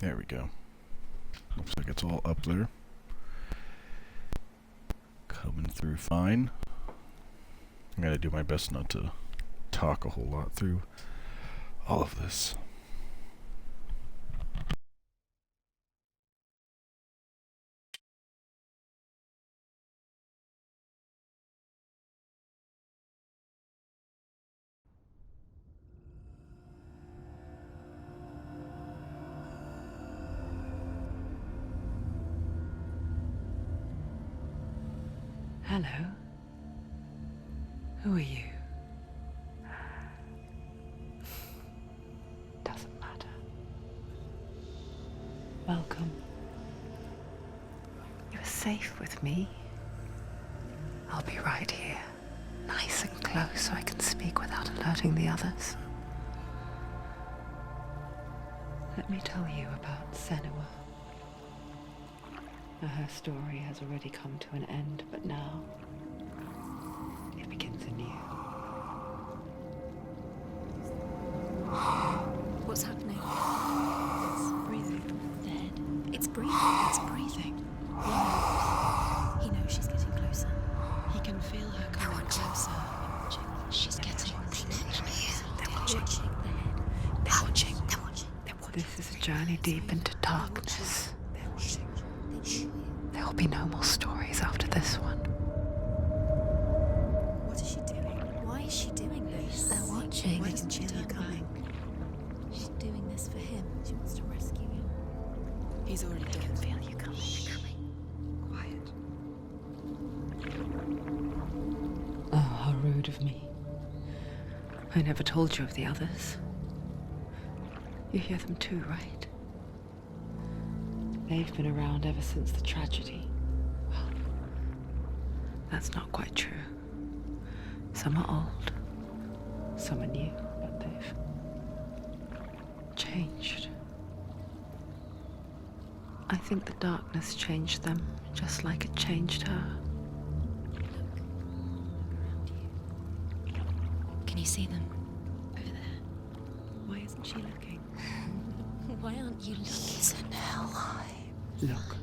There we go. Looks like it's all up there. Coming through fine. I gotta do my best not to talk a whole lot through all of this. Hello. Who are you? Doesn't matter. Welcome. You're safe with me. I'll be right here, nice and close so I can speak without alerting the others. Let me tell you about Senua. Her story has already come to an end, but now it begins anew. What's happening? It's breathing. Dead. It's breathing. It's breathing. He knows she's getting closer. He can feel her coming closer. She's getting closer. They're watching. They're watching. They're watching. This is a journey deep into darkness. There will be no more stories after this one. What is she doing? Why is she doing this? They're watching. Why doesn't she turn coming? She's doing this for him. She wants to rescue him. He's already dead. I can feel you coming. Quiet. Oh, how rude of me. I never told you of the others. You hear them too, right? They've been around ever since the tragedy. Well, that's not quite true. Some are old, some are new, but they've changed. I think the darkness changed them, just like it changed her. Can you see them? Over there. Why isn't she looking? Why aren't you looking? He's in hell. Look,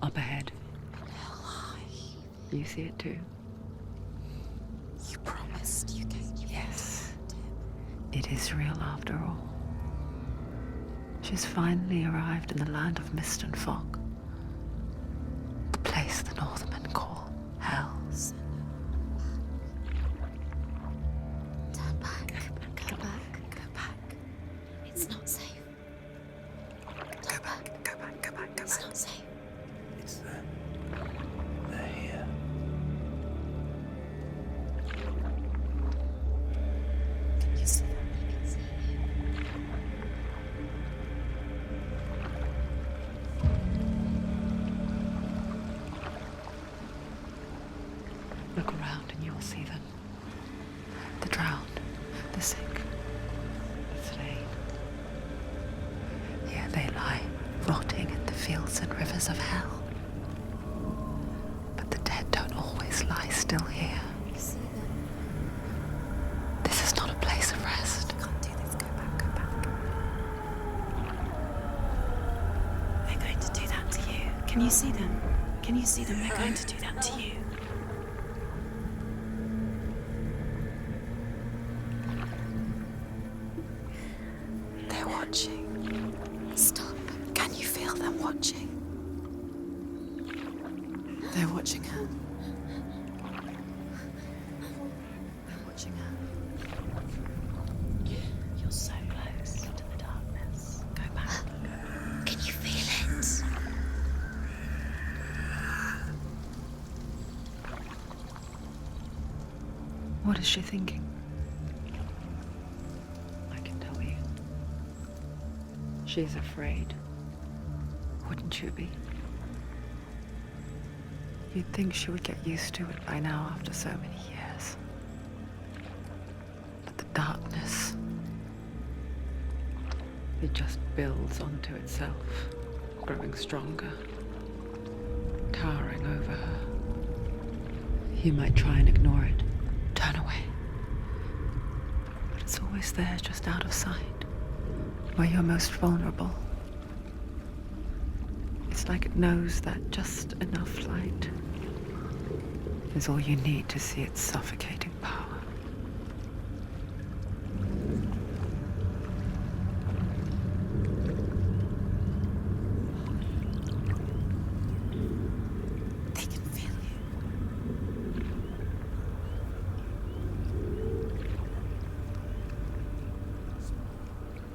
up ahead. You see it too? You promised you gave you. Yes. It is real after all. She's finally arrived in the land of mist and fog. The place the Northmen call Hell. Turn back. Go back. Go back. It's not safe. Go back, go back, go back, go It's back. not safe. It's there. They're here. You see them? You can see it. Look around and you will see them. The drowned, the sick, the slain. Here they lie, rotting in the fields and rivers of hell. But the dead don't always lie still here. You see them. This is not a place of rest. You can't do this. Go back, go back. They're going to do that to you. Can you see them? Can you see them? They're going to do that to you. They're watching. Stop. Can you feel them watching? They're watching her. They're watching her. You're so close to the darkness. Go back. Can you feel it? What is she thinking? I can tell you. She's afraid. Wouldn't you be? You'd think she would get used to it by now after so many years. But the darkness, it just builds onto itself, growing stronger, towering over her. You might try and ignore it, turn away. But it's always there, just out of sight, where you're most vulnerable. It's like it knows that just enough light is all you need to see its suffocating power. They can feel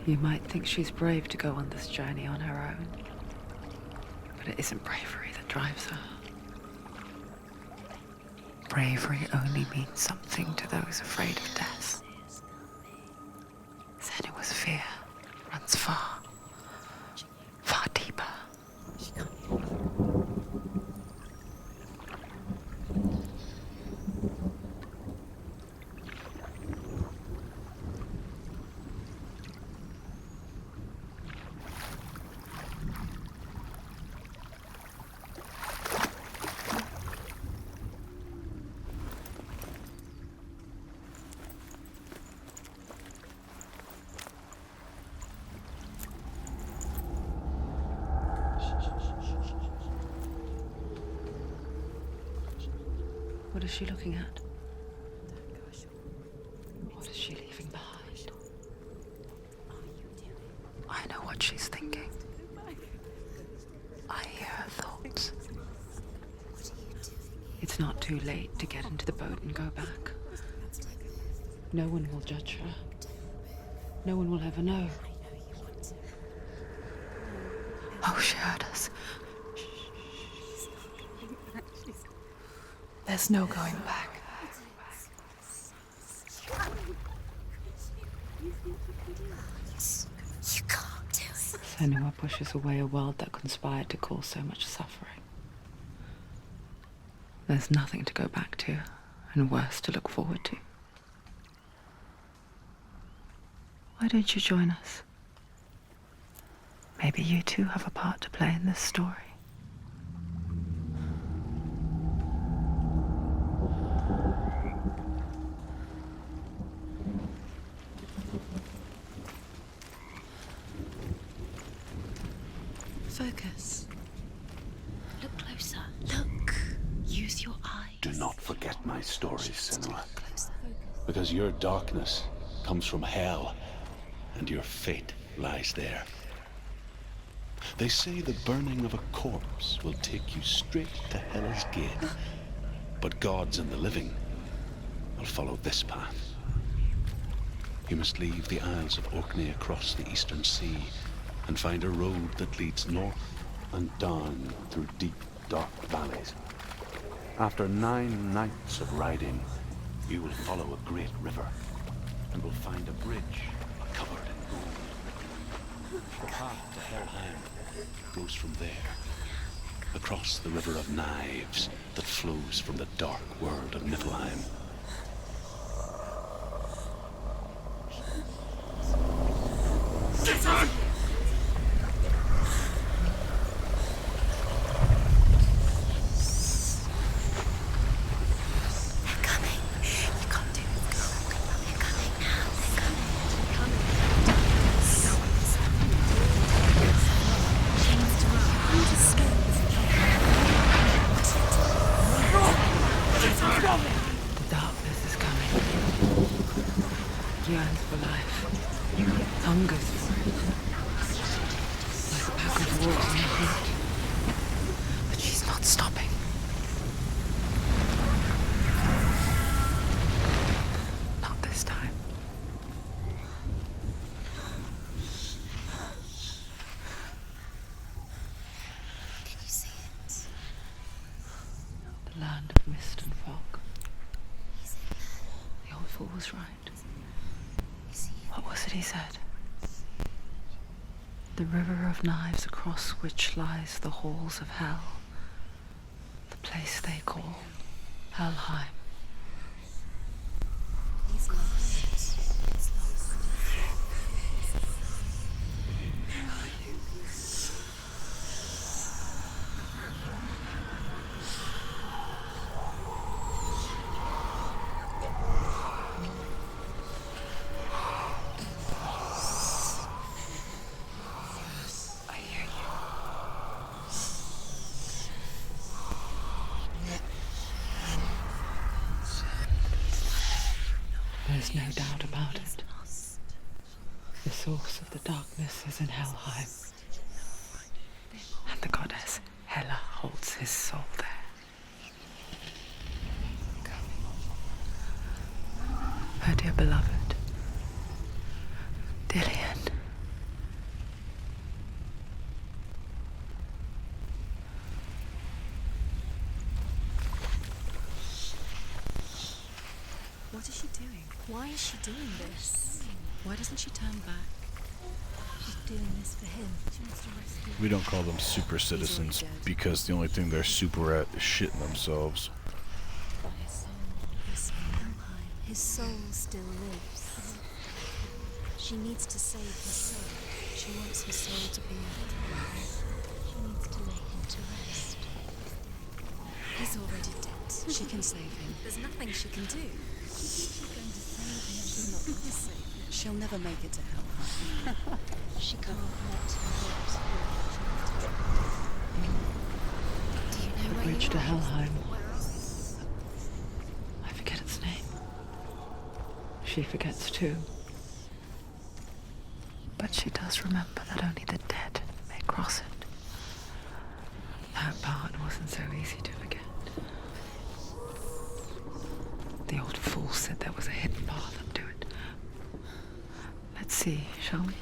You might think she's brave to go on this journey on her own, but it isn't bravery that drives her. Bravery only means something to those afraid of death. Then it was fear, runs far, far deeper. What is she looking at? What is she leaving behind? I know what she's thinking. I hear her thoughts. It's not too late to get into the boat and go back. No one will judge her. No one will ever know. Oh, she heard us. There's no going back. You can't do it. Senua pushes away a world that conspired to cause so much suffering. There's nothing to go back to, and worse to look forward to. Why don't you join us? Maybe you too have a part to play in this story. Focus. Look closer. Look. Use your eyes. Do not forget my stories, Senua, Closer. because your darkness comes from hell, and your fate lies there. They say the burning of a corpse will take you straight to Hell's Gate, but gods and the living will follow this path. You must leave the Isles of Orkney across the eastern sea and find a road that leads north and down through deep, dark valleys. After 9 nights of riding, you will follow a great river and will find a bridge covered in gold. The path to Helheim goes from there, across the river of knives that flows from the dark world of Niflheim. The darkness is coming. Yearns for life. Hungers for it. Like a pack of wolves in the heat. But she's not stopping. Not this time. Can you see it? The land of mist and fog. The old fool was right. What was it he said? The river of knives across which lies the halls of hell. The place they call Helheim. He's lost. He's lost. I hear you. There's no doubt about it. The source of the darkness is in Helheim. And the goddess Hela holds his soul there. Her dear beloved, Dillian. What is she doing? Why is she doing this? Why doesn't she turn back? She's doing this for him. She wants to rescue him. We don't call them super citizens because the only thing they're super at is shitting themselves. His soul still lives. She needs to save his soul. She wants his soul to be at rest. She needs to lay him to rest. He's already dead. She can save him. There's nothing she can do. She's going to save him. She's not going to save him. She'll never make it to Helheim. She can't let him do you know The where bridge you to are? Helheim. I forget its name. She forgets too. But she does remember that only the dead may cross it. That part wasn't so easy to forget. The old fool said there was a hidden path up to it. Let's see, shall we?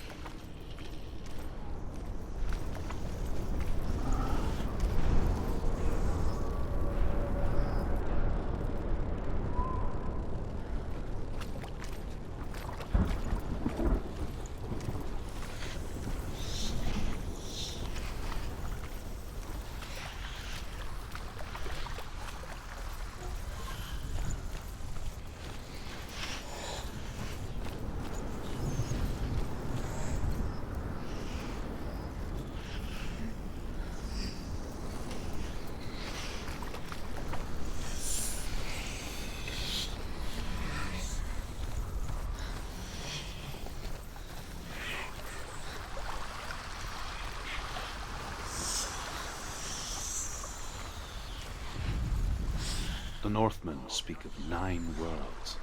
The Northmen speak of 9 worlds.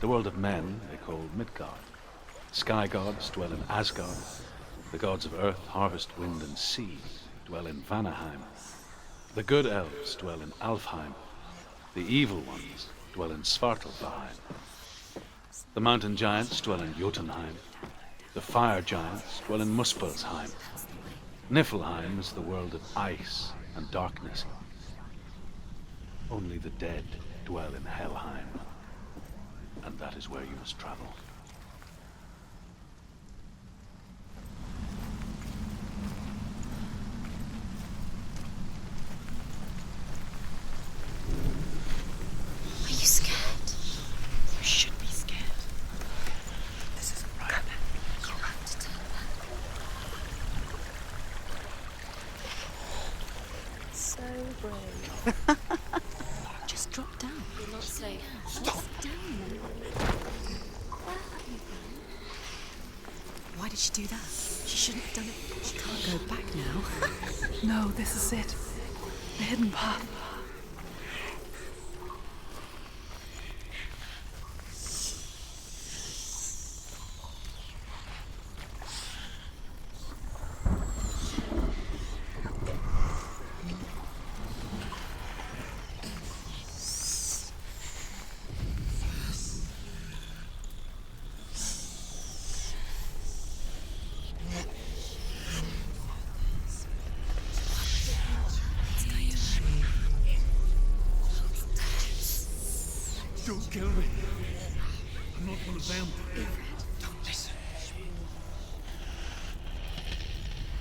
The world of men they call Midgard. Sky gods dwell in Asgard. The gods of earth, harvest, wind, and sea dwell in Vanaheim. The good elves dwell in Alfheim. The evil ones dwell in Svartalfheim. The mountain giants dwell in Jotunheim. The fire giants dwell in Muspelheim. Niflheim is the world of ice and darkness. Only the dead dwell in Helheim, and that is where you must travel. Are you scared? You should be scared. This isn't right. Come back. You have to turn back. So brave. Just drop down. You're not safe. Stop. Down. Where have you been? Why did she do that? She shouldn't have done it. She can't go back now. No, this is it. The hidden path. Don't kill me. I'm not one of them. Don't listen.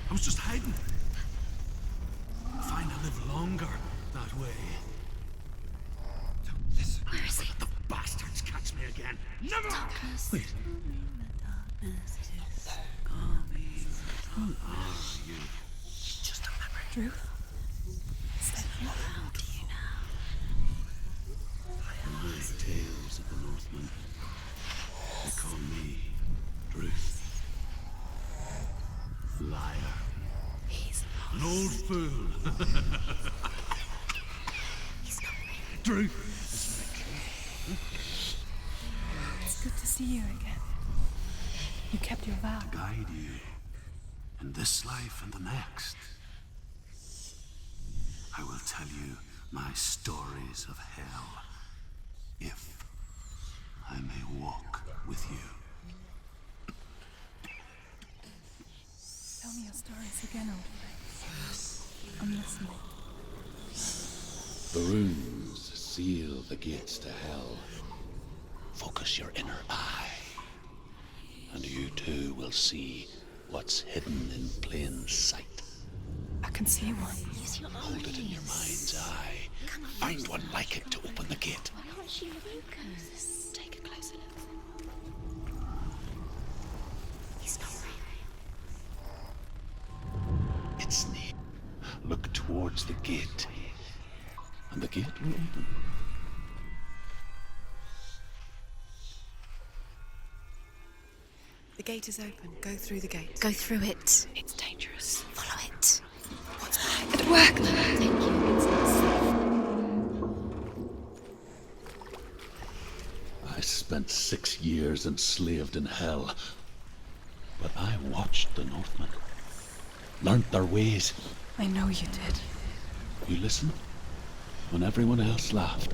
I was just hiding. Fine, I live longer that way. Don't listen. Where is he? The bastards catch me again. Never! Wait. Who are you? Just a memory. Drew? How do you know? My tales of the Northmen. They call me Druth. Liar. He's An old fool. not real. Druth is my king. see you again. You kept your vow. Guide you in this life and the next. I will tell you my stories of hell, if I may walk with you. Tell me your stories again, old friend. I'm listening. The runes seal the gates to hell. Focus your inner eye, and you too will see what's hidden in plain sight. I can see one. Use your Hold it in your mind's eye. Find one like it to open the gate. Why can't you focus? Take a closer look. He's not right. It's near. Look towards the gate, and the gate will open. The gate is open. Go through the gate. Go through it. It's dangerous. Follow it. What's behind It worked! Thank you. It's not safe. I spent 6 years enslaved in hell, but I watched the Northmen, learnt their ways. I know you did. You listened when everyone else laughed.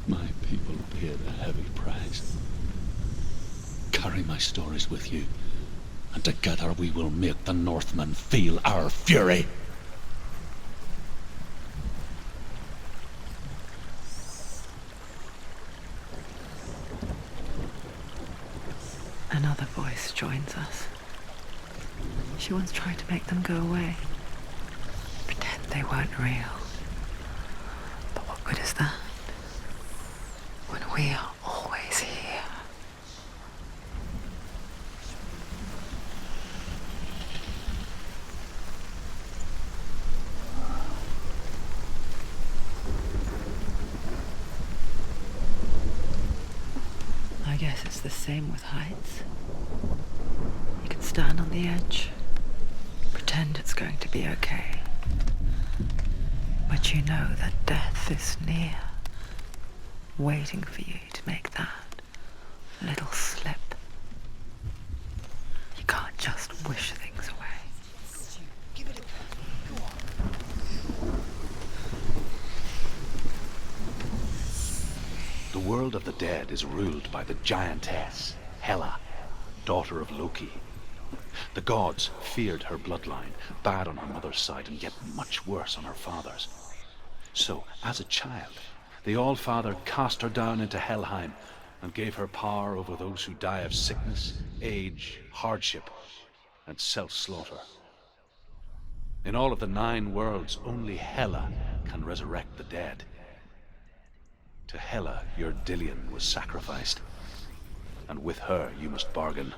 My people paid a heavy price. Carry my stories with you, and together we will make the Northmen feel our fury. Another voice joins us. She once tried to make them go away. Pretend they weren't real. But what good is that? When we are always here. I guess it's the same with heights. You can stand on the edge, pretend it's going to be okay. But you know that death is near, waiting for you to make that little slip. You can't just wish things away. The world of the dead is ruled by the giantess, Hela, daughter of Loki. The gods feared her bloodline, bad on her mother's side and yet much worse on her father's. So, as a child, the All-Father cast her down into Helheim and gave her power over those who die of sickness, age, hardship, and self-slaughter. In all of the 9 worlds, only Hela can resurrect the dead. To Hela, your Dillion was sacrificed, and with her you must bargain.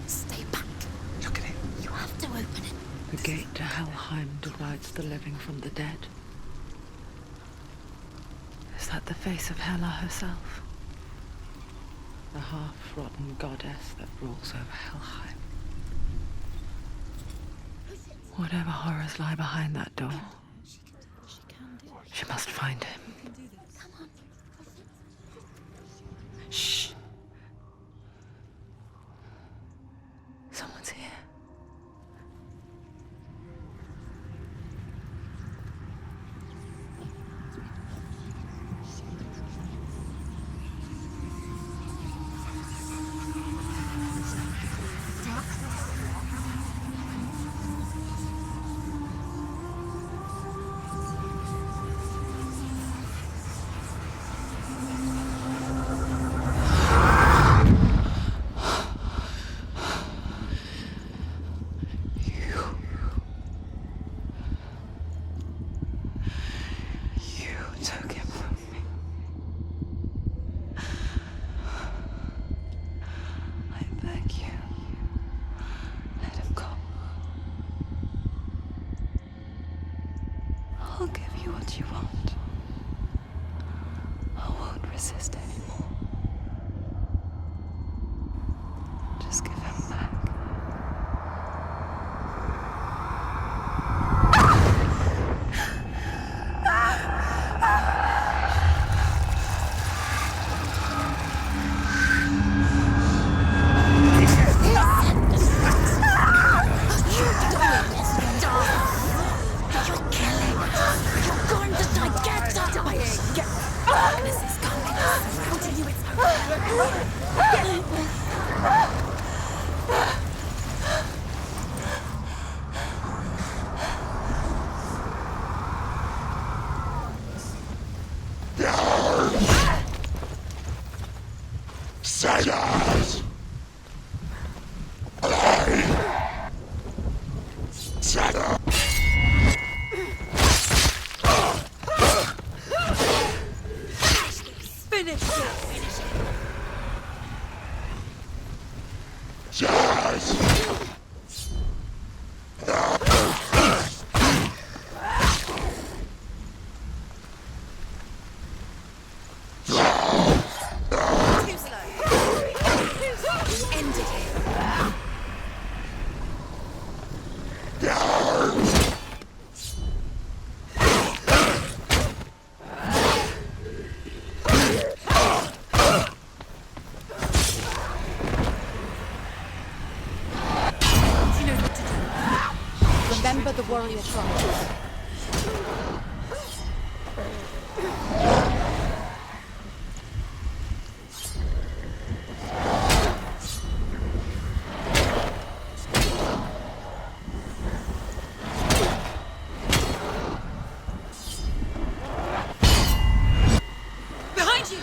Stay back. Look at it. You have to open it. The gate to Helheim divides the living from the dead. Is that the face of Hela herself? The half-rotten goddess that rules over Helheim. Whatever horrors lie behind that door, She can do it. she must find him. She can do this. Come on. Shh. Someone's here. You took him from me. what you want. I won't resist anymore. Just give him back. Silence! Silence! Finish it! Yes! Too slow. End it here. You know what to do. Remember the warrior tribe. Behind you!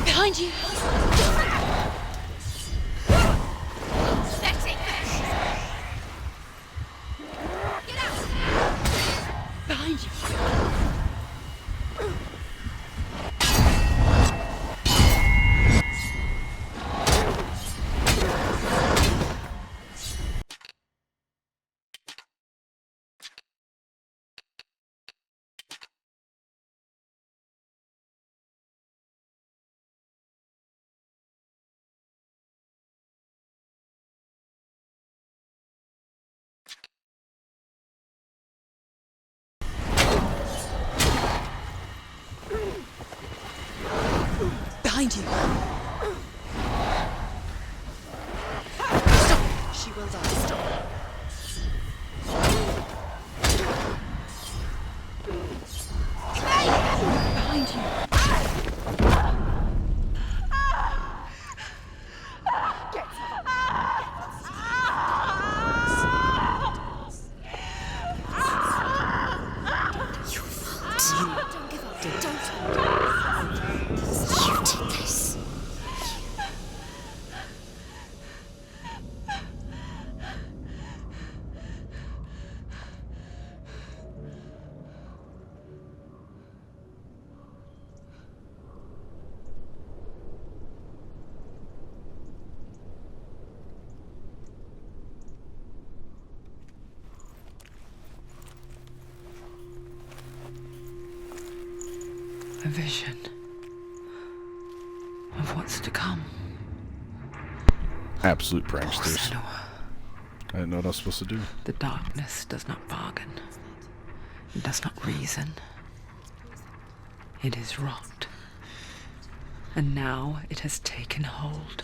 Behind you! That's it! Get out! Behind you! Behind you! Stop! She will die. Stop! Behind you! Your fault. Don't give up. Don't. You did this. A vision of what's to come. Absolute pranksters. Senua, I didn't know what I was supposed to do. the darkness does not bargain. It does not reason. It is wrought. And now it has taken hold.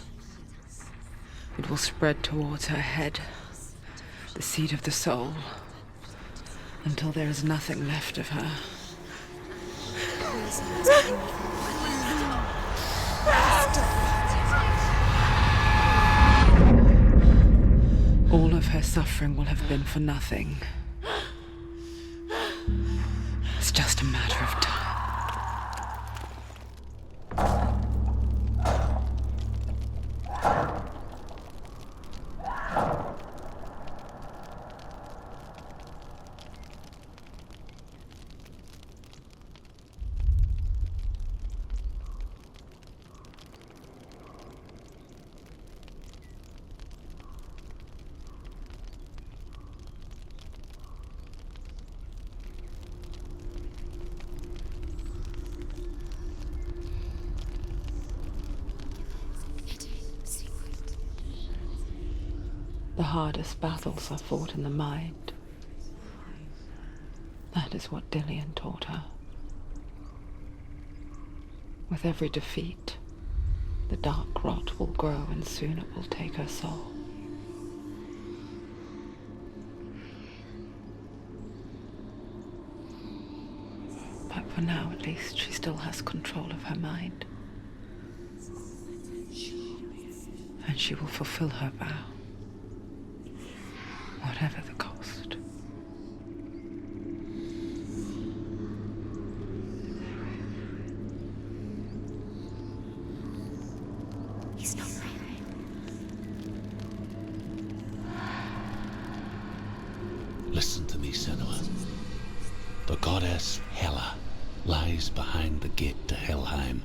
It will spread towards her head, the seat of the soul, until there is nothing left of her. All of her suffering will have been for nothing. It's just a matter of time. hardest battles are fought in the mind. That is what Dillian taught her. With every defeat, the dark rot will grow and soon it will take her soul. But for now, at least, she still has control of her mind. And she will fulfill her vow, whatever the cost. He's not breathing. Listen to me, Senua. The goddess Hela lies behind the gate to Helheim.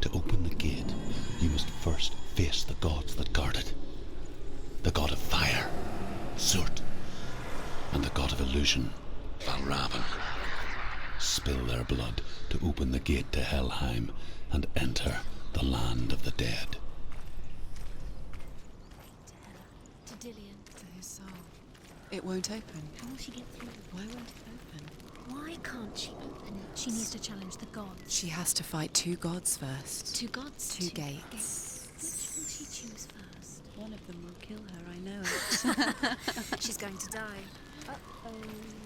To open the gate, you must first face the gods that guard it. The god of fire, Surt, and the god of illusion, Valravn. Spill their blood to open the gate to Helheim and enter the land of the dead. To Dillian. To his soul. It won't open. How will she get through? Why won't it open? Why can't she open it? She needs to challenge the gods. She has to fight 2 gods first. 2 gods? 2 gates. Which will she choose first? One of them will kill her, I know it. She's going to die. Uh-oh.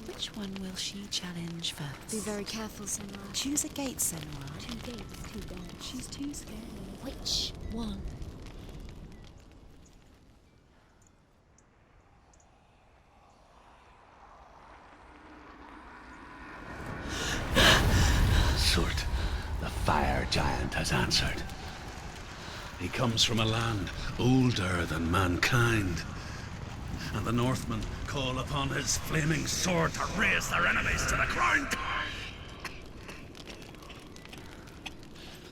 Which one will she challenge first? Be very careful, Senua. Choose a gate, Senua. 2 gates, 2 gods. She's too scared. Which one? Surt, the fire giant, has answered. He comes from a land older than mankind, and the Northmen call upon his flaming sword to raise their enemies to the ground.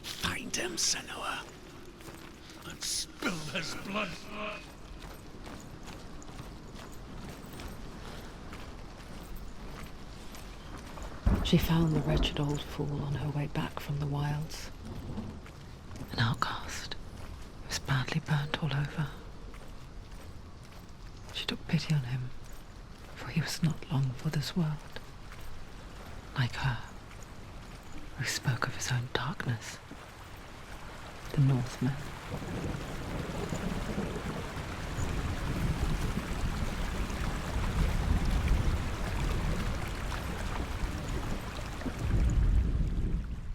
Find him, Senua, and spill his blood. She found the wretched old fool on her way back from the wilds. An outcast. He was badly burnt all over. She took pity on him, for he was not long for this world. Like her, who spoke of his own darkness. The Northmen.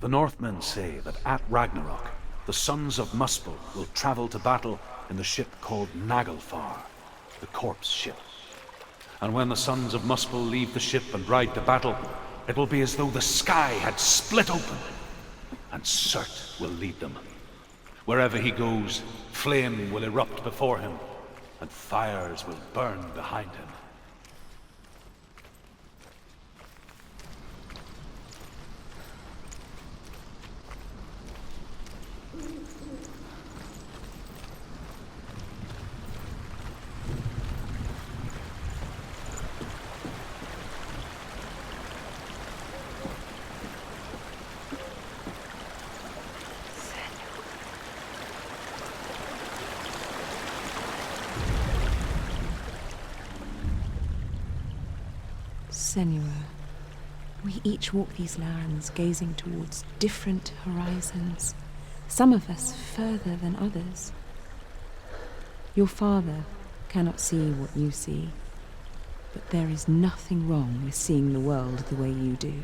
The Northmen say that at Ragnarok, the sons of Muspel will travel to battle in the ship called Naglfar, the corpse ship. And when the sons of Muspel leave the ship and ride to battle, it will be as though the sky had split open, and Surt will lead them. Wherever he goes, flame will erupt before him, and fires will burn behind him. Senua, we each walk these lands gazing towards different horizons, some of us further than others. Your father cannot see what you see, but there is nothing wrong with seeing the world the way you do.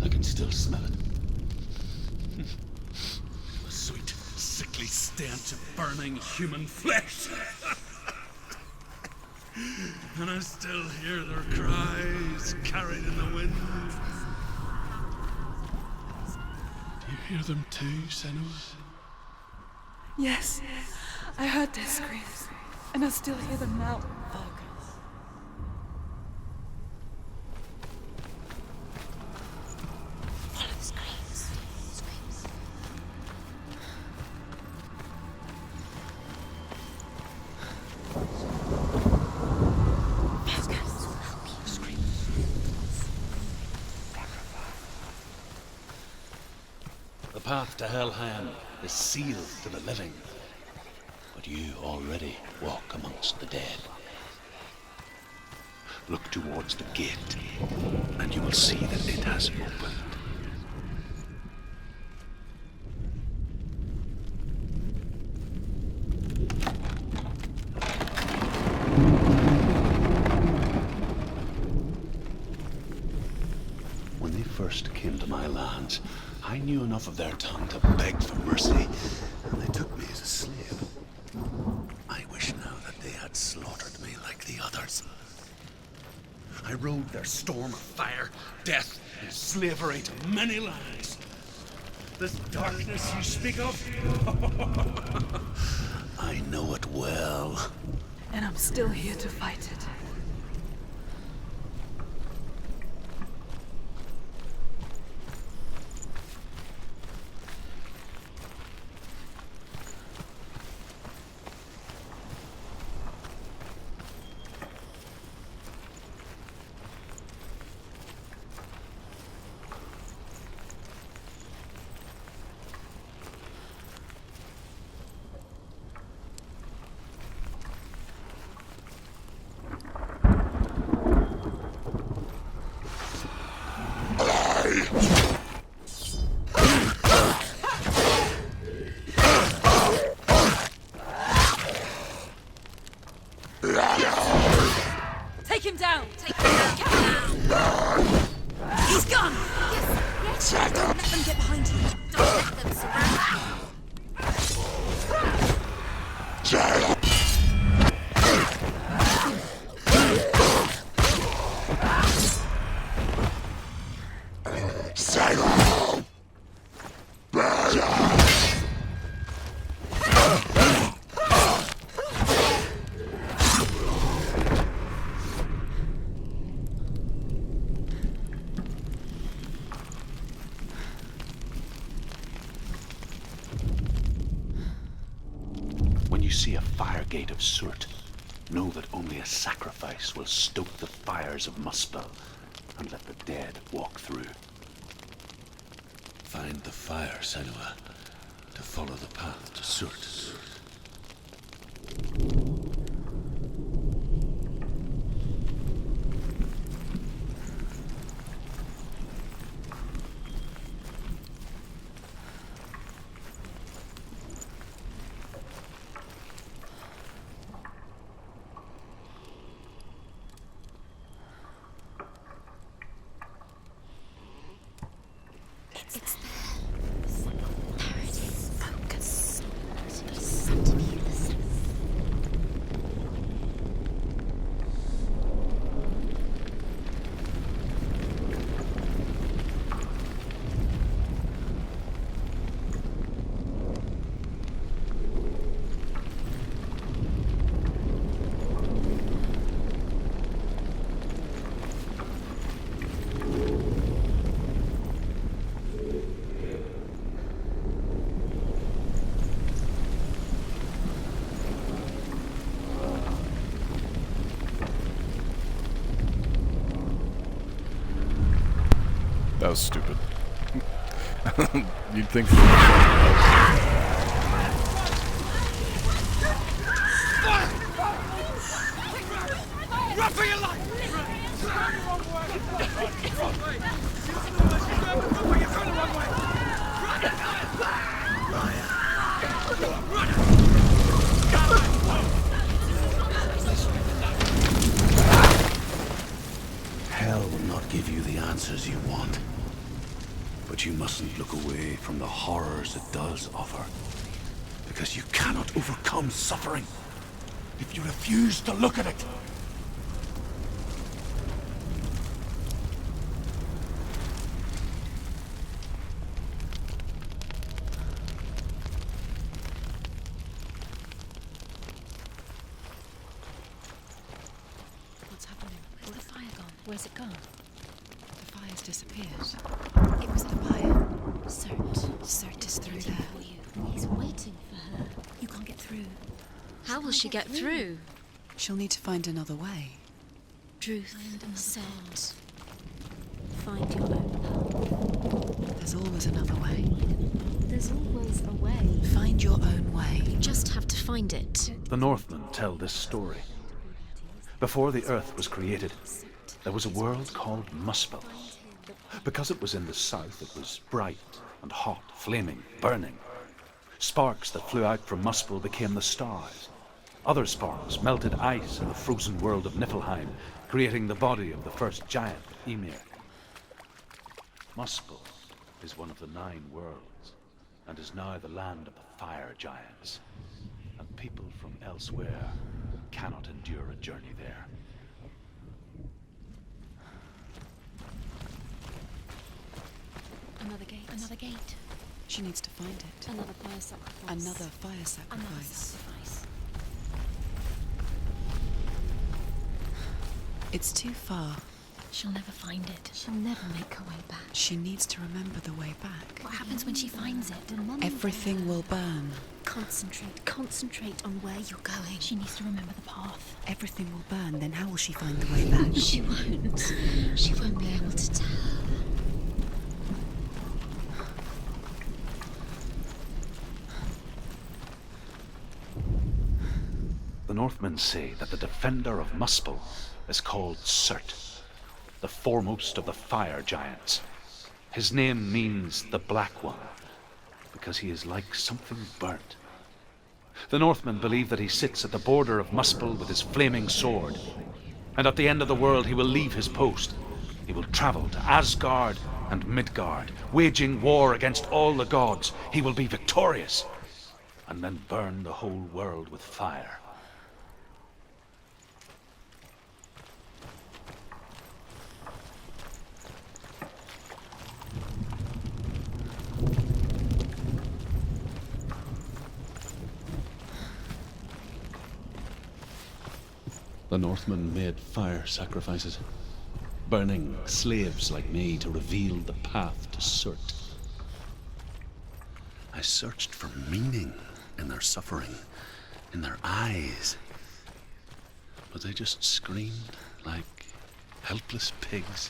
I can still smell it. The sweet, sickly stench of burning human flesh. And I still hear their cries carried in the wind. Do you hear them too, Senua? Yes, I heard their screams, and I still hear them now. Follow the screams. Screams. Focus will help you. The path to Helheim is sealed to the living, but you already walk amongst the dead. Look towards the gate, and you will see that it has opened. When they first came to my lands, I knew enough of their tongue to beg for mercy, and they took me as a slave. I wish now that they had slaughtered me like the others. I rode their storm of fire, death, and slavery to many lands. This darkness you speak of, I know it well. And I'm still here to fight it. Take him down! Take them down. He's gone! Yes, yes. Don't let them get behind you. Don't let them surround you. When you see a fire gate of soot, know that only a sacrifice will stoke the fires of Muspel and let the dead walk through. Find the fire, Senua, to follow the path to Soot. It's there. There it is. Focus. That was stupid. You'd think. Run for your life! Hell will not give you the answers you want. But you mustn't look away from the horrors it does offer. Because you cannot overcome suffering if you refuse to look at it. What's happening? Where's the fire gone? Where's it gone? The fire's disappeared. It was the fire. Cert is through there. For you. He's waiting for her. You can't get through. How will she get through? She'll need to find another way. Truth said, find your own path. There's always another way. There's always a way. Find your own way. You just have to find it. The Northmen tell this story. Before the earth was created, there was a world called Muspel. Because it was in the south, it was bright and hot, flaming, burning. Sparks that flew out from Muspel became the stars. Other sparks melted ice in the frozen world of Niflheim, creating the body of the first giant, Ymir. Muspel is one of the 9 worlds, and is now the land of the fire giants. And people from elsewhere cannot endure a journey there. Another gate. Another gate. She needs to find it. Another fire sacrifice. Another fire sacrifice. Another sacrifice. It's too far. She'll never find it. She'll never make her way back. She needs to remember the way back. What happens when she finds it? Everything will burn. Concentrate. Concentrate on where you're going. She needs to remember the path. Everything will burn, then how will she find the way back? She won't. She won't be able to tell. The Northmen say that the defender of Muspel is called Surt, the foremost of the fire giants. His name means the Black One, because he is like something burnt. The Northmen believe that he sits at the border of Muspel with his flaming sword, and at the end of the world he will leave his post. He will travel to Asgard and Midgard, waging war against all the gods. He will be victorious, and then burn the whole world with fire. The Northmen made fire sacrifices, burning slaves like me to reveal the path to Surt. I searched for meaning in their suffering, in their eyes, but they just screamed like helpless pigs.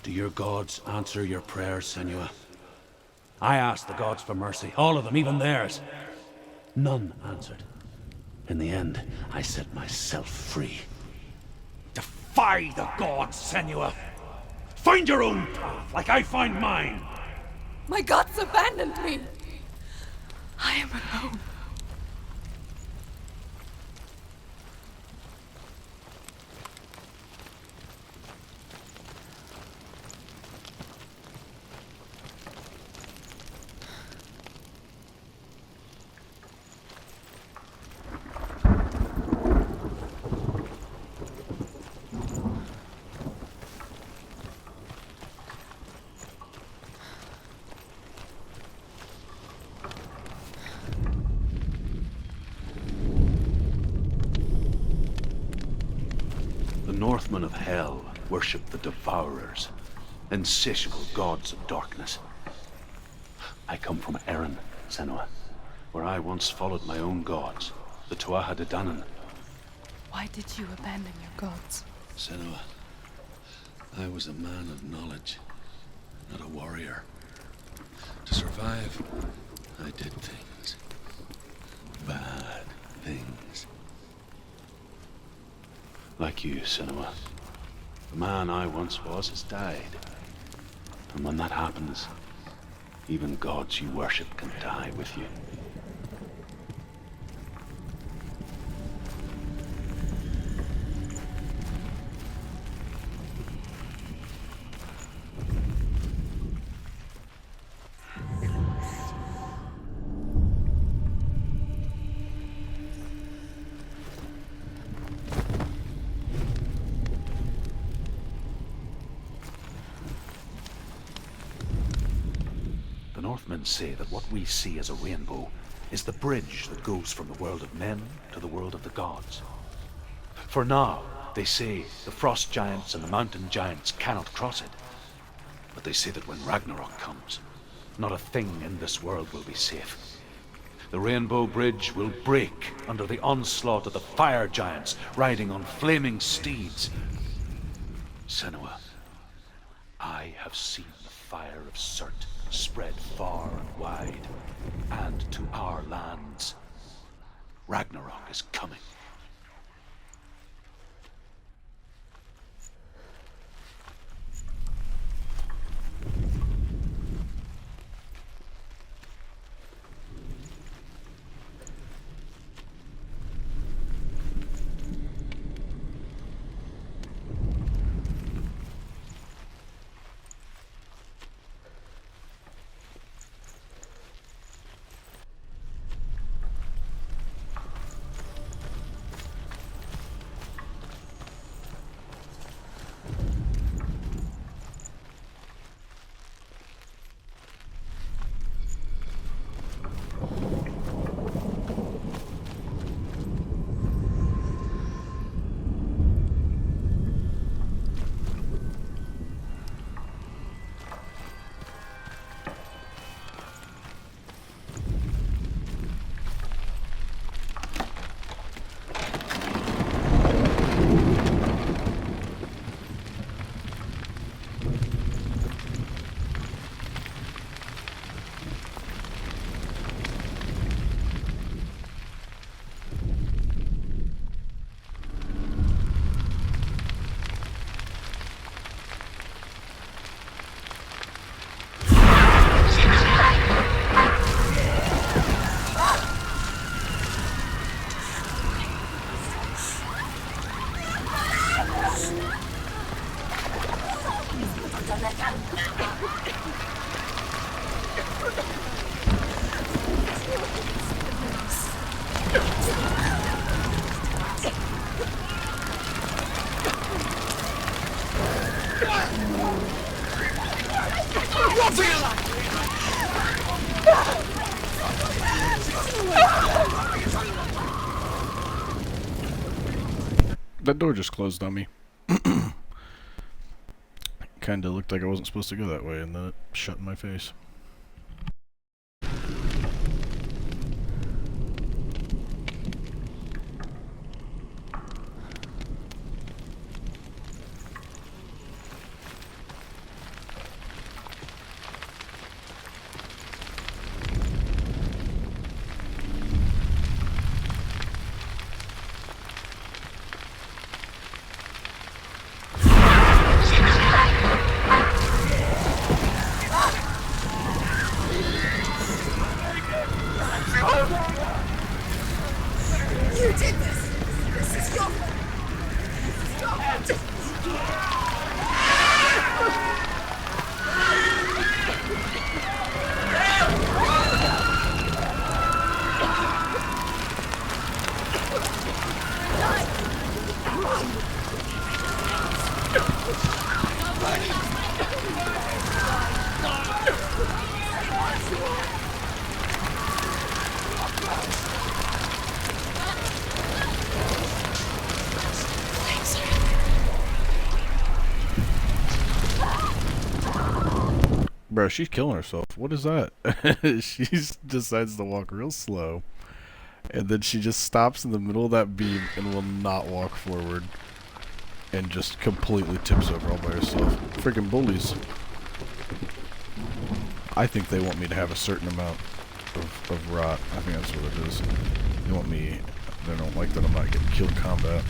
Do your gods answer your prayers, Senua? I asked the gods for mercy, all of them, even theirs. None answered. In the end, I set myself free. To Defy the gods, Senua. Find your own path, like I find mine. My gods abandoned me. I am alone. The Northmen of Hell worship the Devourers, insatiable gods of darkness. I come from Erin, Senua, where I once followed my own gods, the Tuatha De Danann. Why did you abandon your gods? Senua, I was a man of knowledge, not a warrior. To survive, I did things. Bad things. Like you, Senua. The man I once was has died. And when that happens, even gods you worship can die with you. Northmen say that what we see as a rainbow is the bridge that goes from the world of men to the world of the gods. For now, they say the frost giants and the mountain giants cannot cross it. But they say that when Ragnarok comes, not a thing in this world will be safe. The rainbow bridge will break under the onslaught of the fire giants riding on flaming steeds. Senua, I have seen the fire of Surt spread far and wide, and to our lands. Ragnarok is coming. That door just closed on me. Kinda looked like I wasn't supposed to go that way, and then it shut in my face. You did this! This is your fault! This is your fault! Bro, she's killing herself. What is that? She decides to walk real slow. And then she just stops in the middle of that beam and will not walk forward. And just completely tips over all by herself. Freaking bullies. I think they want me to have a certain amount of rot. I think that's what it is. They want me... They don't like that I'm not getting killed in combat.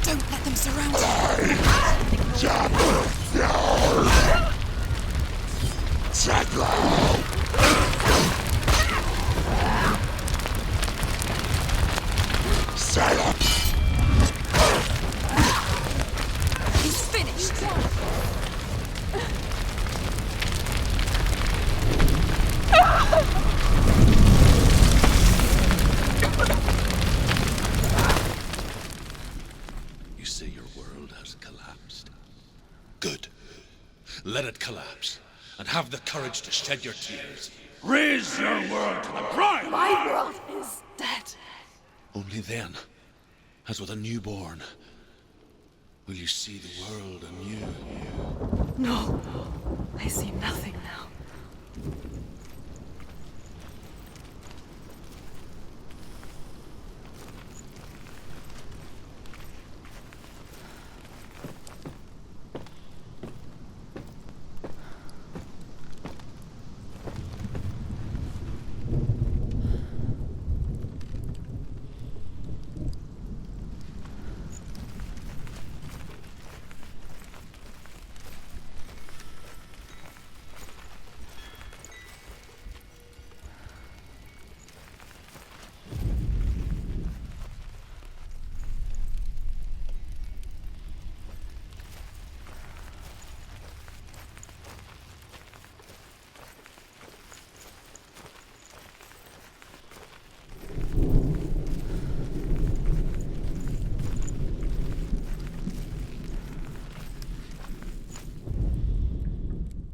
Don't let them surround He's finished. You say your world has collapsed. Good. Let it collapse, and have the courage to shed your tears. Raise your world to the prime! My world is dead. Only then, as with a newborn, will you see the world anew. No, I see nothing now.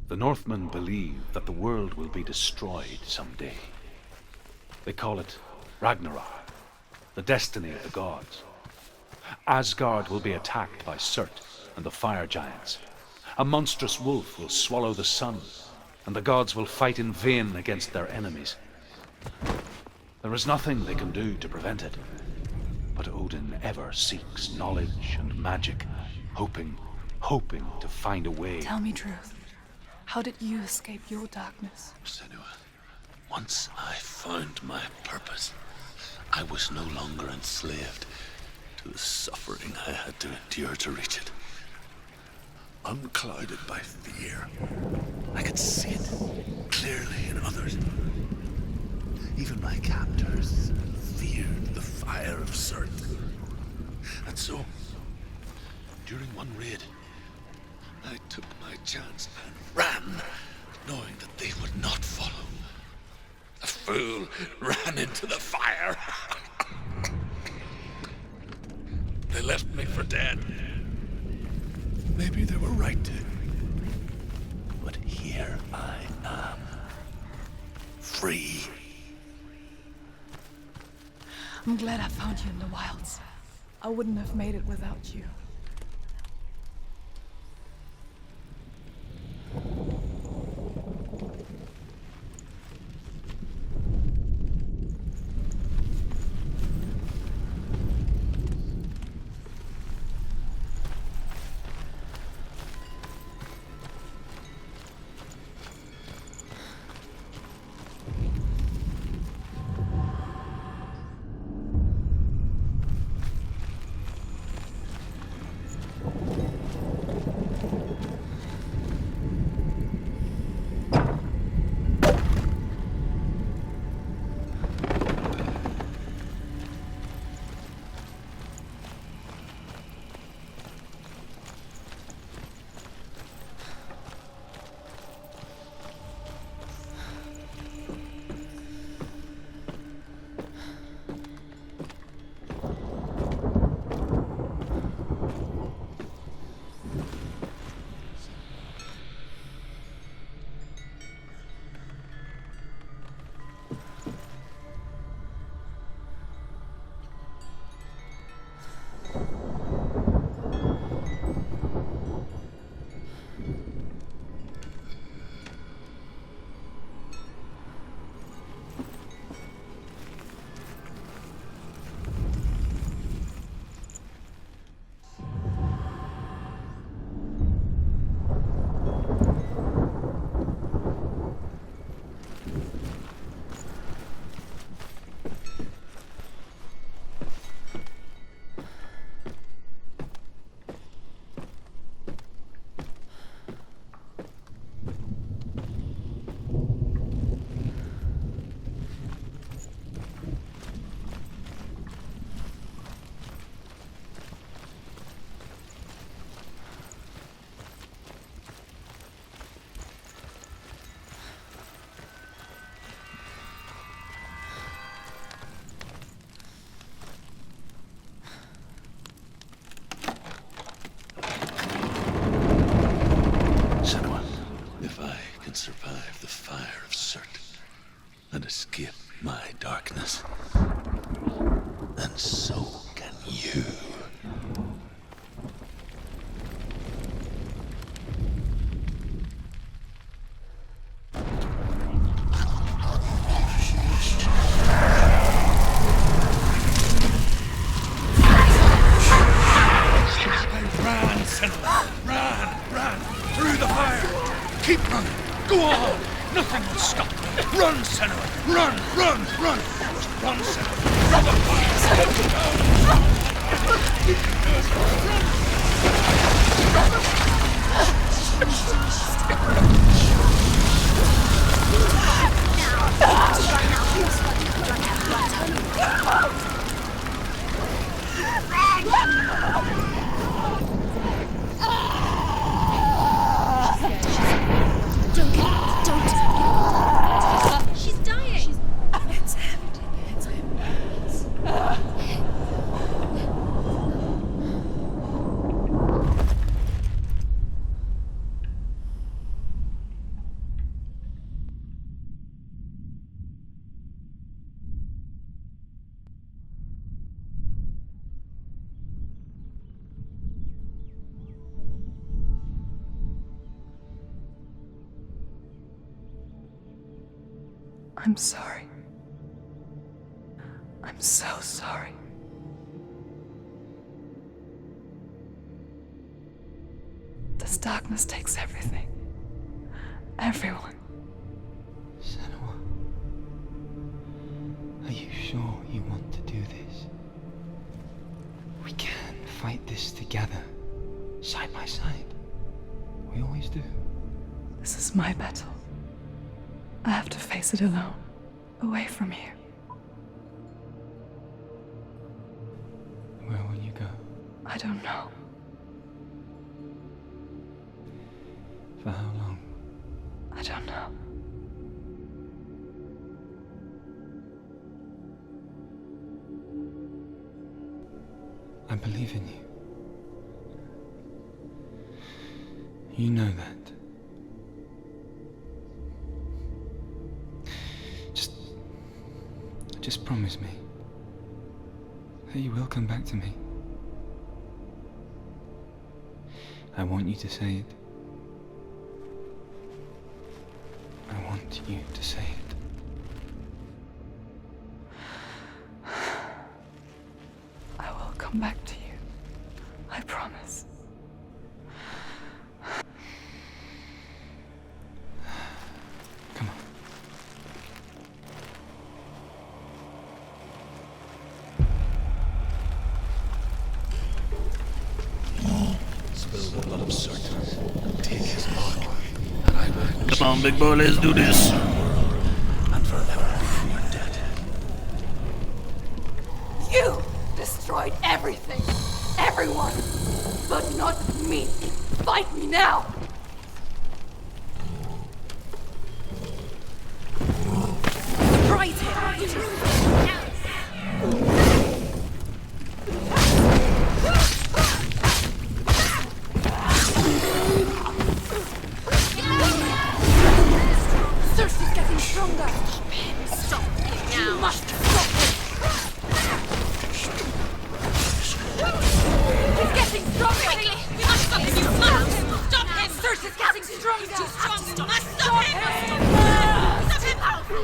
The Northmen believe that the world will be destroyed someday. They call it Ragnarok, the destiny of the gods. Asgard will be attacked by Surt and the fire giants. A monstrous wolf will swallow the sun, and the gods will fight in vain against their enemies. There is nothing they can do to prevent it, but Odin ever seeks knowledge and magic, hoping to find a way. Tell me truth. How did you escape your darkness? Senua, Once I found my purpose, I was no longer enslaved to the suffering I had to endure to reach it. Unclouded by fear, I could see it clearly in others. Even my captors feared the fire of Surt. And so, during one raid, I took my chance and ran, knowing that they would not follow. The fool ran into the fire. They left me for dead. Maybe they were right to. But here I am. Free. I'm glad I found you in the wilds. I wouldn't have made it without you. Survive the fire of Surt and escape my darkness, and so can you. Run through the fire. Keep running. Go on! Nothing will stop me. Run, Senua! Run! Just run, Senua! Run the She's dying! It's him. It's him. I'm sorry. I'm so sorry. This darkness takes everything. Everyone. Senua. sure you want to do this? We can fight this together, side by side. We always do. This is my battle. I have to face it alone, away from here. Where will you go? I don't know. For how long? I don't know. I believe in you. You know that. Just promise me that you will come back to me. I want you to say it. I want you to say it. I will come back to you. I promise. Come on. Spill the blood of Certain. Take his mark, and I will. Come on, big boy, let's do this. And forever you are dead. You destroyed everything, everyone, but not me. Fight me now. Surprise him! Cersei's getting stronger. Stop him! Stop him now! You must stop him. He's getting stronger. Quickly! We must stop him! You must stop him! Cersei's getting stronger. He's too strong! You must stop him! Stop him!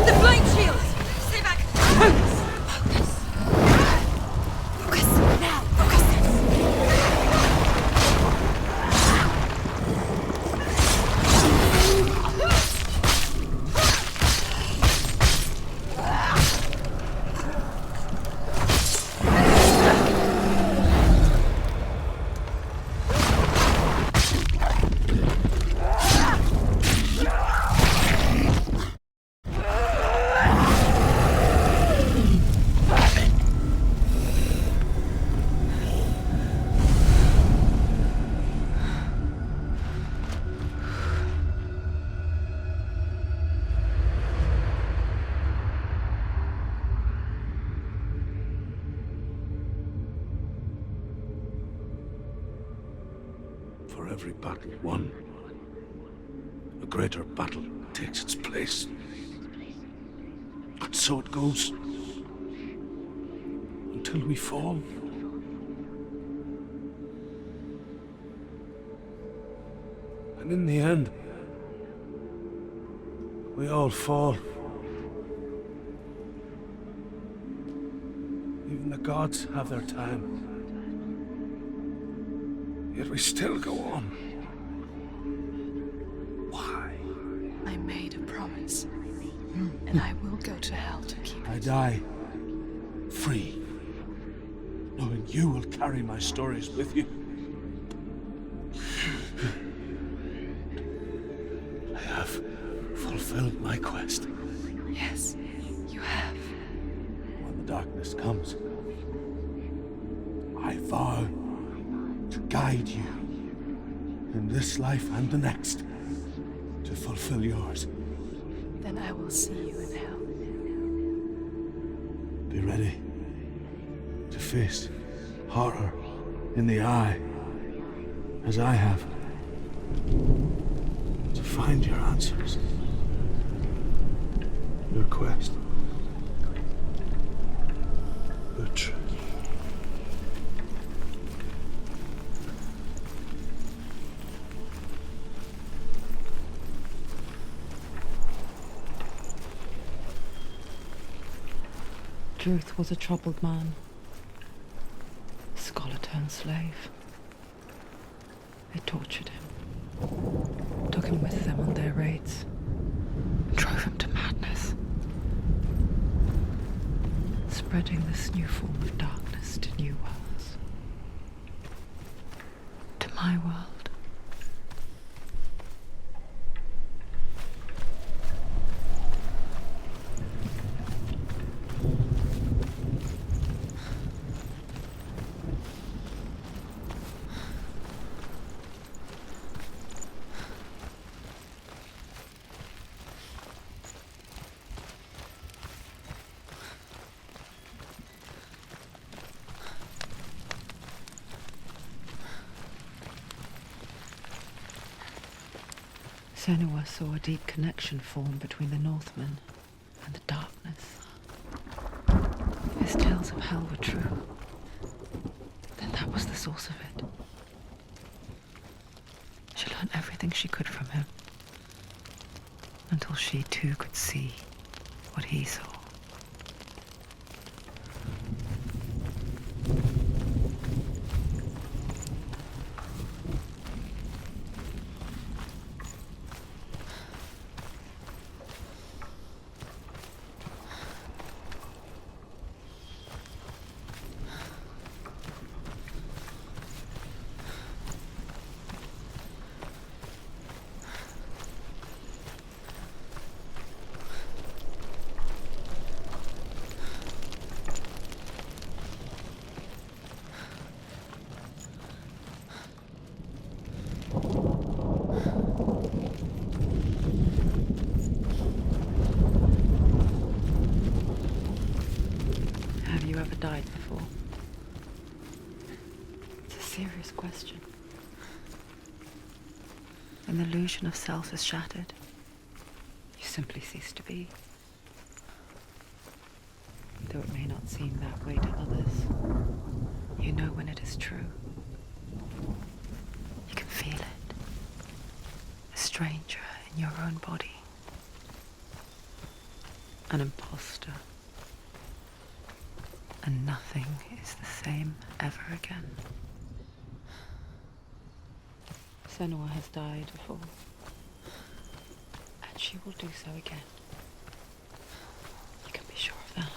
The flame shield. Stay back! Focus now. Focus. For every battle won, a greater battle takes its place. And so it goes. Until we fall. And in the end, we all fall. Even the gods have their time. Yet we still go on. Why? I made a promise, and I will go to hell to keep I it. die free, knowing you will carry my stories with you. I have fulfilled my quest. Yes, you have. When the darkness comes, I vow to guide you in this life and the next to fulfill yours. Then I will see you in hell. Be ready to face horror in the eye, as I have. To find your answers. Your quest. Your truth. Druth was a troubled man. Scholar turned slave. They tortured him, took him with them on their raids, drove him to madness, spreading this new form of darkness to new worlds. To my world. Senua saw a deep connection form between the Northmen and the darkness. If his tales of hell were true, then that was the source of it. She learned everything she could from him, until she too could see what he saw. Have you ever died before? It's a serious question. When the illusion of self is shattered, you simply cease to be. Though it may not seem that way to others, you know when it is true. You can feel it. A stranger in your own body. An imposter. And nothing is the same ever again. Senua has died before, and she will do so again. You can be sure of that.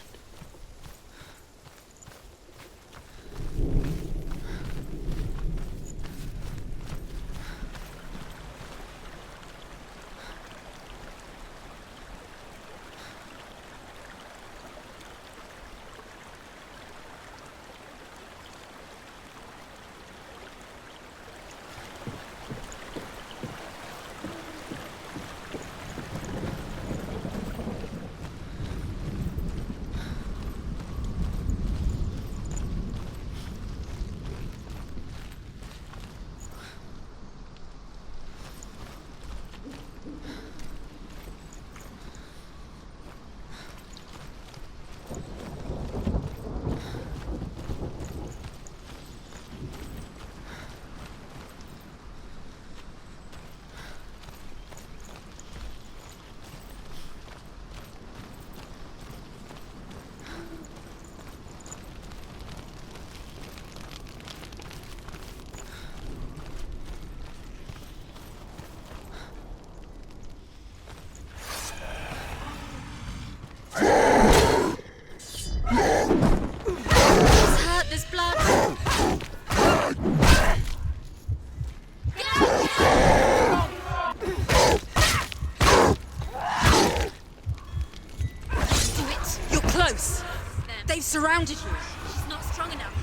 They've surrounded you. She's not strong enough.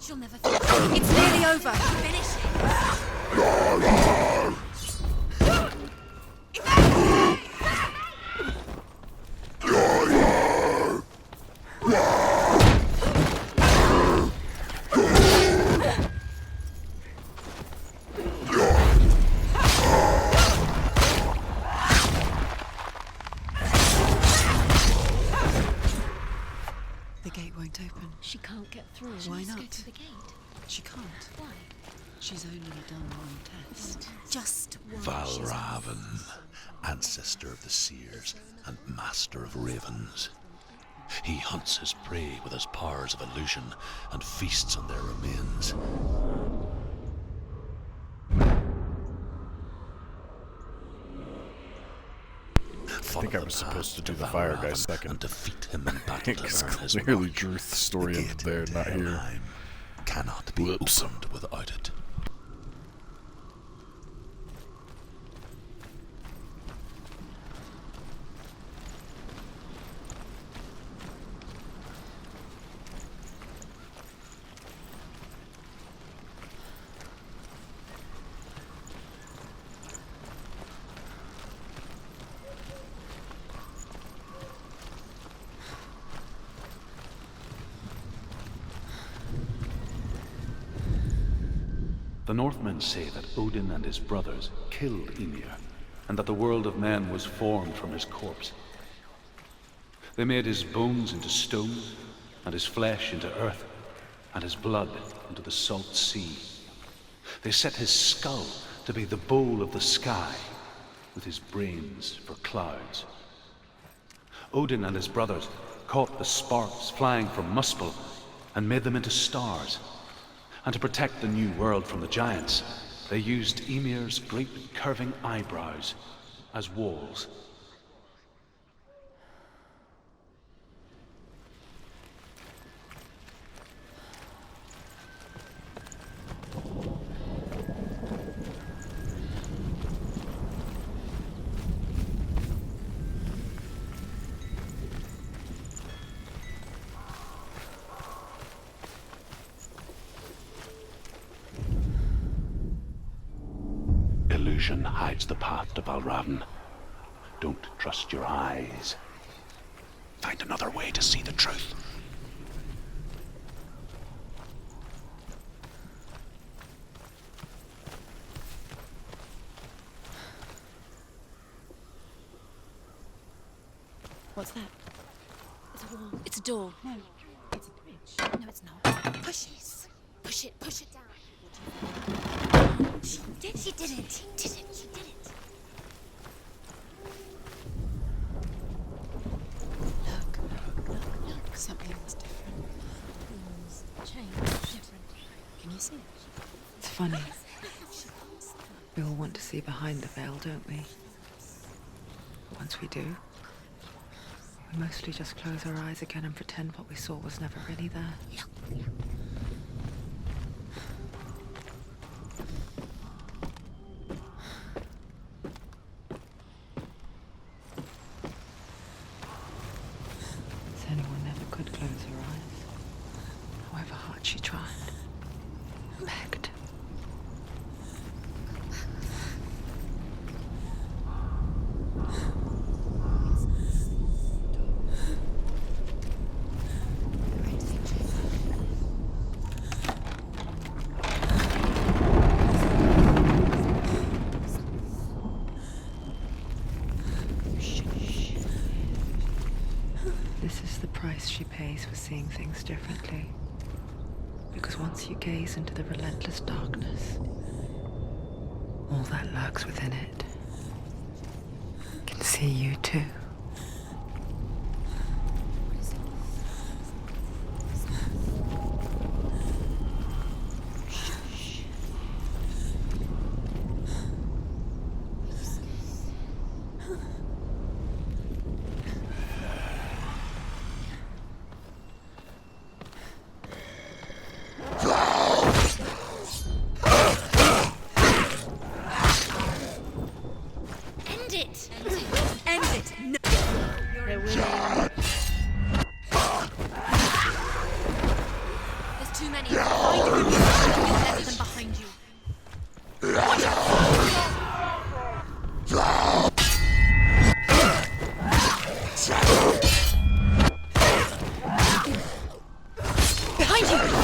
She'll never finish it. It's nearly over. Finish it. The gate won't open. She can't get through. Why Let's not? go to the gate. She can't. Why? She's only done one test. Just one. Valravan, ancestor of the seers and master of ravens. He hunts his prey with his powers of illusion and feasts on their remains. I think I was supposed to do the fire guy second. And defeat him in battle to Because earn his clearly mark. Druth's story The ended gate there, into not here. Helheim cannot be opened without it. The Northmen say that Odin and his brothers killed Ymir, and that the world of men was formed from his corpse. They made his bones into stone, and his flesh into earth, and his blood into the salt sea. They set his skull to be the bowl of the sky, with his brains for clouds. Odin and his brothers caught the sparks flying from Muspel and made them into stars. And to protect the new world from the giants, they used Ymir's great curving eyebrows as walls. Illusion hides the path to Valravan. Don't trust your eyes. Find another way to see the truth. What's that? It's a wall. It's a door. No, it's a bridge. No, it's not. Push it. Push it. Push it down. She did it. She did it. She did it. She did it. Look, something's different. Things changed. Different. Can you see it? It's funny. We all want to see behind the veil, don't we? But once we do, we mostly just close our eyes again and pretend what we saw was never really there. Anyone never could close her eyes, however hard she tried, begged. This is the price she pays for seeing things differently. Because once you gaze into the relentless darkness, all that lurks within it can see you too. End it. End it. End it. No. Behind you!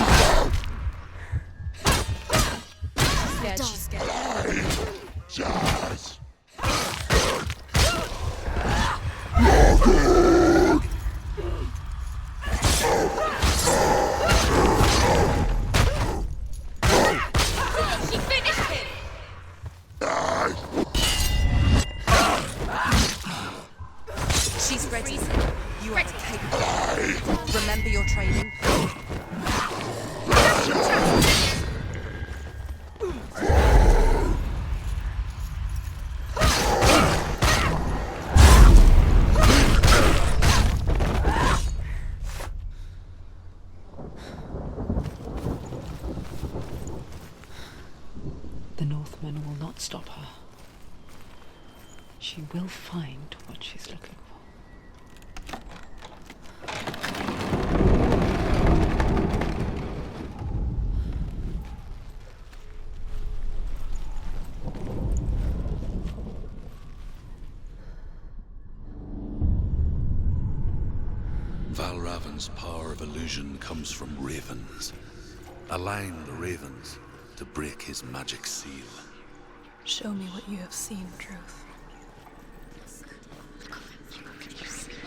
She's scared. Jazz. She finished him! She's ready. You are capable. Remember your training. The Northman will not stop her. She will find what she's looking for. Valravan's power of illusion comes from ravens. Align the ravens to break his magic seal. Show me what you have seen, Truth.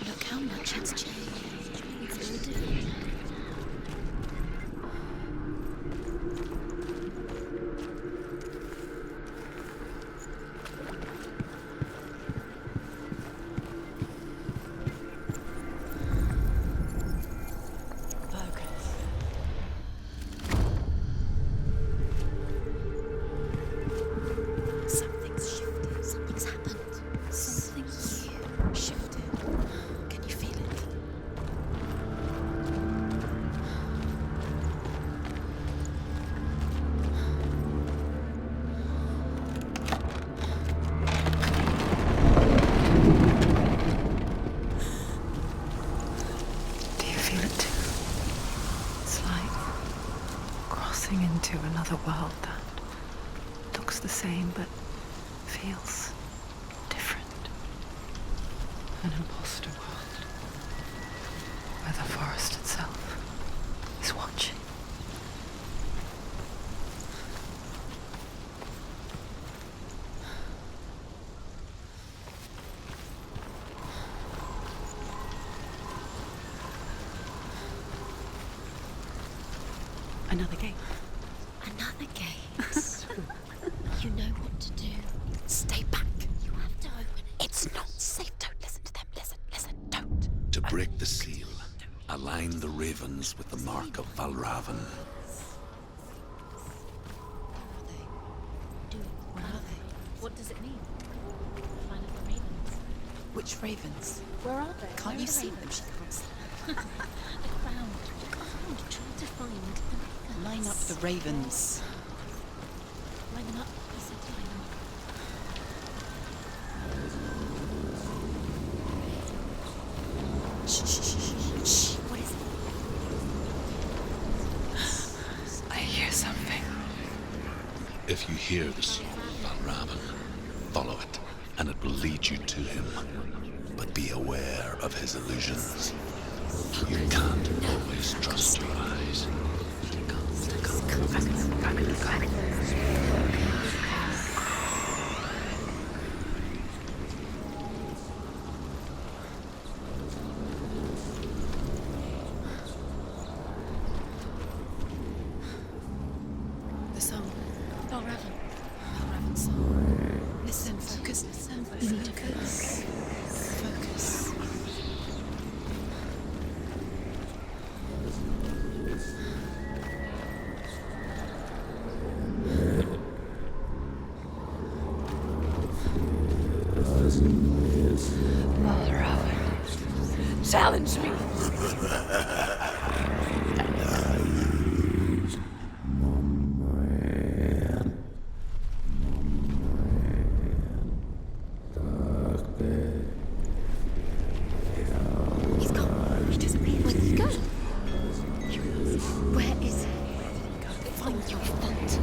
Look how much it's changed. It's all different. Something's shifted. Something's happened. Something new shifted. Can you feel it? Do you feel it too? It's like crossing into another world that looks the same but feels different. An imposter world where the forest itself is watching. Another gate. Another gate. You know what to do. Stay back. You have to open it. It's not safe. Don't listen to them. Listen, don't. To break the seal, align the ravens with the mark of Valravan. Where are they? What does it mean? Find out the ravens. Which ravens? Where are they? Can't you see them? She can't see them. Look around. Try to find the ravens. Line up the ravens. Line them up. I said to line them up. Shh. What is it? I hear something. If you hear the soul of Valravan, follow it, and it will lead you to him. But be aware of his illusions. You can't always trust your eyes. The song. Valravan. Valravan's song. Listen, focus. Focus. Focus. Valravan, challenge me. He's gone. He disappeared. Where did he go? Where is he? Find your foot.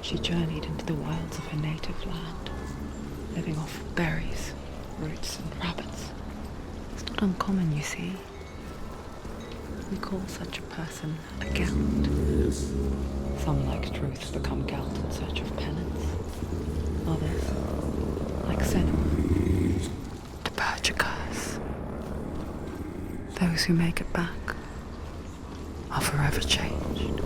She journeyed into the wilds of her native land, living off berries, roots, and rabbits. It's not uncommon, you see. We call such a person a Gelt. Some, like Truth, become Gelt in search of penance. Others, like Senua, to purge a curse. Those who make it back are forever changed.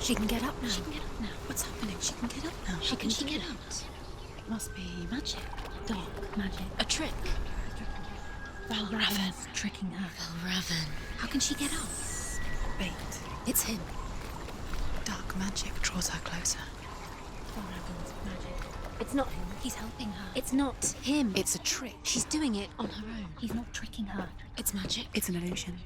She can get up now. She can get up now. What's happening? She can get up now. How can she get out? It must be magic. Dark magic. A trick. Valravan's tricking her. Valravan. How can she get out? Bait. It's him. Dark magic draws her closer. Valravan's magic. It's not him. He's helping her. It's not him. It's a trick. She's doing it on her own. He's not tricking her. It's magic. It's an illusion.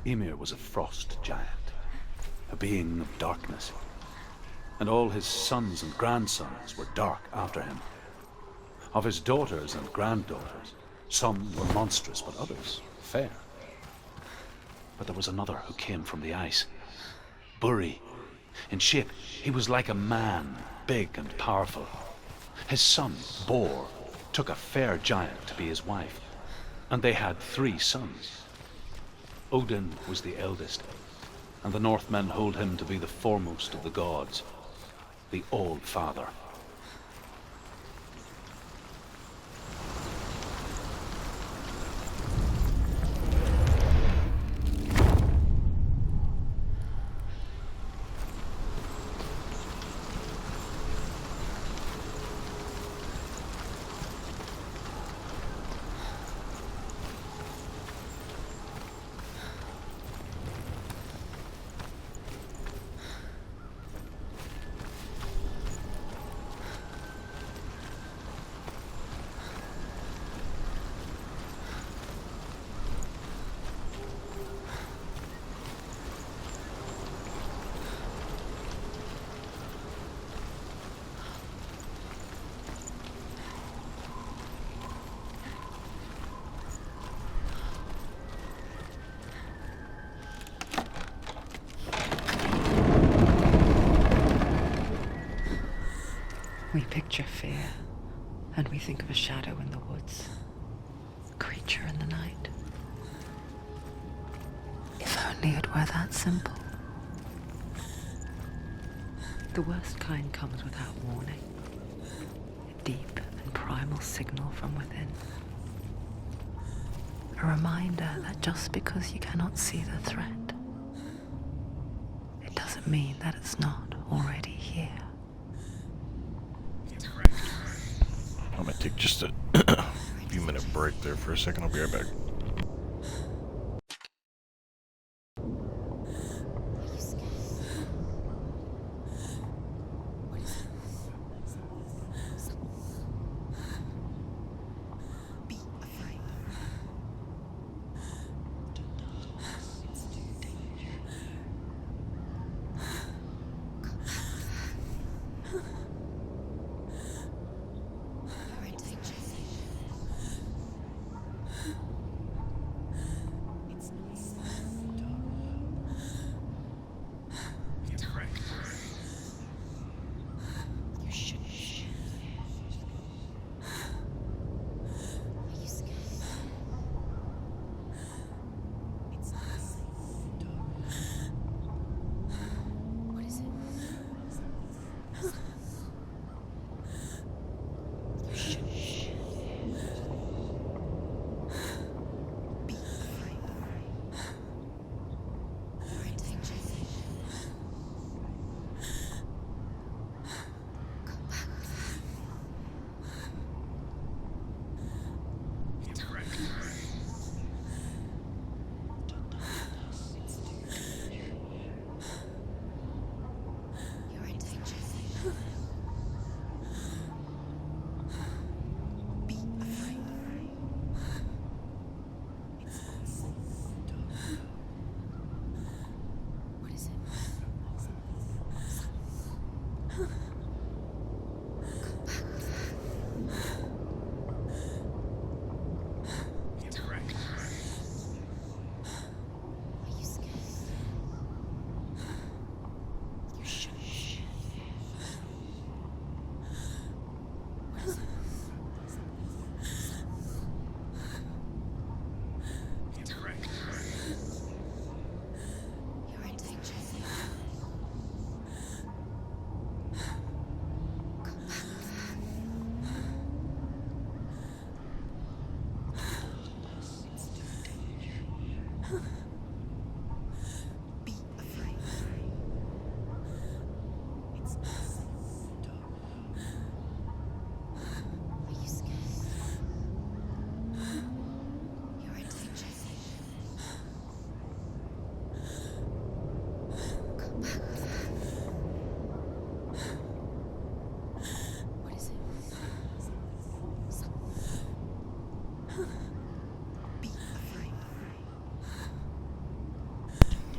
Ymir was a frost giant, a being of darkness, and all his sons and grandsons were dark after him. Of his daughters and granddaughters, some were monstrous, but others fair. But there was another who came from the ice, Buri. In shape, he was like a man, big and powerful. His son, Bor, took a fair giant to be his wife, and they had 3 sons. Odin was the eldest, and the Northmen hold him to be the foremost of the gods, the All-Father. We picture fear, and we think of a shadow in the woods, a creature in the night. If only it were that simple. The worst kind comes without warning. A deep and primal signal from within. A reminder that just because you cannot see the threat, it doesn't mean that it's not already here. I'm gonna take just a few minute break there for a second. I'll be right back.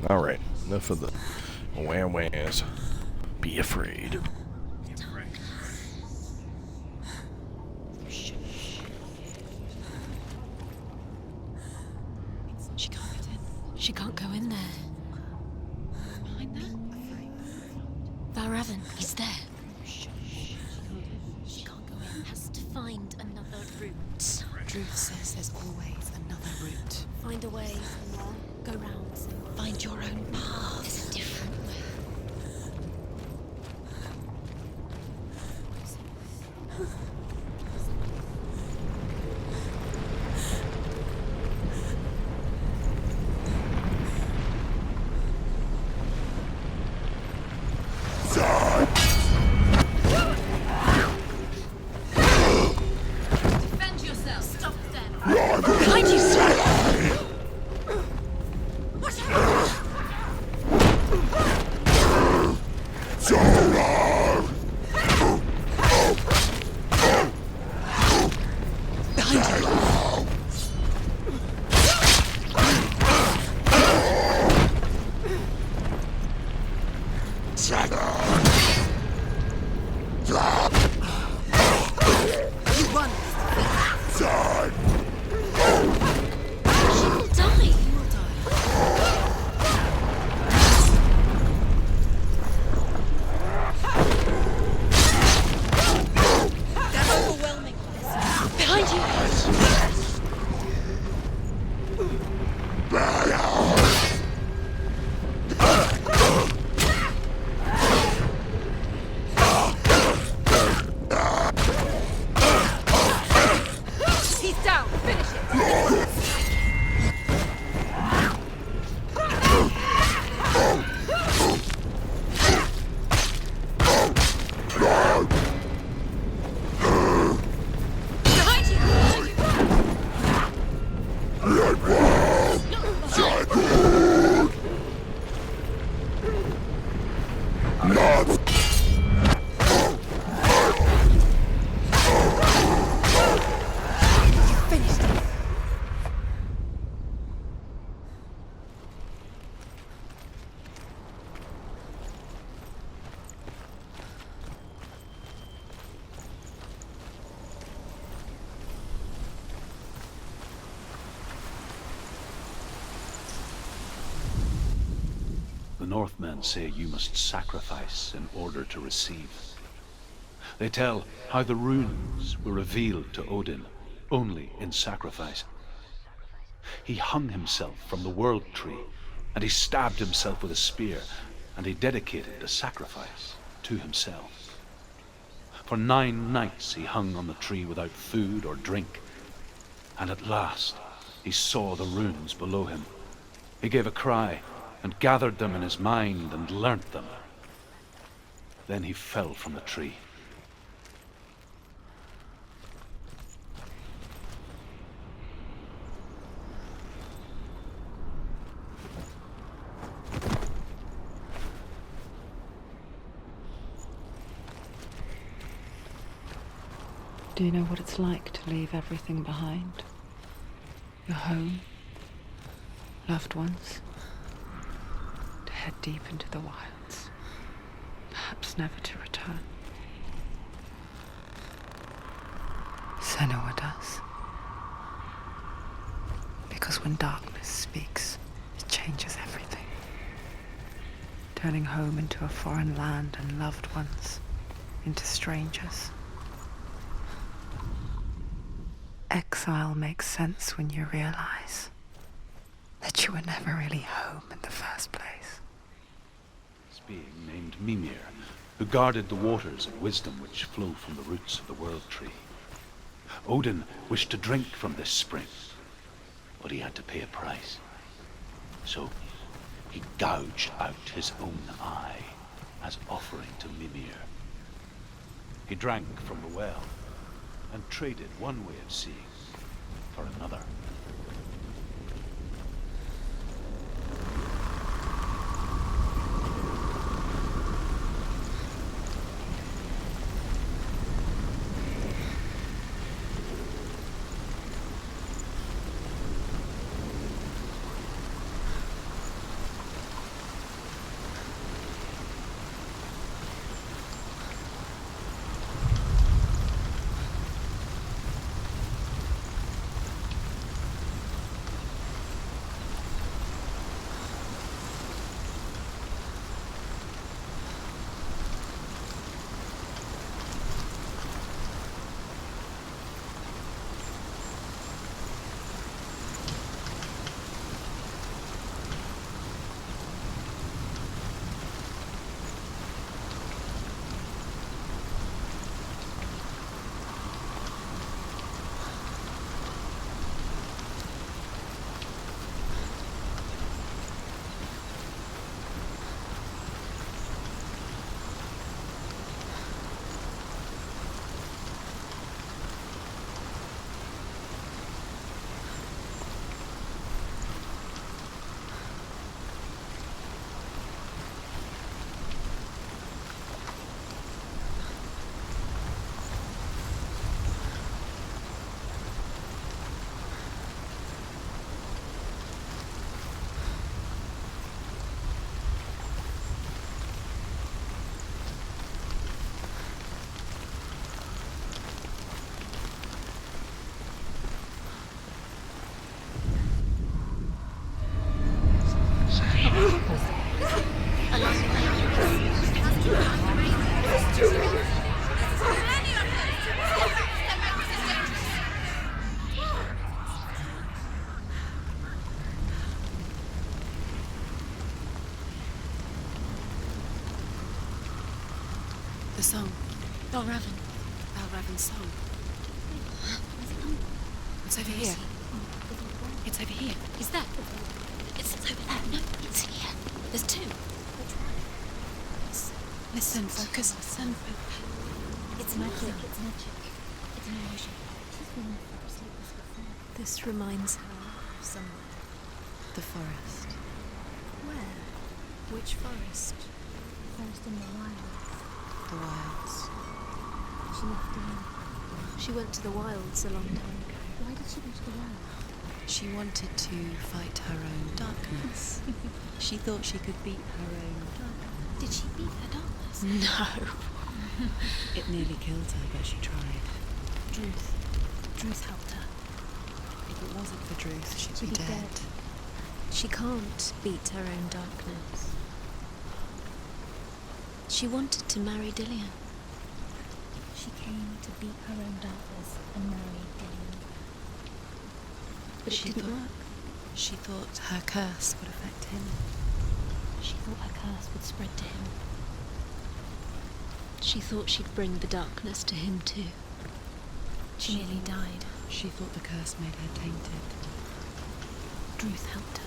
Alright, enough of the wham-whams. Be afraid. She can't get in. She can't go in there. Behind there? Valravn, he's there. She can't go in. Has to find another route. Druth says there's always another route. Find a way. Go round. Find your own path. There's a different way. Defend yourself. Stop them. Behind you, sir. Watch out! Northmen say you must sacrifice in order to receive. They tell how the runes were revealed to Odin only in sacrifice. He hung himself from the world tree, and he stabbed himself with a spear, and he dedicated the sacrifice to himself. For 9 nights he hung on the tree without food or drink, and at last he saw the runes below him. He gave a cry and gathered them in his mind and learnt them. Then he fell from the tree. Do you know what it's like to leave everything behind? Your home, loved ones, to head deep into the wilds, perhaps never to return. Senua does. Because when darkness speaks, it changes everything, turning home into a foreign land and loved ones into strangers. Exile makes sense when you realize that you were never really home in the first place. This being named Mimir, who guarded the waters of wisdom which flow from the roots of the world tree. Odin wished to drink from this spring, but he had to pay a price. So he gouged out his own eye as offering to Mimir. He drank from the well and traded one way of seeing for another. The song. Balraven. Balraven's song. It's over here. It's over here. Is that? It's over there. No, it's here. There's 2. Listen, focus. Listen. It's magic. It's magic. It's an illusion. She's been in the forest like this before. This reminds her of somewhere. The forest. Where? Which forest? Forest in the wilds. The wilds. She left alone. She went to the wilds a long time ago. Why did she go to the wilds? She wanted to fight her own darkness. She thought she could beat her own darkness. Did she beat her darkness? No. It nearly killed her, but she tried. Druth. Druth helped her. If it wasn't for Druth, she'd be dead. She can't beat her own darkness. She wanted to marry Dillian. She came to beat her own darkness and marry Dillian. But it didn't work. She thought her curse would affect him. She thought her curse would spread to him. She thought she'd bring the darkness to him too. She nearly died. She thought the curse made her tainted. Druth helped her.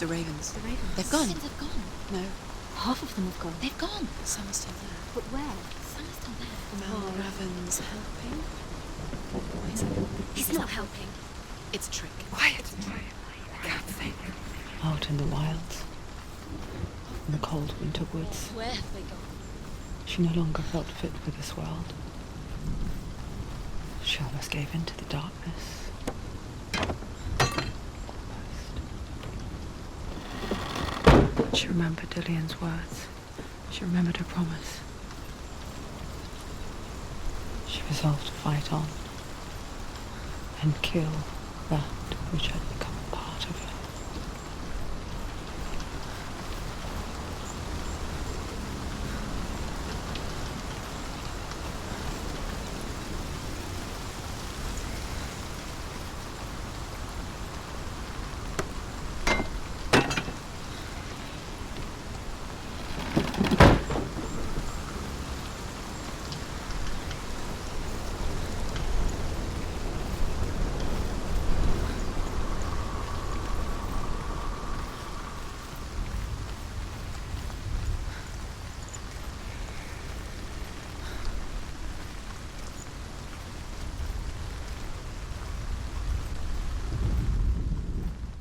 The ravens. The ravens. They've gone. They've gone. No. Half of them have gone. They've gone. Some are still there. But where? Some are still there. Mel Raven's helping. Wait. He's not helping. It's a trick. Quiet. I can't think. Out in the wilds, in the cold winter woods, Where have they gone? she no longer felt fit for this world. She almost gave in to the darkness. She remembered Dillian's words. She remembered her promise. She resolved to fight on and kill that which had become a part of her.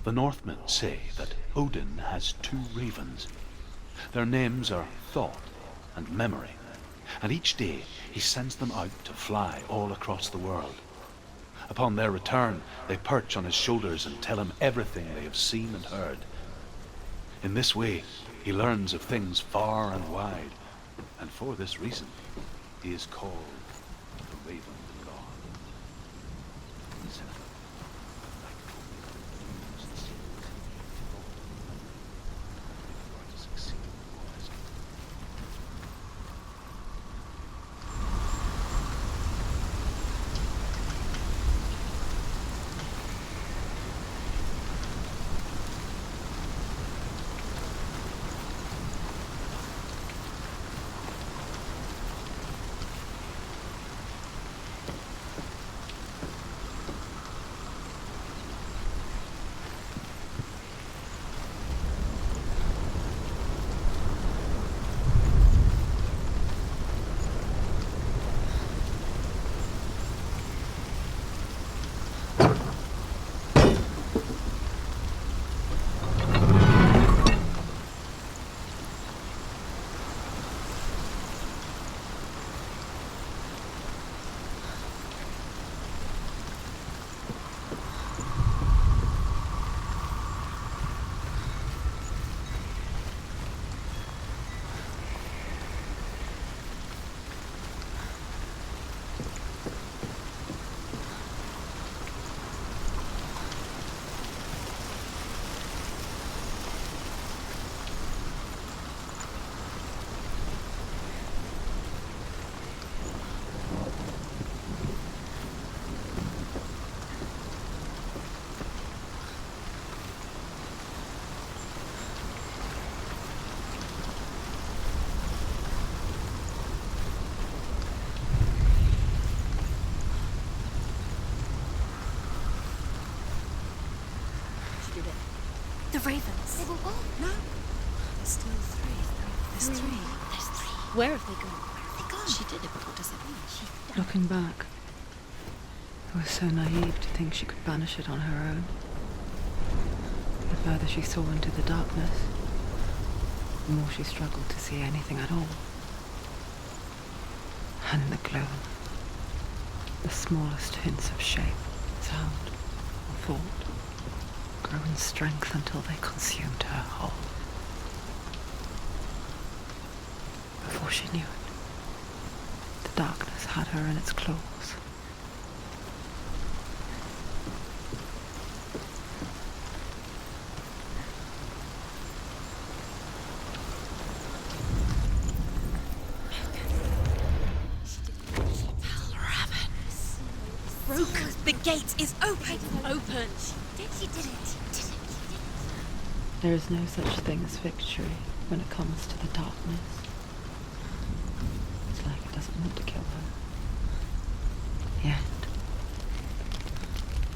The Northmen say that Odin has two ravens. Their names are Thought and Memory, and each day he sends them out to fly all across the world. Upon their return, they perch on his shoulders and tell him everything they have seen and heard. In this way, he learns of things far and wide, and for this reason, he is called the Raven God. They were all. No. There's still three. There's three. There's three. Where have they gone? Where have they gone? She did it, but what does it mean? She died. Looking back, it was so naive to think she could banish it on her own. The further she saw into the darkness, the more she struggled to see anything at all. And in the gloom, the smallest hints of shape, sound, or thought grew in strength until they consumed her whole. Before she knew it, the darkness had her in its claws. Broke. The gate is open. Open. She did it. There is no such thing as victory when it comes to the darkness. It's like it doesn't want to kill her. Yet,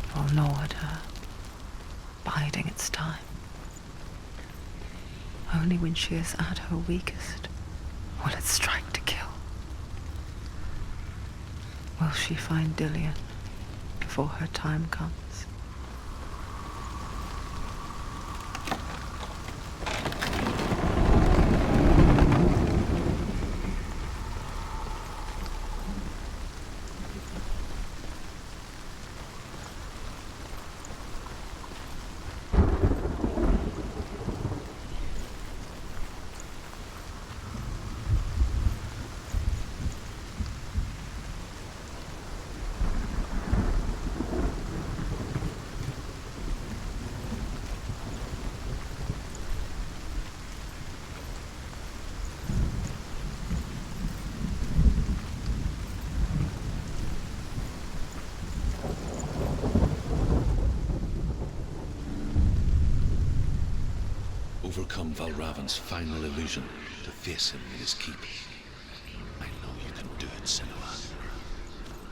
it will gnaw at her, biding its time. Only when she is at her weakest will it strike to kill. Will she find Dillian before her time comes? Overcome Valravan's final illusion to face him in his keep. I know you can do it, Senua.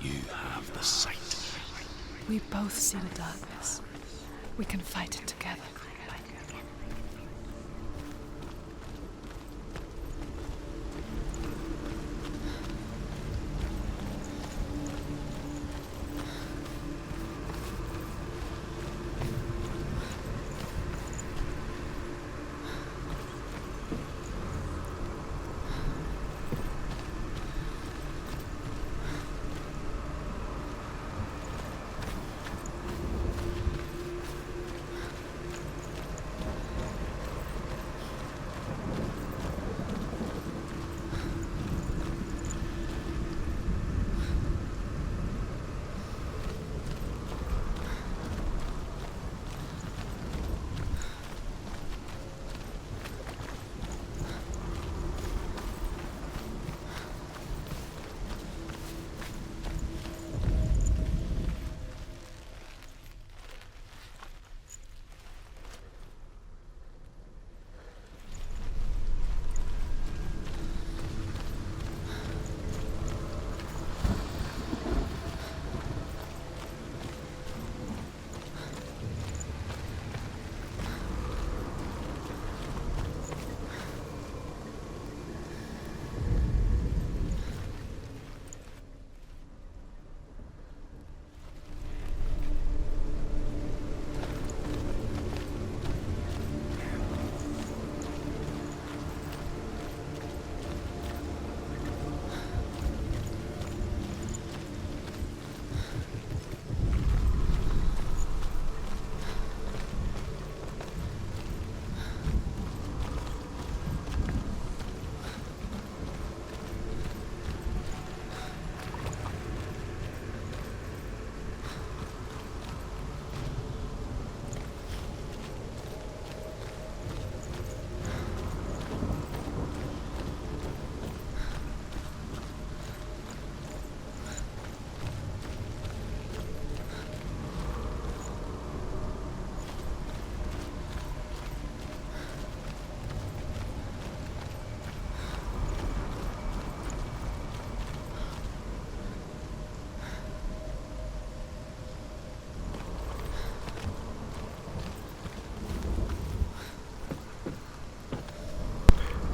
You have the sight. We both see the darkness. We can fight it together.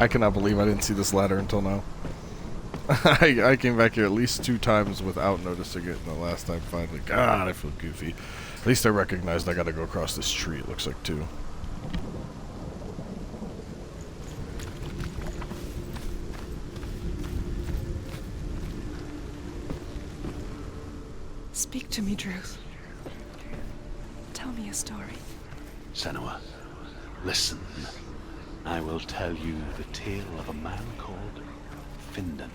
I cannot believe I didn't see this ladder until now. I came back here at least 2 times without noticing it, and the last time finally, God, I feel goofy. At least I recognized I gotta go across this tree, it looks like, too. Speak to me, Druth. Tell me a story. Senua, listen. I will tell you the tale of a man called Findan.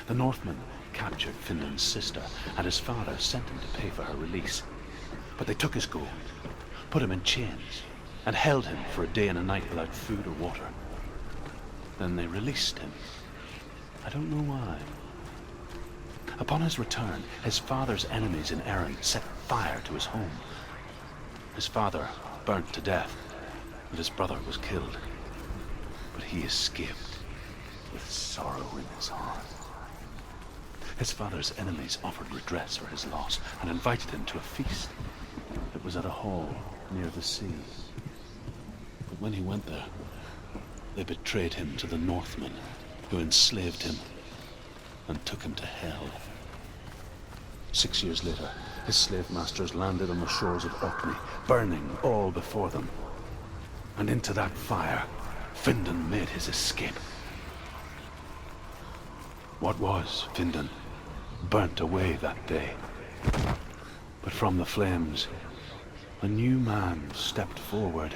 The Northmen captured Findan's sister, and his father sent him to pay for her release. But they took his gold, put him in chains, and held him for a day and a night without food or water. Then they released him. I don't know why. Upon his return, his father's enemies in Erin set fire to his home. His father burnt to death, and his brother was killed. But he escaped with sorrow in his heart. His father's enemies offered redress for his loss and invited him to a feast. It was at a hall near the sea. But when he went there, they betrayed him to the Northmen, who enslaved him and took him to hell. 6 years later, his slave masters landed on the shores of Orkney, burning all before them. And into that fire, Findan made his escape. What was Findan burnt away that day. But from the flames, a new man stepped forward,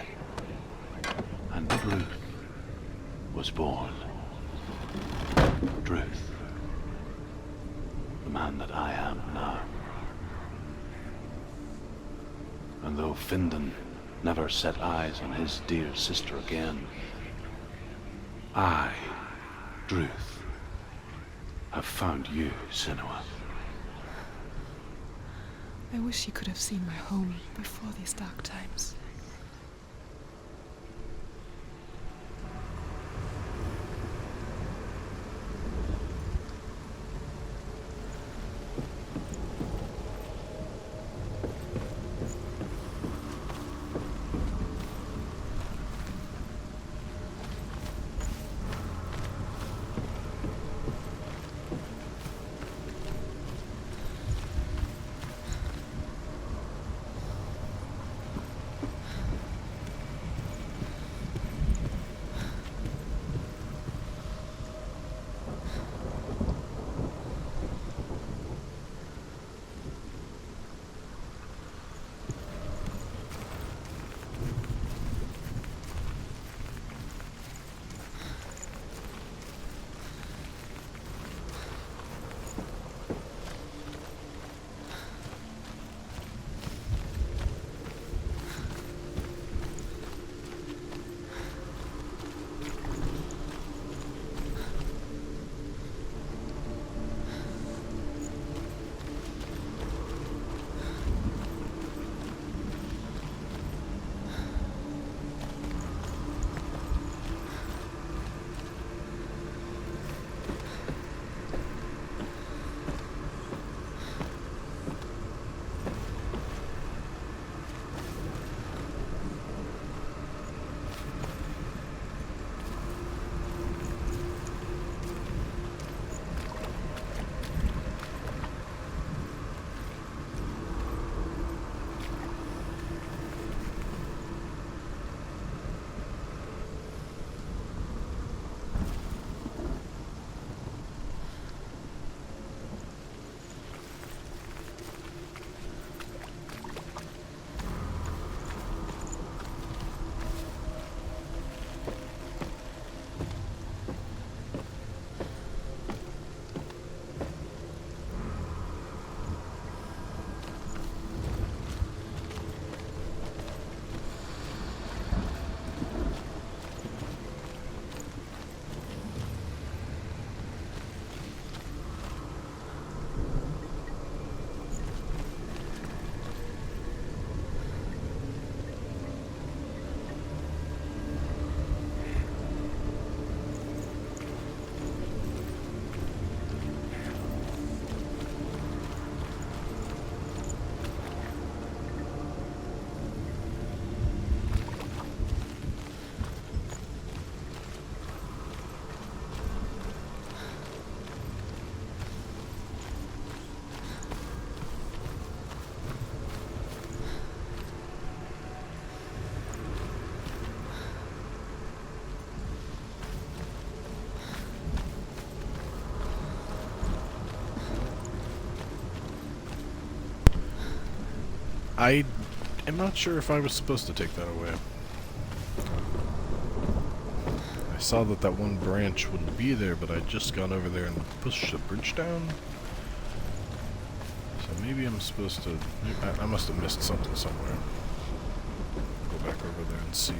and Druth was born. Druth. The man that I am now. And though Findan never set eyes on his dear sister again, I, Druth, have found you, Senua. I wish you could have seen my home before these dark times. I am not sure if I was supposed to take that away. I saw that that one branch wouldn't be there, but I'd just gone over there and pushed the bridge down. So maybe I'm supposed to... I must have missed something somewhere. Go back over there and see.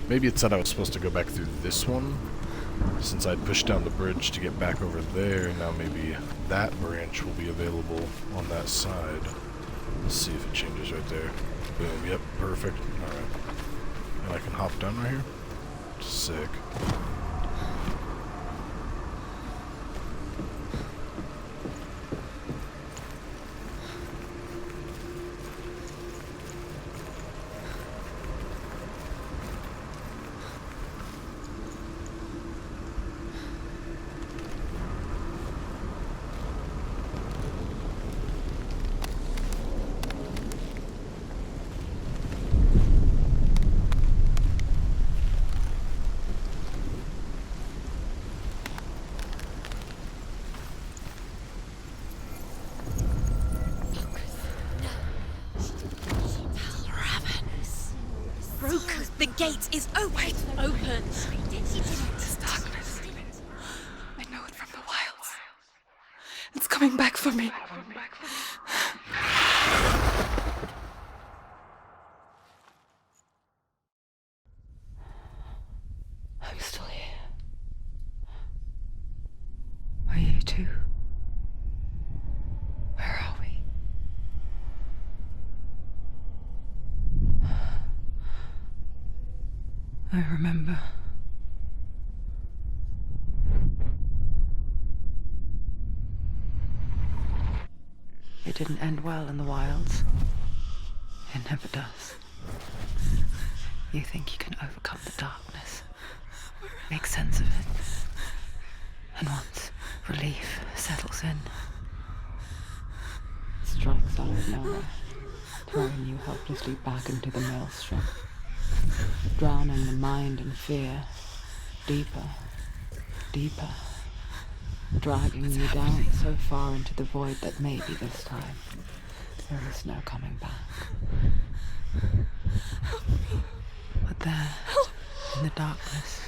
Maybe it said I was supposed to go back through this one, since I'd pushed down the bridge to get back over there. Now maybe that branch will be available on that side. Let's see if it changes right there. Boom, yep, perfect. Alright. And I can hop down right here? Sick. The gate is open. Open. This darkness. I know it from the wilds. It's coming back for me. I'm still here. Are you too? Where are we? I remember. It didn't end well in the wilds. It never does. You think you can overcome the darkness, make sense of it, and once relief settles in, it strikes out of nowhere, throwing you helplessly back into the maelstrom, drowning the mind in fear, deeper, deeper, dragging you down so far into the void that maybe this time there is no coming back. But there, in the darkness,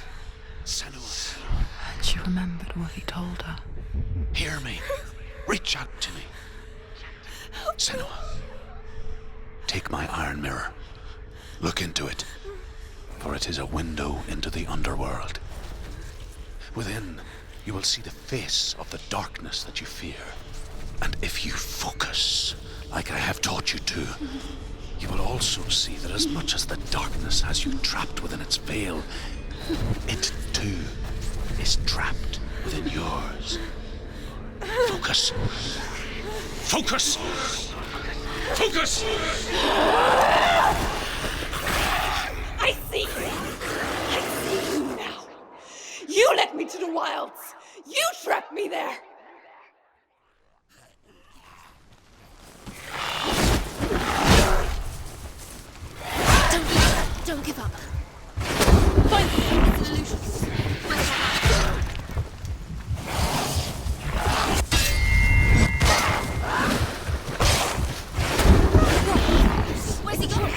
Senua, and she remembered what he told her. hear me. Reach out to me. Senua, take my iron mirror. Look into it, for it is a window into the underworld. Within, you will see the face of the darkness that you fear. And if you focus, like I have taught you to, you will also see that as much as the darkness has you trapped within its veil, it too is trapped within yours. Focus. Focus! Focus! I see you! I see you now! You led me to the wilds! You trapped me there! Don't give up. Find the solutions. Where's he going?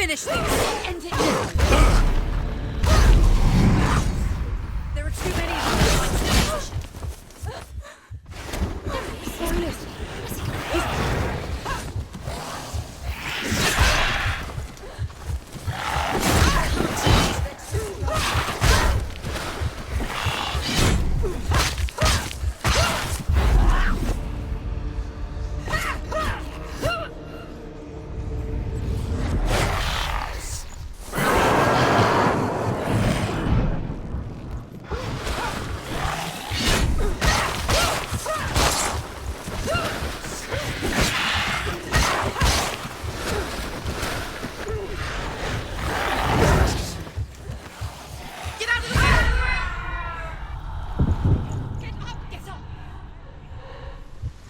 Finish this! End it now! There are too many of them in my position. There he is.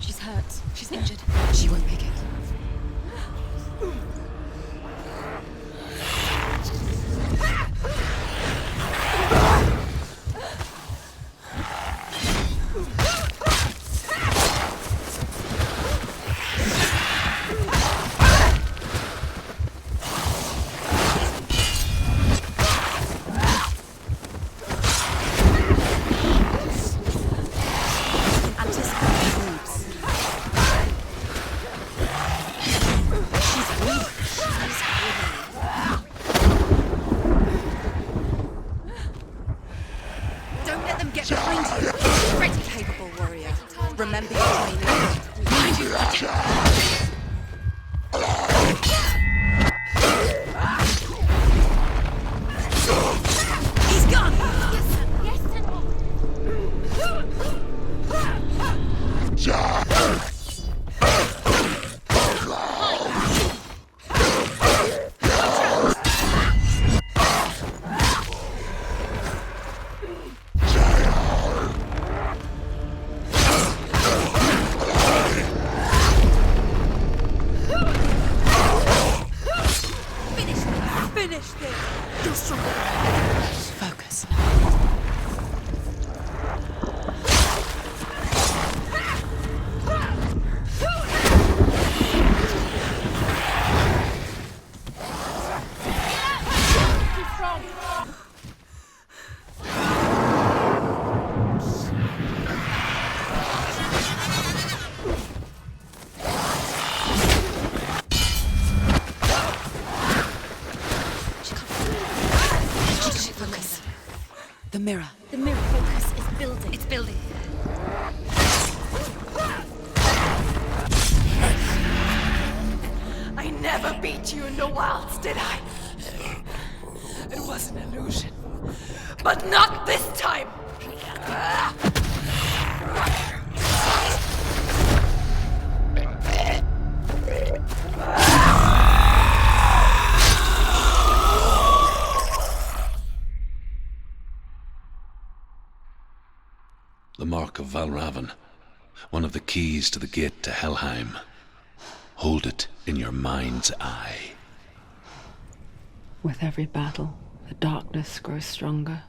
She's hurt. She's injured. She won't make it. Don't let them get behind you. Ready, capable warrior. Remember your training. Mind you, he's gone! Yes, sir. Yes, Finish this! You're stronger. Focus. Too strong. Focus. The mirror. The mirror focus is building. It's building. I never beat you in the wilds, did I? It was an illusion. But not this time! The Mark of Valravan, one of the keys to the gate to Helheim. Hold it in your mind's eye. With every battle, the darkness grows stronger.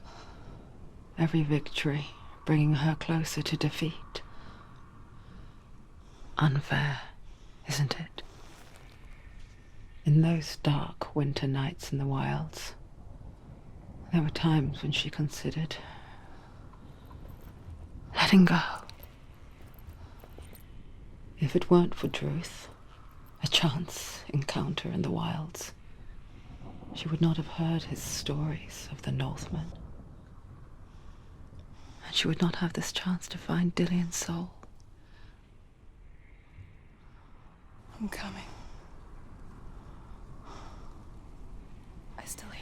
Every victory bringing her closer to defeat. Unfair, isn't it? In those dark winter nights in the wilds, there were times when she considered letting go. If it weren't for Druth, a chance encounter in the wilds, she would not have heard his stories of the Northmen. And she would not have this chance to find Dillion's soul. I'm coming. I still hear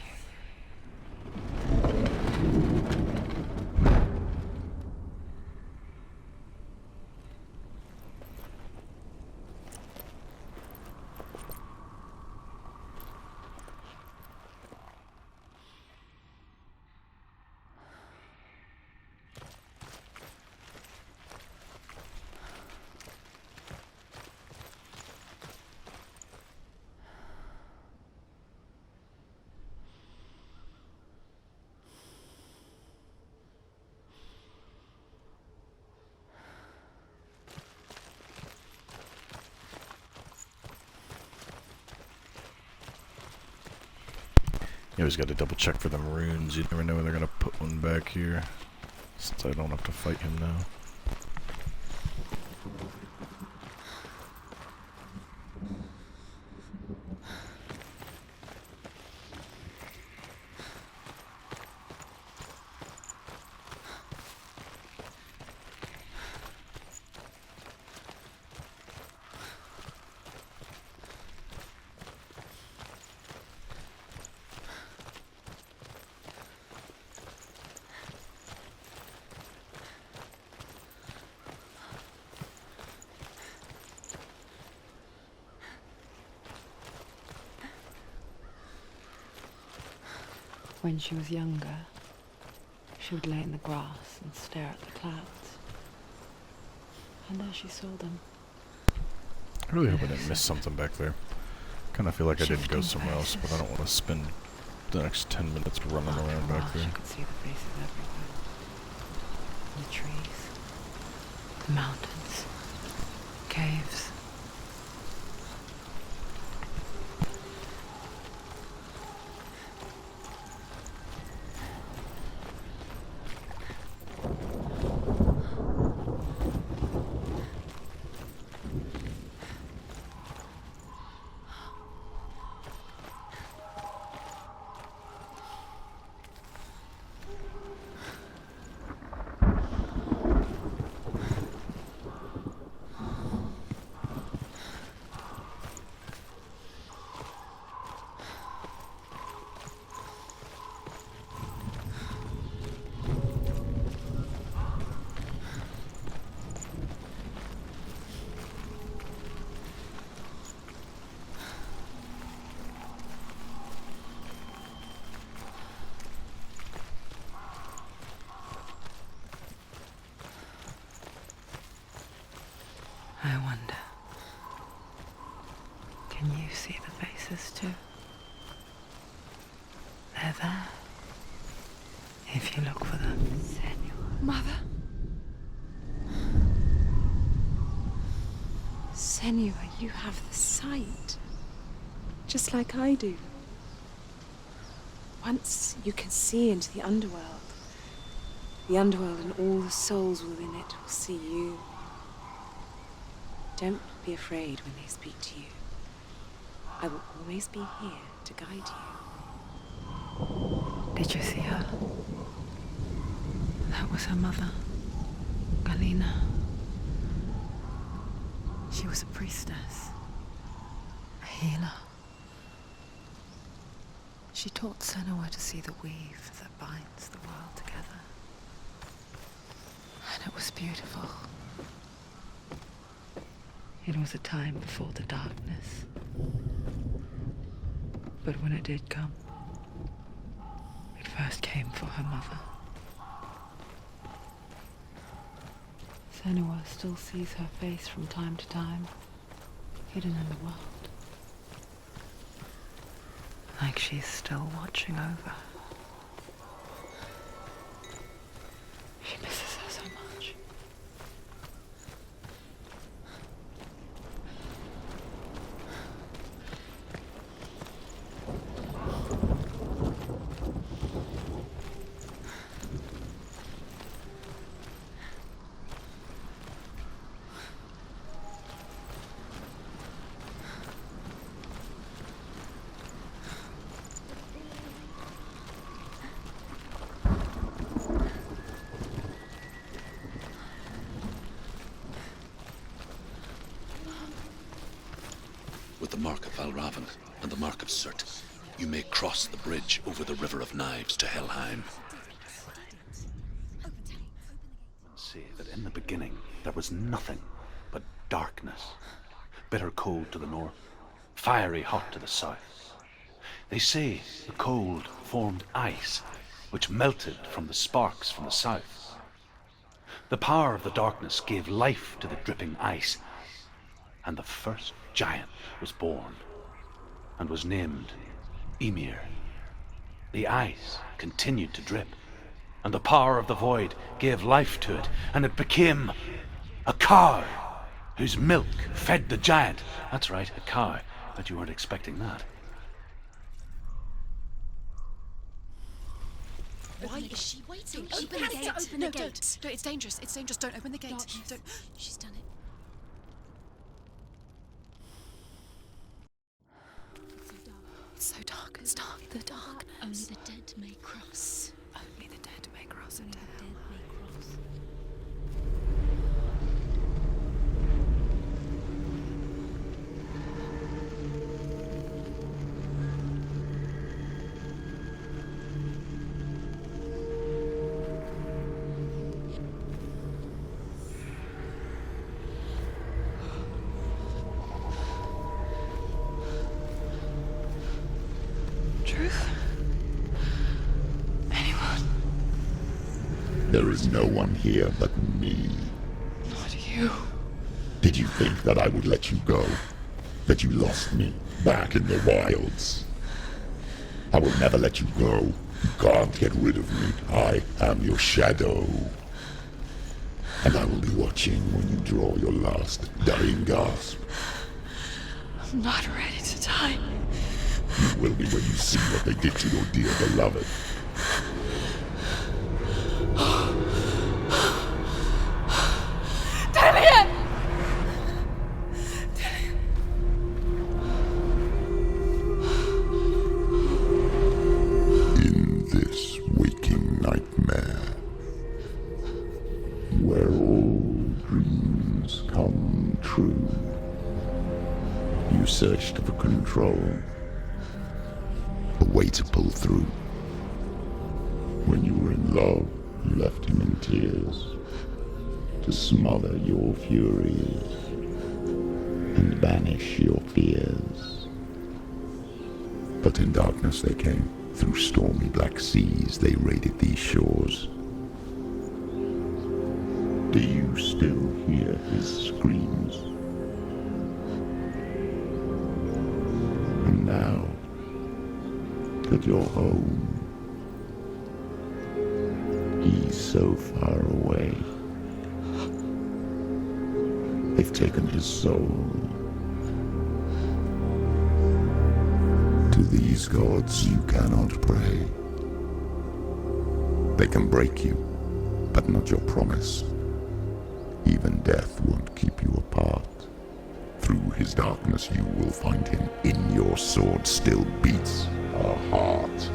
You always got to double check for them runes. You never know when they're going to put one back here. Since I don't have to fight him now. When she was younger, she would lay in the grass and stare at the clouds. And as she saw them, I really hope I didn't miss something back there. Kind of feel like I didn't go somewhere else, but I don't want to spend the next 10 minutes running around back there. she could see the faces everywhere. The trees, the mountains, caves. I wonder, can you see the faces too? They're there, if you look for them. Mother? Senua, you have the sight. Just like I do. Once you can see into the underworld and all the souls within it will see you. Don't be afraid when they speak to you. I will always be here to guide you. Did you see her? That was her mother, Galina. She was a priestess, a healer. She taught Senua to see the weave that binds the world together. And it was beautiful. It was a time before the darkness. But when it did come, it first came for her mother. Senua still sees her face from time to time, hidden in the world. Like she's still watching over her. She misses her so much. With the mark of Valravan and the mark of Surt, you may cross the bridge over the River of Knives to Helheim. Say that in the beginning there was nothing but darkness. Bitter cold to the north, fiery hot to the south. They say the cold formed ice, which melted from the sparks from the south. The power of the darkness gave life to the dripping ice, and the first giant was born, and was named Ymir. The ice continued to drip, and the power of the void gave life to it, and it became a cow, whose milk fed the giant. That's right, a cow. Bet you weren't expecting that. Why is she waiting? Don't open the gate. To open the gate. Don't. No, it's dangerous. It's dangerous. Don't open the gate. Darkness. Don't. She's done it. It's so dark. It's dark. The darkness. Only the dead may cross. Only the dead may cross Only into the hell. dead may cross. Truth? Anyone? There is no one here but me. Not you. Did you think that I would let you go? That you lost me back in the wilds? I will never let you go. You can't get rid of me. I am your shadow. And I will be watching when you draw your last dying gasp. I'm not ready to die. You will be when you see what they did to your dear beloved. Damien! In this waking nightmare, where all dreams come true, you searched for control, a way to pull through. When you were in love, you left him in tears, to smother your furies and banish your fears. But in darkness they came, through stormy black seas they raided these shores. Do you still hear his screams? And now that you're home, he's so far away. They've taken his soul. To these gods you cannot pray. They can break you, but not your promise. Even death won't keep you apart. Through his darkness you will find him. In your sword still beats a heart.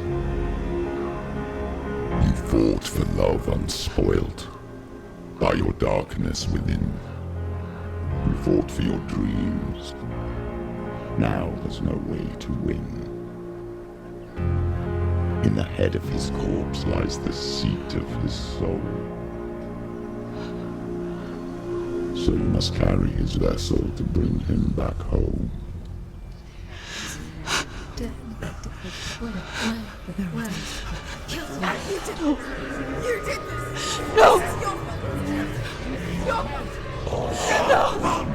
You fought for love unspoilt by your darkness within. You fought for your dreams. Now there's no way to win. In the head of his corpse lies the seat of his soul. So you must carry his vessel to bring him back home. Where? Kill him. You did this. You did this. No. This is your fault. Your fault.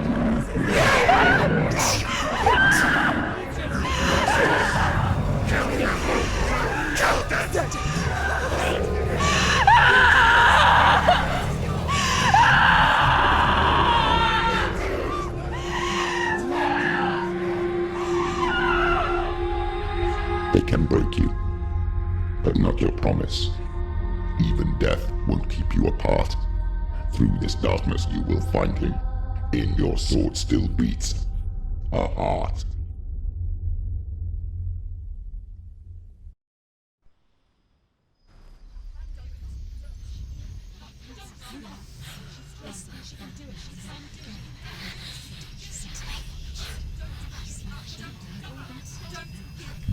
They can break you, but not your promise. Even death won't keep you apart. Through this darkness you will find him. In your sword still beats a heart.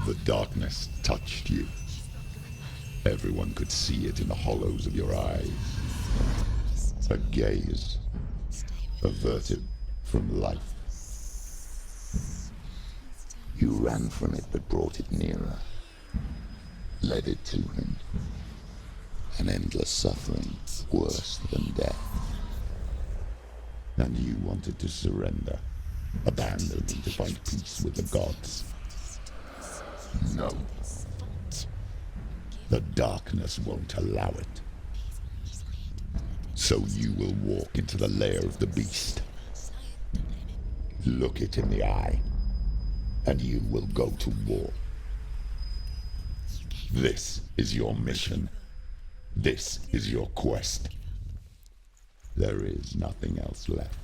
The darkness touched you. Everyone could see it in the hollows of your eyes. A gaze averted from life. You ran from it but brought it nearer, led it to him. An endless suffering, worse than death. And you wanted to surrender, abandon and to find peace with the gods. No. The darkness won't allow it. So you will walk into the lair of the beast. Look it in the eye, and you will go to war. This is your mission. This is your quest. There is nothing else left.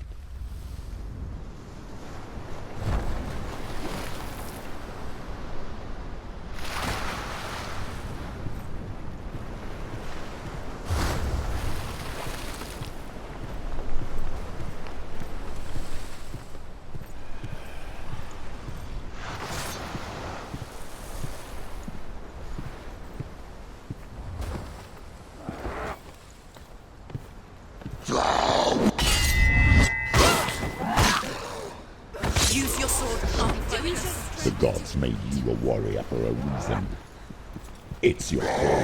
Use your sword. The gods made you a warrior for a reason. It's your call.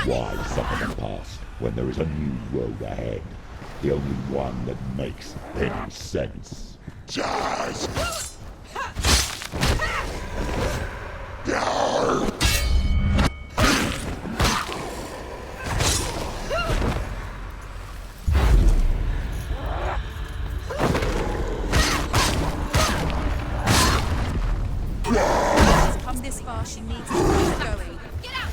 Why suffer the past when there is a new road ahead? The only one that makes any sense. Just She's come this far, she needs to keep going. Get out!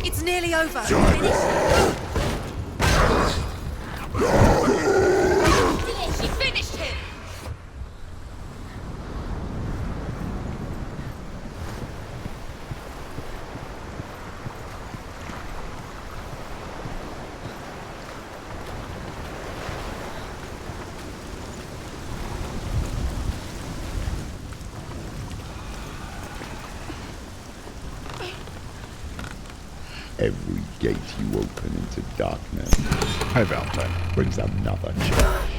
It's nearly over. Finish. She finished him! every gate you open into darkness. Hi, Valentine. Brings another challenge.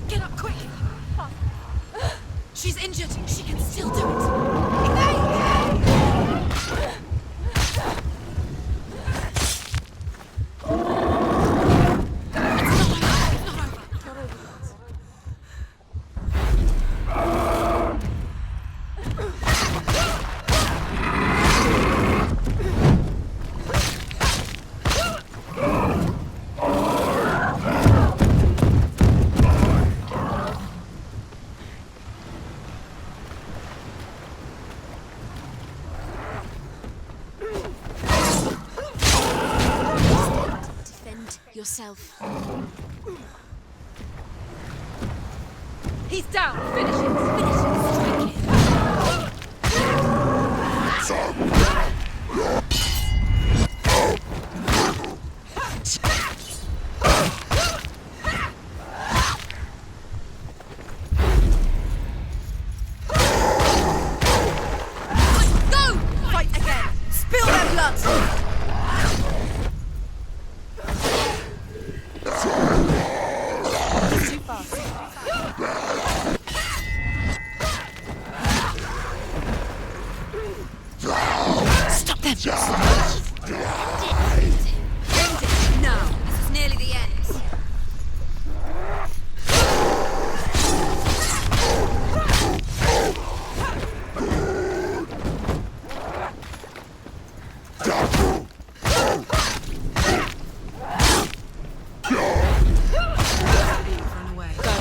Get up quick! She's injured. She can still do it. Defend yourself. He's down. Finish it. Finish it. Strike it. Go! Fight again. Spill their blood. Too fast. Stop them! End it now. This is nearly the end. Run away. Go.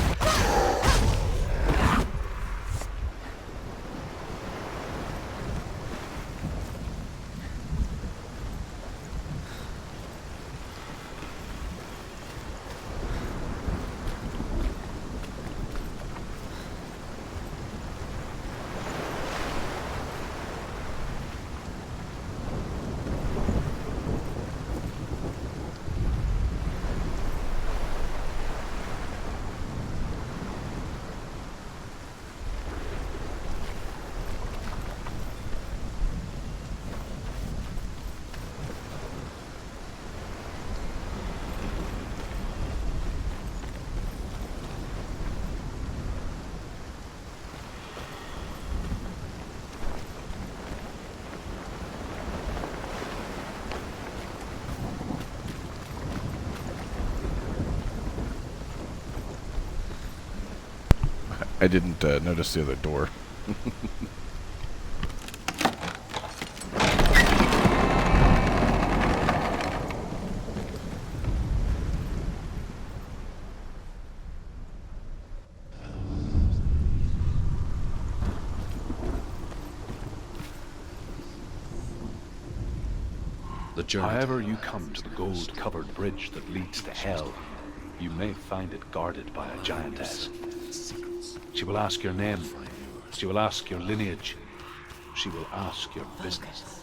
I didn't notice the other door. However you come to the gold-covered bridge that leads to Hell, you may find it guarded by a giantess. She will ask your name. She will ask your lineage. She will ask your business.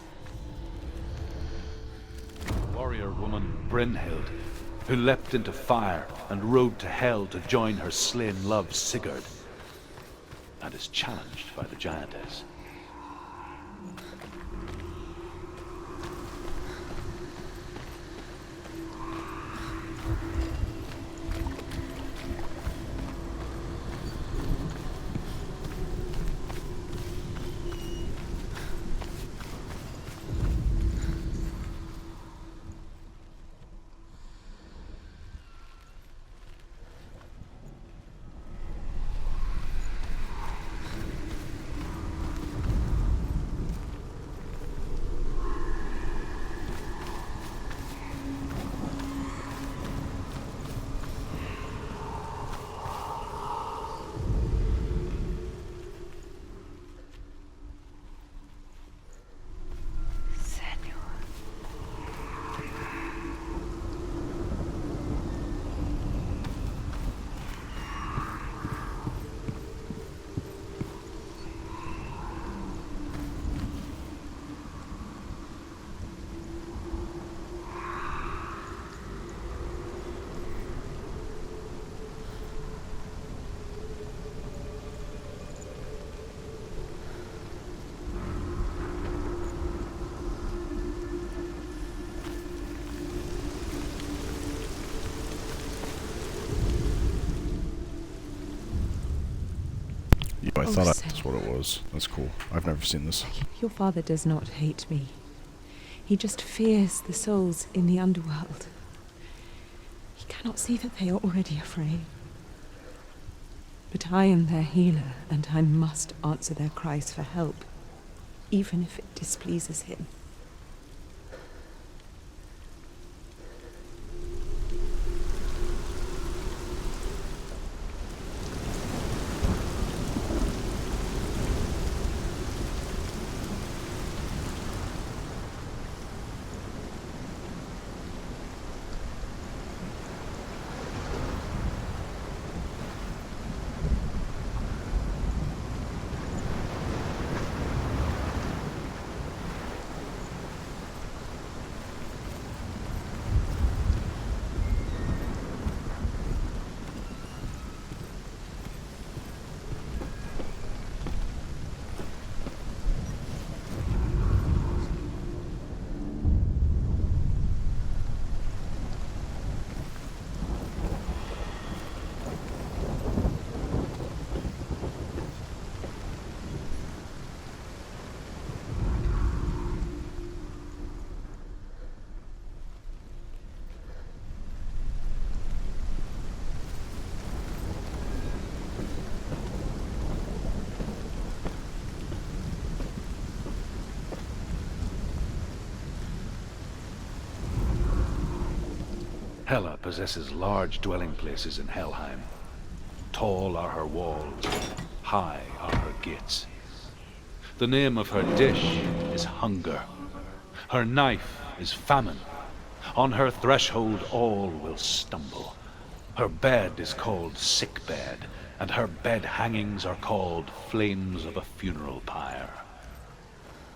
Warrior woman Brynhild, who leapt into fire and rode to Hell to join her slain love Sigurd, and is challenged by the giantess. I thought that's what it was. That's cool. I've never seen this. Your father does not hate me. He just fears the souls in the underworld. He cannot see that they are already afraid. But I am their healer, and I must answer their cries for help, even if it displeases him. Hela possesses large dwelling places in Helheim. Tall are her walls, high are her gates. The name of her dish is hunger. Her knife is famine. On her threshold all will stumble. Her bed is called sick bed, and her bed hangings are called flames of a funeral pyre.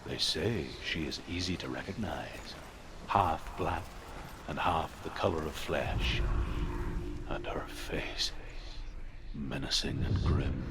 They say she is easy to recognize, half black and half the color of flesh, and her face menacing and grim.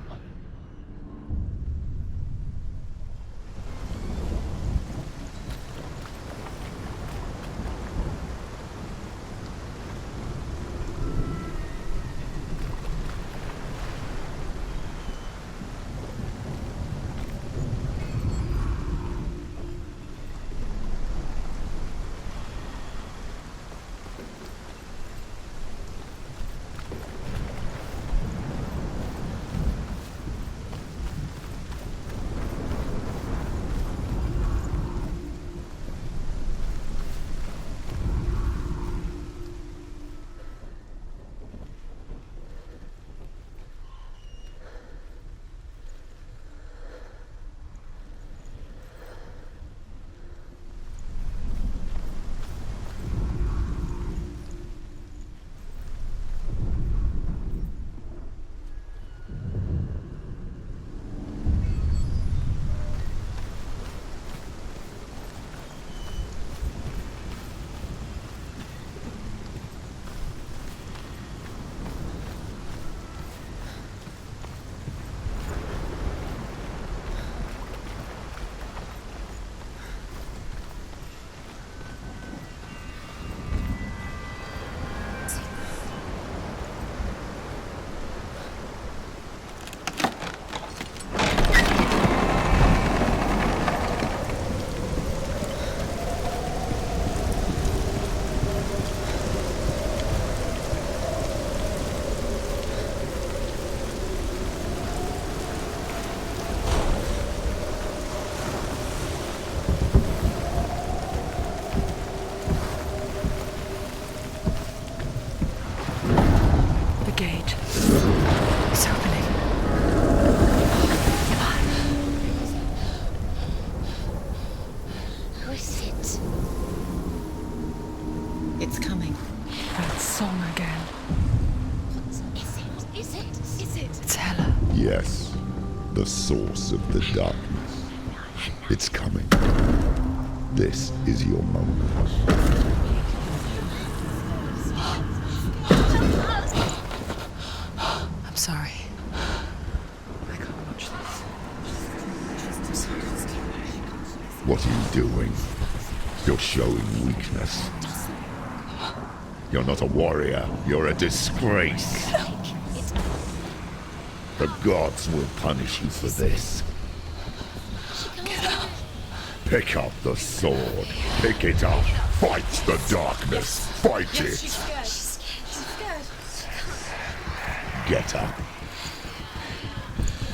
The source of the darkness. It's coming. This is your moment. I'm sorry. I can't watch this. What are you doing? You're showing weakness. You're not a warrior. You're a disgrace. The gods will punish you for this. Pick up the sword. Pick it up. Fight the darkness. Fight it. She's scared. Get up.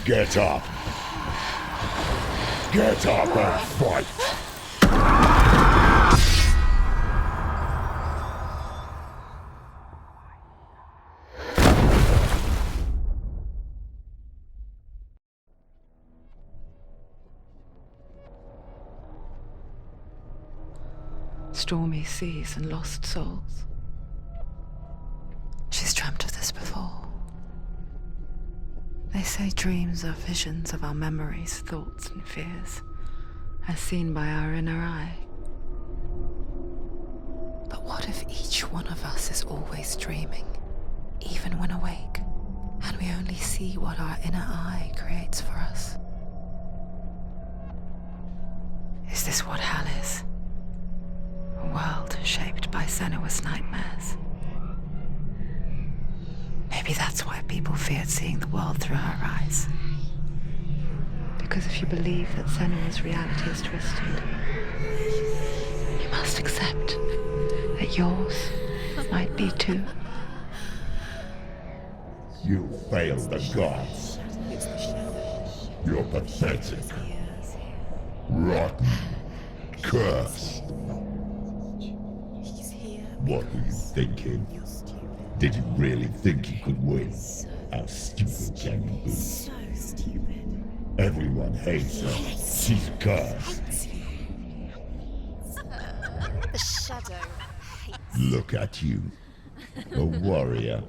Get up. Get up and fight. Stormy seas and lost souls. She's dreamt of this before. They say dreams are visions of our memories, thoughts, and fears, as seen by our inner eye. But what if each one of us is always dreaming, even when awake, and we only see what our inner eye creates for us? Is this what hell is? A world shaped by Senua's nightmares. Maybe that's why people feared seeing the world through her eyes. Because if you believe that Senua's reality is twisted, you must accept that yours might be too. You failed the gods. You're pathetic. Rotten. Cursed. What were you thinking? Did you really think you could win? How stupid can you be? So stupid. Everyone hates her. She's cursed. The shadow hates. Look at you. A warrior.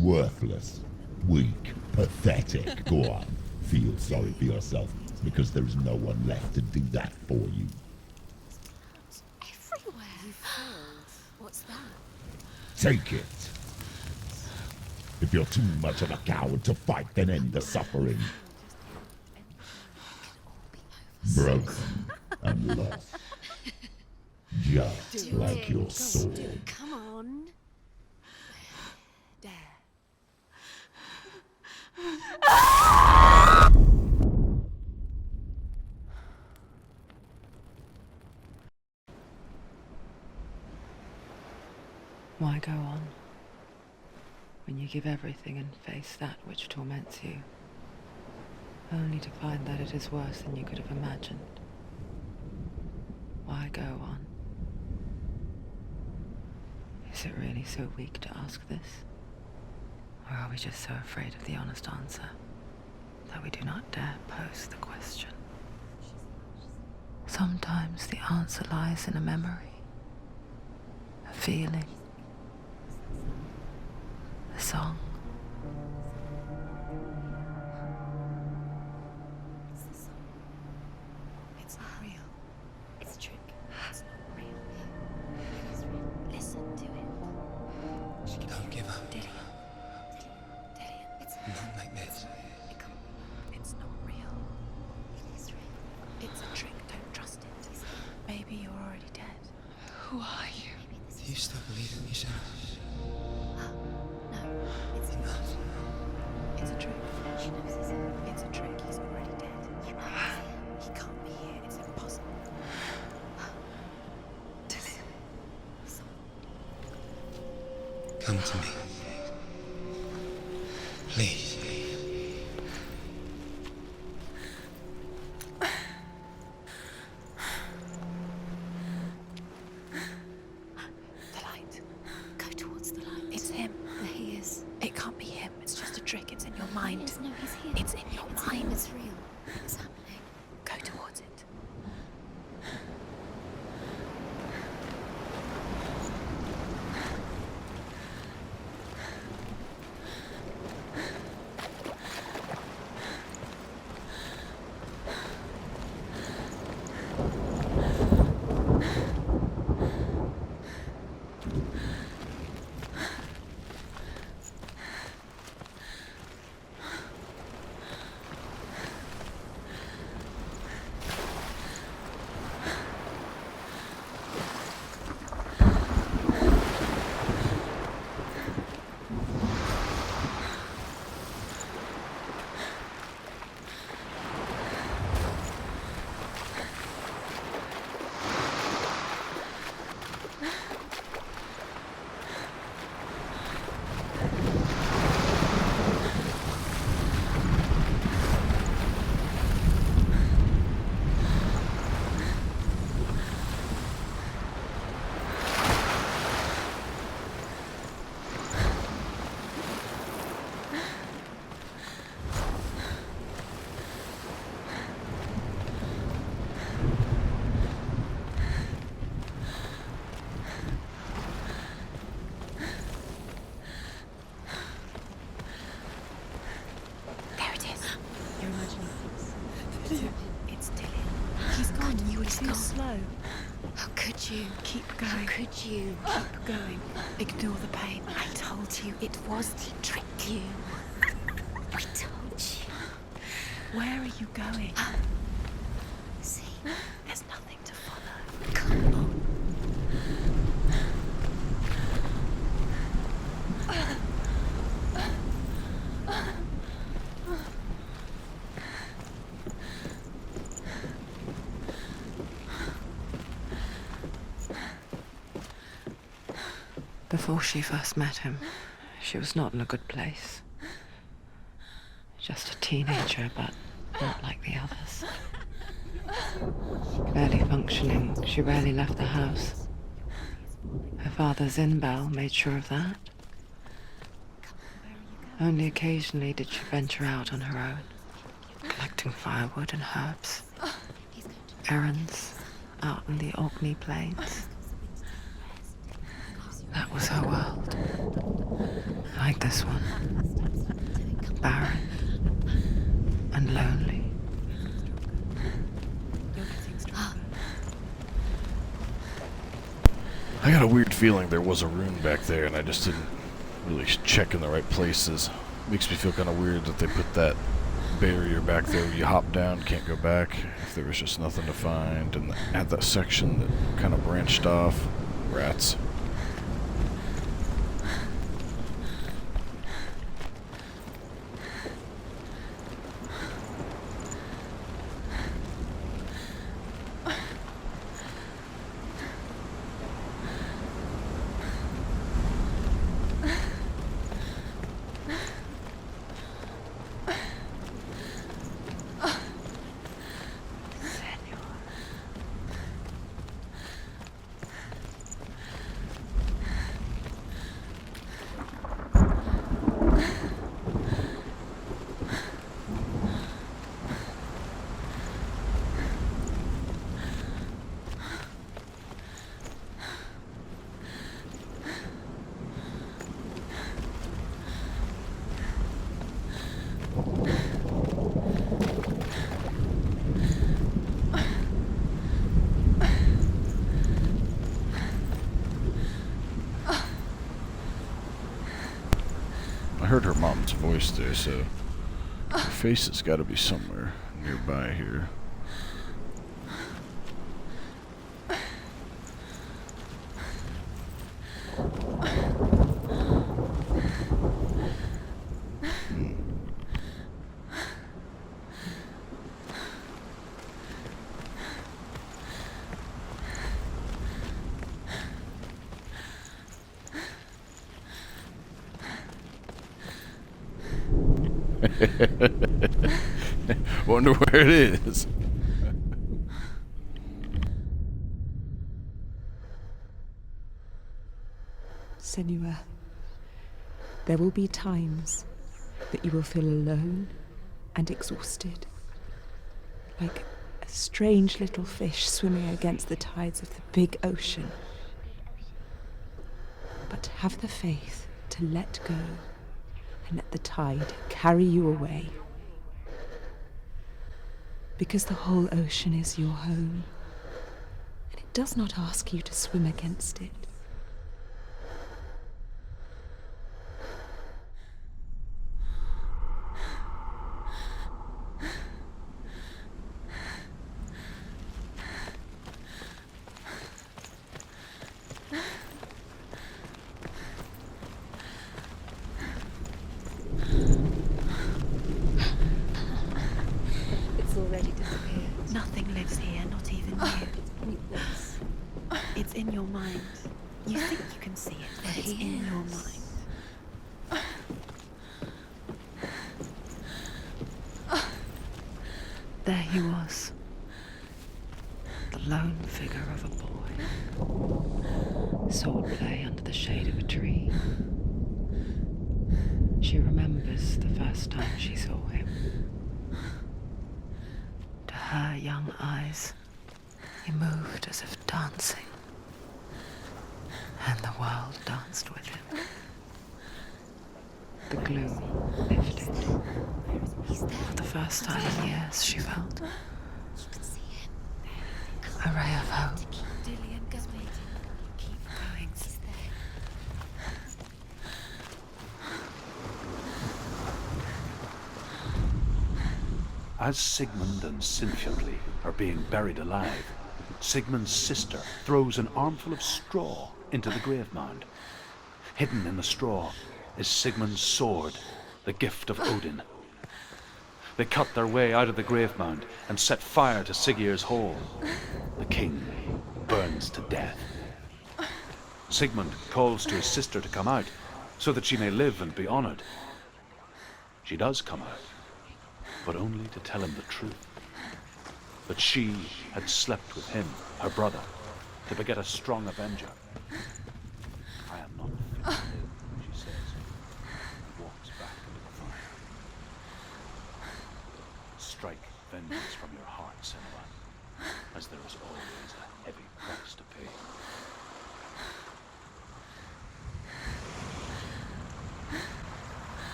Worthless. Weak. Pathetic. Go on. Feel sorry for yourself, because there is no one left to do that for you. Everywhere. You failed. What's that? Take it. If you're too much of a coward to fight, then end the suffering. Broken and lost. Just like your sword. Come on. Dare. Why go on when you give everything and face that which torments you, only to find that it is worse than you could have imagined? Why go on? Is it really so weak to ask this? Or are we just so afraid of the honest answer that we do not dare pose the question? Sometimes the answer lies in a memory, a feeling, a song. It's not real. It's a trick. It's not real. It's real. Listen to it. Don't give up. Dillian. It's Not like this. It's not real. It is real. It's a trick. Don't trust it. Maybe you're already dead. Who are you? Do you still believe in me, Shannon? No, it's not. It's a trick. She knows it's him. It's a trick. He's already dead. You know he can't be here. It's impossible. Come to me. Please. The light. Go towards the light. It's him. There he is. It can't be him. It's just a trick. It's in your mind. No, he's here. It's in your mind. It's real. It's happening. Go towards it. It's Dylan. He's gone. You were too slow. How could you? Keep going. How could you? Keep going. Ignore the pain. I told you it was to trick you. I told you. Where are you going? See? There's nothing to follow. Come on. Before she first met him, she was not in a good place. Just a teenager, but not like the others. Barely functioning, she rarely left the house. Her father's in-bell made sure of that. Only occasionally did she venture out on her own, collecting firewood and herbs. Errands out in the Orkney Plains. That was her world. Like this one. Barren and lonely. I got a weird feeling there was a rune back there, and I just didn't really check in the right places. Makes me feel kind of weird that they put that barrier back there where you hop down, can't go back. If there was just nothing to find, and at that section that kind of branched off. Rats. I heard her mom's voice there, so her face has got to be somewhere nearby here. Wonder where it is. Senua, there will be times that you will feel alone and exhausted, like a strange little fish swimming against the tides of the big ocean. But have the faith to let go and let the tide carry you away. Because the whole ocean is your home, and it does not ask you to swim against it. Already disappeared. Nothing lives here, not even you. It's in your mind. You think you can see it, but it's in your mind. There he was. The lone figure of a boy. Swordplay under the shade of a tree. She remembers the first time she saw him. To her young eyes, he moved as if dancing, and the world danced with him. The gloom lifted, For the first time in years, she felt a ray of hope. Dillian, go waiting. Keep going. He's there. As Sigmund and Sinfjotli are being buried alive, Sigmund's sister throws an armful of straw into the grave mound. Hidden in the straw is Sigmund's sword, the gift of Odin. They cut their way out of the grave mound and set fire to Siggeir's hall. The king burns to death. Sigmund calls to his sister to come out so that she may live and be honored. She does come out, but only to tell him the truth. That she had slept with him, her brother, to beget a strong avenger. I am not fit to live, she says, and walks back into the fire. Strike vengeance from your heart, Senua, as there is always a heavy price to pay.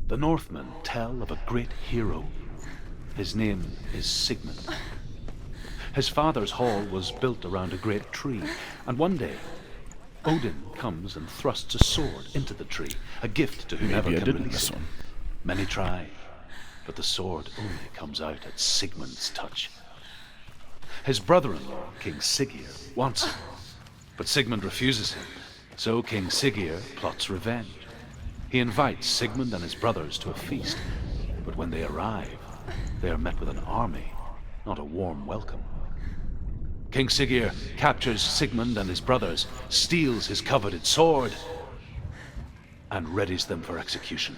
The Northmen tell of a great hero. His name is Sigmund. His father's hall was built around a great tree, and one day, Odin comes and thrusts a sword into the tree, a gift to whomever can release it. Many try, but the sword only comes out at Sigmund's touch. His brother-in-law, King Siggeir, wants him, but Sigmund refuses him, so King Siggeir plots revenge. He invites Sigmund and his brothers to a feast, but when they arrive, they are met with an army, not a warm welcome. King Siggeir captures Sigmund and his brothers, steals his coveted sword, and readies them for execution.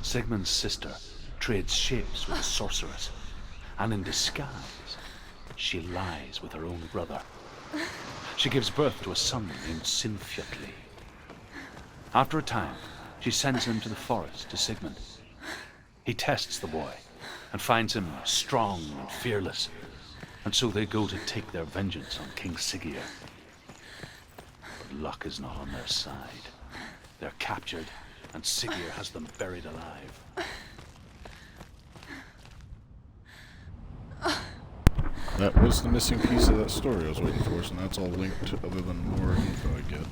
Sigmund's sister trades shapes with a sorceress, and in disguise, she lies with her own brother. She gives birth to a son named Sinfjotli. After a time, she sends him to the forest to Sigmund. He tests the boy and finds him strong and fearless, and so they go to take their vengeance on King Siggeir. But luck is not on their side. They're captured, and Siggeir has them buried alive. That was the missing piece of that story I was waiting for, so that's all linked other than more info I get.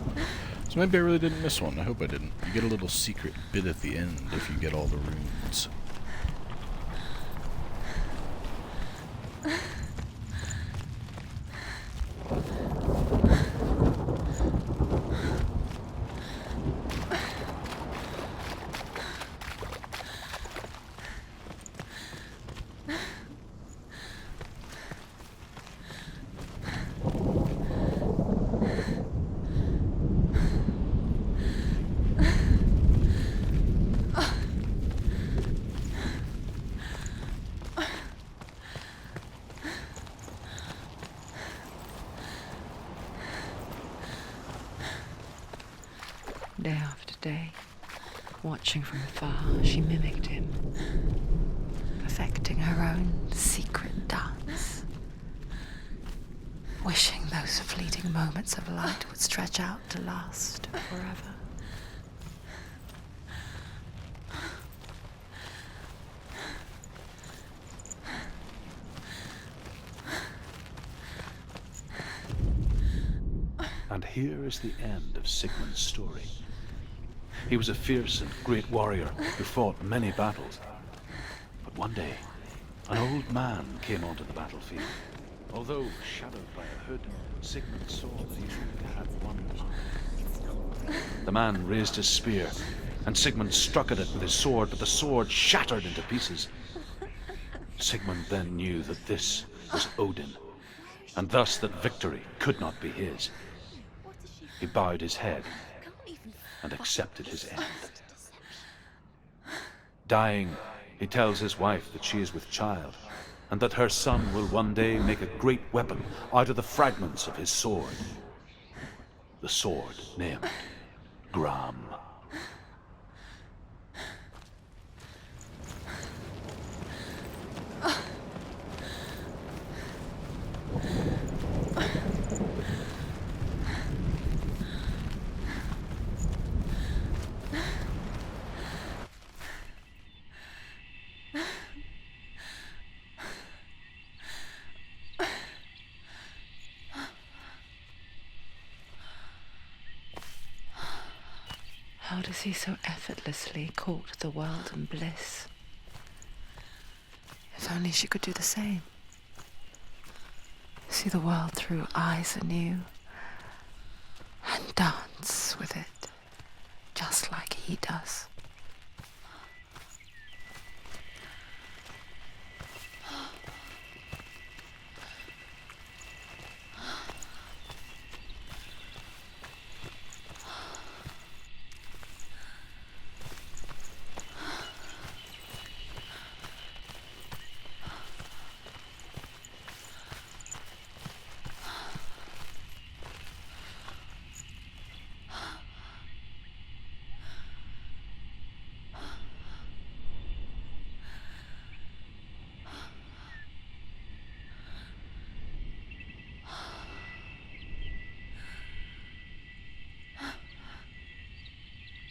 So maybe I really didn't miss one. I hope I didn't. You get a little secret bit at the end if you get all the runes. Day after day, watching from afar, she mimicked him, perfecting her own secret dance, wishing those fleeting moments of light would stretch out to last forever. And here is the end of Sigmund's story. He was a fierce and great warrior who fought many battles. But one day, an old man came onto the battlefield. Although shadowed by a hood, Sigmund saw that he only had one eye. The man raised his spear, and Sigmund struck at it with his sword, but the sword shattered into pieces. Sigmund then knew that this was Odin, and thus that victory could not be his. He bowed his head and accepted his end. Dying, he tells his wife that she is with child, and that her son will one day make a great weapon out of the fragments of his sword. The sword named Gram. How does he so effortlessly court the world and bliss? If only she could do the same. See the world through eyes anew and dance with it, just like he does.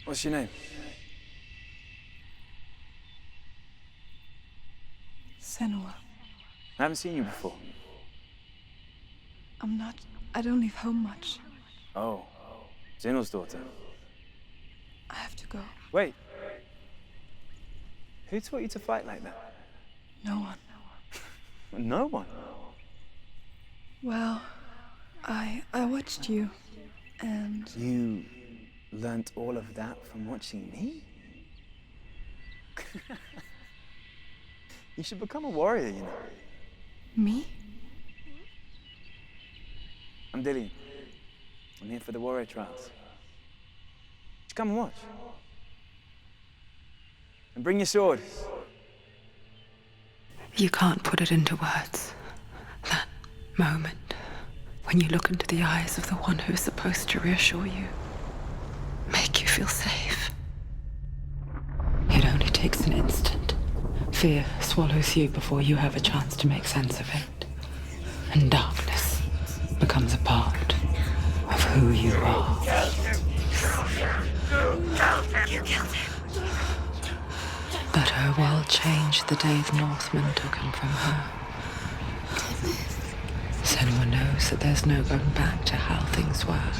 What's your name? Senua. I haven't seen you before. I don't leave home much. Oh, Zenua's daughter. I have to go. Wait. Who taught you to fight like that? No one. No one? Well, I watched you, and... You learnt all of that from watching me? You should become a warrior, you know. Me? I'm Dillian. I'm here for the warrior trials. Just come and watch. And bring your sword. You can't put it into words. That moment when you look into the eyes of the one who is supposed to reassure you, make you feel safe. It only takes an instant. Fear swallows you before you have a chance to make sense of it. And darkness becomes a part of who you are. You killed him. But her world changed the day the Northmen took him from her. Senua knows that there's no going back to how things were.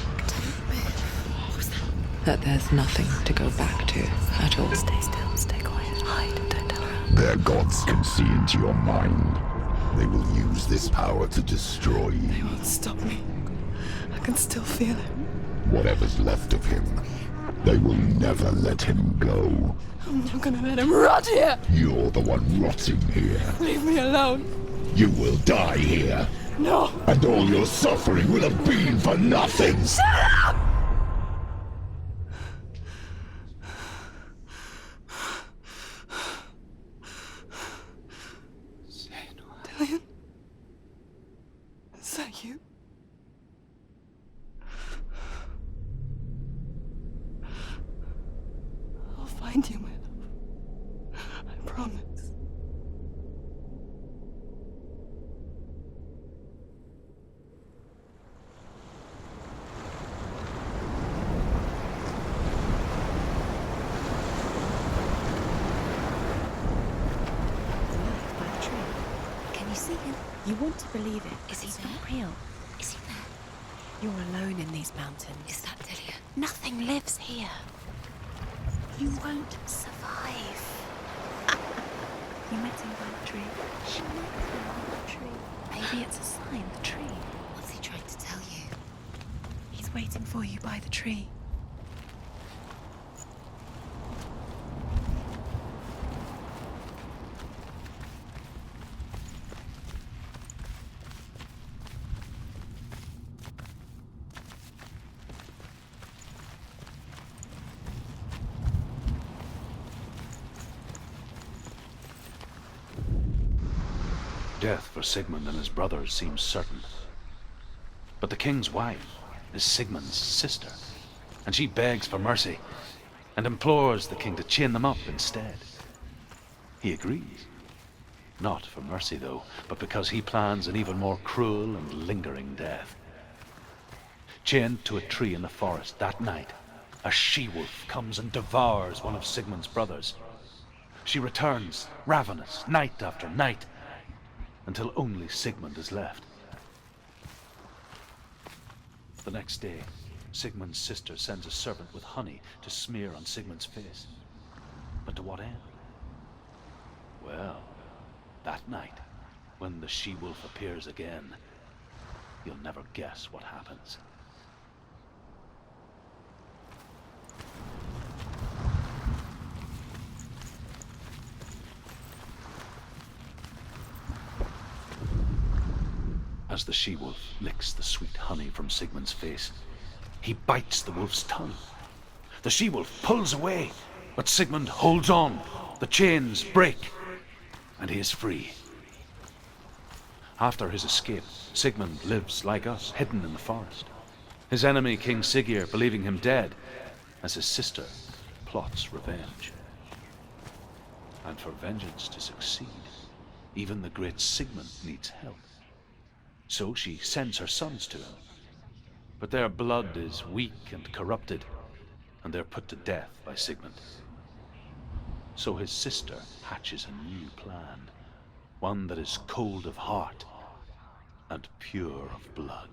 That there's nothing to go back to at all. Stay still, stay quiet, hide, don't tell her. Their gods can see into your mind. They will use this power to destroy you. They won't stop me. I can still feel it. Whatever's left of him, they will never let him go. I'm not gonna let him rot here. You're the one rotting here. Leave me alone. You will die here. No. And all your suffering will have been for nothing. Shut up! Dillian? Is that you? I'll find You see him? You want to believe it. Is he He's there? not real. Is he there? You're alone in these mountains. Is that Delia? Nothing lives here. You won't survive. You met him by the tree. She met him on the tree. Maybe it's a sign, the tree. What's he trying to tell you? He's waiting for you by the tree. Death for Sigmund and his brothers seems certain. But the king's wife is Sigmund's sister, and she begs for mercy and implores the king to chain them up instead. He agrees. Not for mercy, though, but because he plans an even more cruel and lingering death. Chained to a tree in the forest that night, a she-wolf comes and devours one of Sigmund's brothers. She returns, ravenous, night after night, until only Sigmund is left. The next day, Sigmund's sister sends a servant with honey to smear on Sigmund's face. But to what end? Well, that night, when the she-wolf appears again, you'll never guess what happens. As the she-wolf licks the sweet honey from Sigmund's face, he bites the wolf's tongue. The she-wolf pulls away, but Sigmund holds on. The chains break, and he is free. After his escape, Sigmund lives like us, hidden in the forest. His enemy, King Siggeir, believing him dead, as his sister plots revenge. And for vengeance to succeed, even the great Sigmund needs help. So she sends her sons to him. But their blood is weak and corrupted, and they're put to death by Sigmund. So his sister hatches a new plan, one that is cold of heart and pure of blood.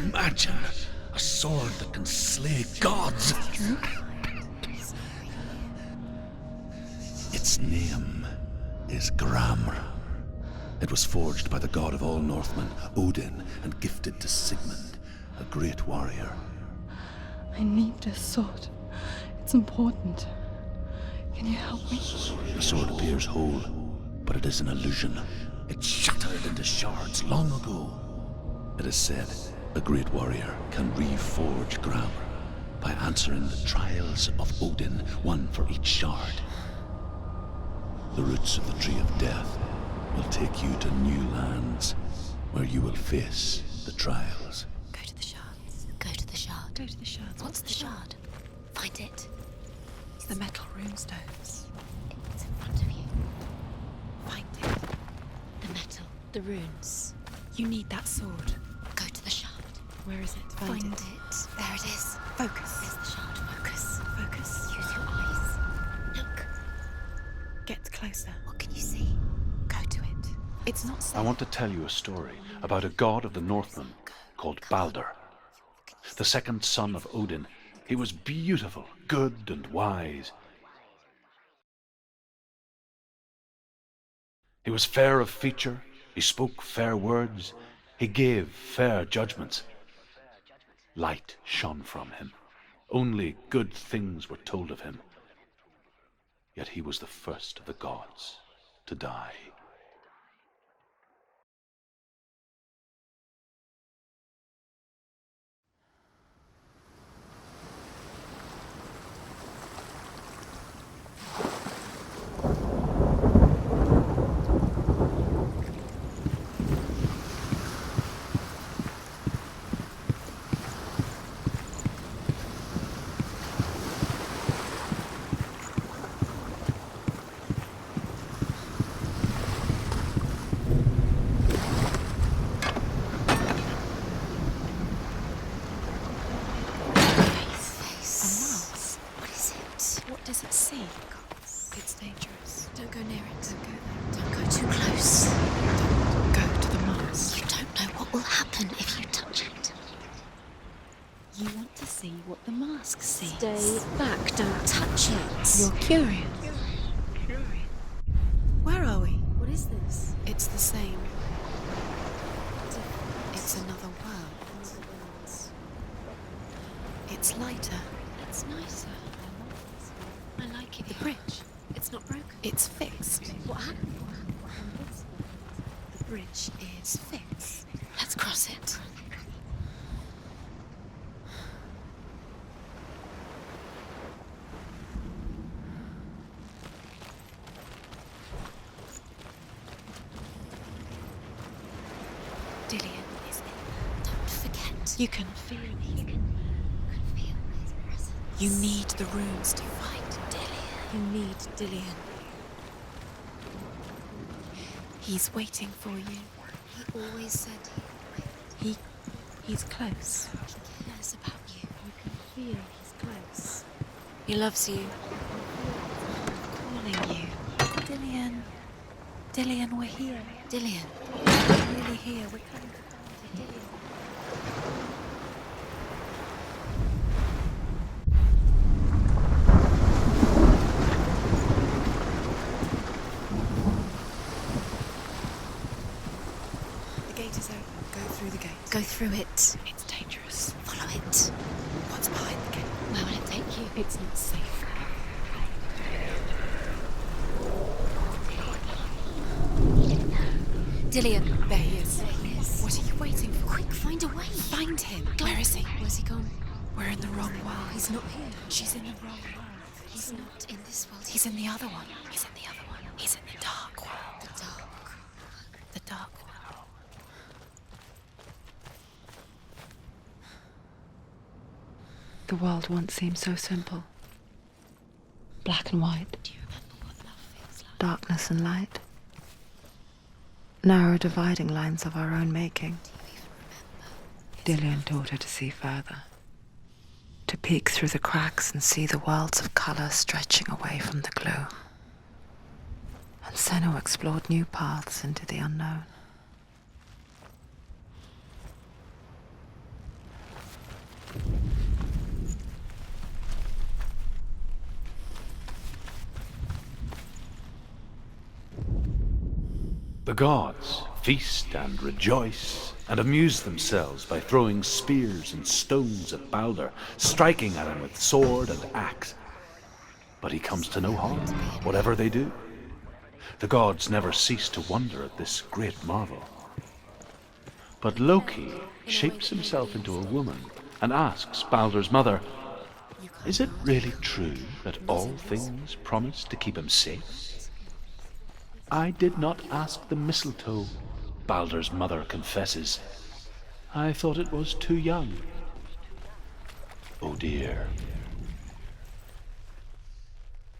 Imagine a sword that can slay gods. Its name is Gramr. It was forged by the god of all Northmen, Odin, and gifted to Sigmund, a great warrior. I need this sword. It's important. Can you help me? The sword appears whole, but it is an illusion. It shattered into shards long ago. It is said a great warrior can reforge Gramr by answering the trials of Odin, one for each shard. The roots of the Tree of Death will take you to new lands where you will face the trials. Go to the shards. Go to the shard. Go to the shards. What's the shard? Find it. It's the metal runestones. It's in front of you. Find it. The metal. The runes. You need that sword. Go to the shard. Where is it? Find it. There it is. Focus. There's the shard. Focus. Focus. Use your eyes. Look. Get closer. What can you see? Go to it. It's not safe. I want to tell you a story about a god of the Northmen called Baldur. The second son of Odin. He was beautiful, good, and wise. He was fair of feature, he spoke fair words, he gave fair judgments. Light shone from him. Only good things were told of him. Yet he was the first of the gods to die. What does it see? It's dangerous. Don't go near it. Don't go too close. Don't go to the mask. You don't know what will happen if you touch it. You want to see what the mask sees. Stay back, don't touch it. You're curious. Where are we? What is this? It's the same. It's another world. It's lighter. It's nicer. I like it. The bridge. It's not broken. It's fixed. What happened? The bridge is fixed. Let's cross it. Dillion is in. Don't forget. You can feel it. You can feel his presence. You need the runes to fight Dillion. You need Dillion. He's waiting for you. He always said He's close. he cares about you. You can feel he's close. He loves you. Calling you. Dillion. Dillion, we're here. Dillion. We're really here. We're coming to Dillion. The gate is open. Go through the gate. Go through it. It's dangerous. Follow it. What's behind the gate? Where will it take you? It's not safe. Dillion. There he is. What are you waiting for? Quick, find a way. Find him. Where is he? Where's he gone? We're in the wrong world. He's not here. She's in the wrong world. He's not in this world. He's in the other one. He's in the other one. He's in the dark world. The dark. The dark world. The world once seemed so simple. Black and white. Do you remember what love feels like? Darkness and light. Narrow dividing lines of our own making. Do you even remember? Dillion taught her to see further. To peek through the cracks and see the worlds of colour stretching away from the gloom. And Senna explored new paths into the unknown. The gods feast and rejoice and amuse themselves by throwing spears and stones at Balder, striking at him with sword and axe. But he comes to no harm, whatever they do. The gods never cease to wonder at this great marvel. But Loki shapes himself into a woman and asks Balder's mother, "Is it really true that all things promise to keep him safe?" "I did not ask the mistletoe," Balder's mother confesses. "I thought it was too young." Oh dear.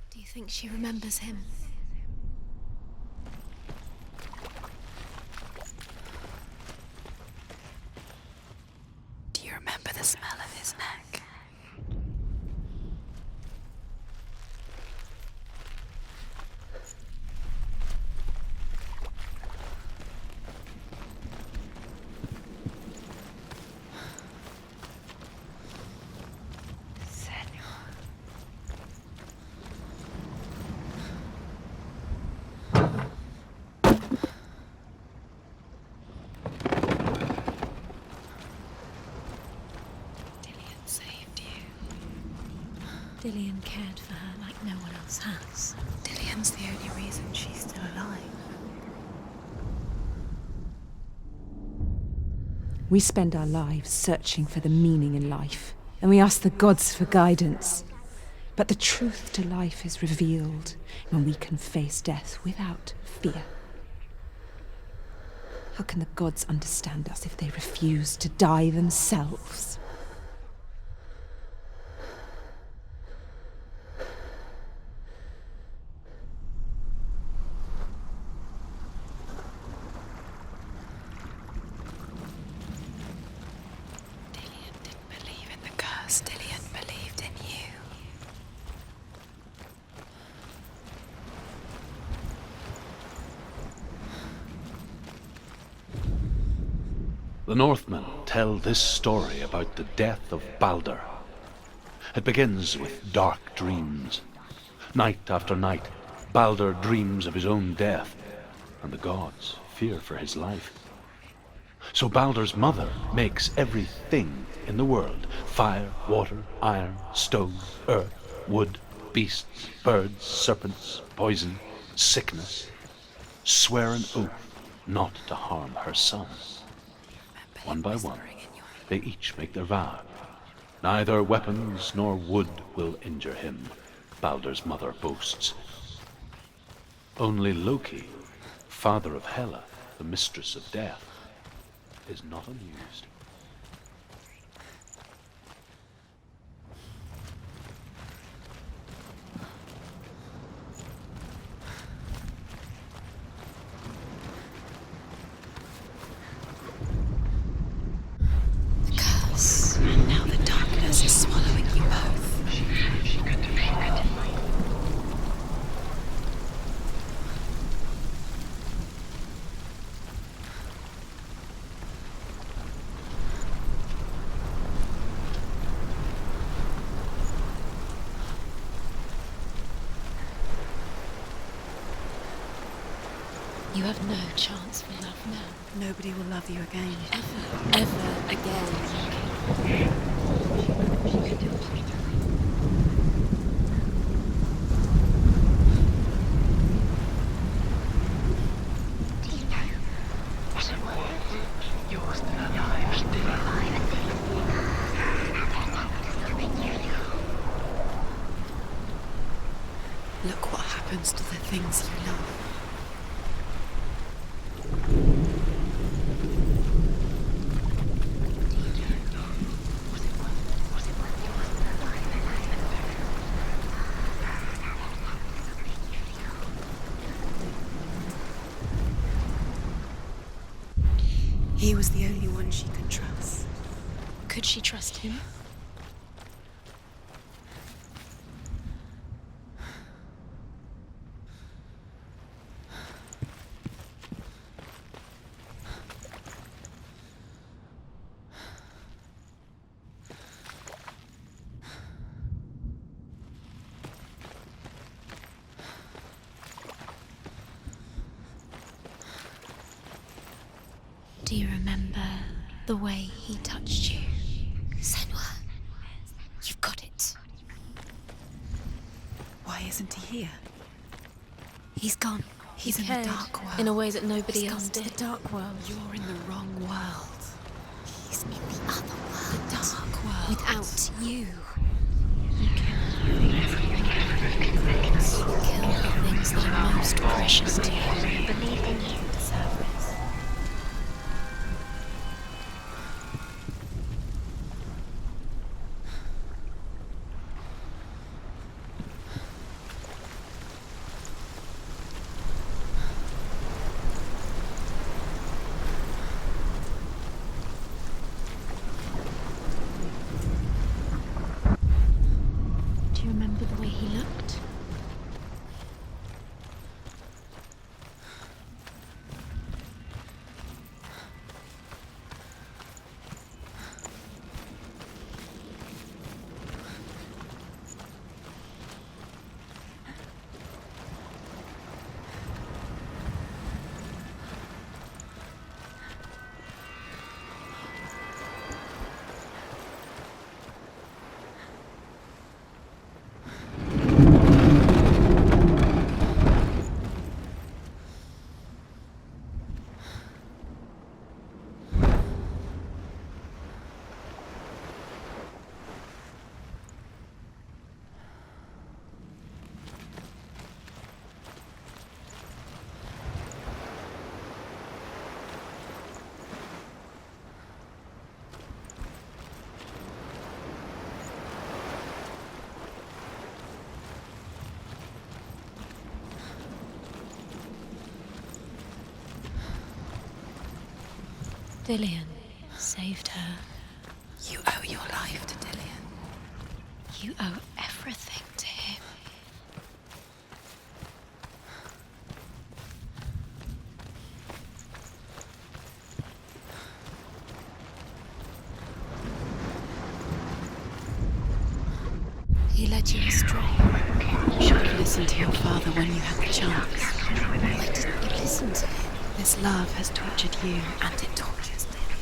Do you think she remembers him? Do you remember the smell of his neck? Dillian cared for her like no one else has. Dillian's the only reason she's still alive. We spend our lives searching for the meaning in life, and we ask the gods for guidance. But the truth to life is revealed when we can face death without fear. How can the gods understand us if they refuse to die themselves? Dillian didn't believe in the curse. Dillian believed in you. The Northmen tell this story about the death of Baldur. It begins with dark dreams. Night after night, Baldur dreams of his own death, and the gods fear for his life. So Baldur's mother makes everything in the world, fire, water, iron, stone, earth, wood, beasts, birds, serpents, poison, sickness, swear an oath not to harm her son. One by one, they each make their vow. Neither weapons nor wood will injure him, Baldur's mother boasts. Only Loki, father of Hela, the mistress of death, is not amused. The curse. And now the darkness is swallowing you both. You have no chance for love now. Nobody will love you again. Ever again. Look what happens to the things you love. He was the only one she could trust. Could she trust him? Do you remember the way he touched you? Senua, you've got it. Why isn't he here? He's gone. He's in cared the dark world. in a way that nobody He's else gone to did. the dark world. You're in the wrong world. He's in the other world. The dark world. Without you. Kill the things that are most precious to you. Believe in you. Deserve this. Do you remember the way he looked? Dillian saved her. You owe your life to Dillian. You owe everything to him. He led you astray. You should have listened to your father when you had the chance. Why didn't you listen to him? This love has tortured you, and it tortures Dillian.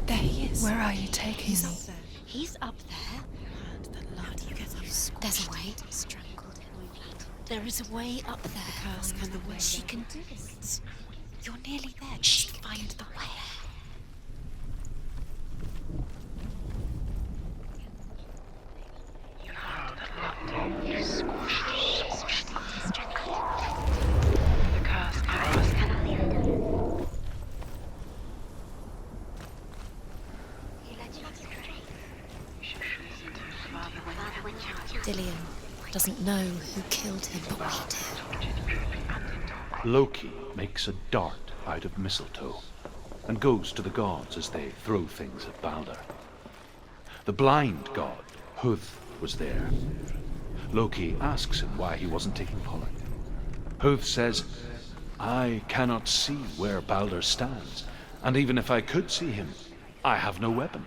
There he is. Where are you taking He's me? up there. He's up there. How do you get up? There's a way. Strangled him. There is a way up there. The curse and the way. She can do it. You're nearly there. Just find the way. Dillian doesn't know who killed him, but we do. Loki makes a dart out of mistletoe and goes to the gods as they throw things at Balder. The blind god, Huth, was there. Loki asks him why he wasn't taking part. Huth says, I cannot see where Balder stands, and even if I could see him, I have no weapon.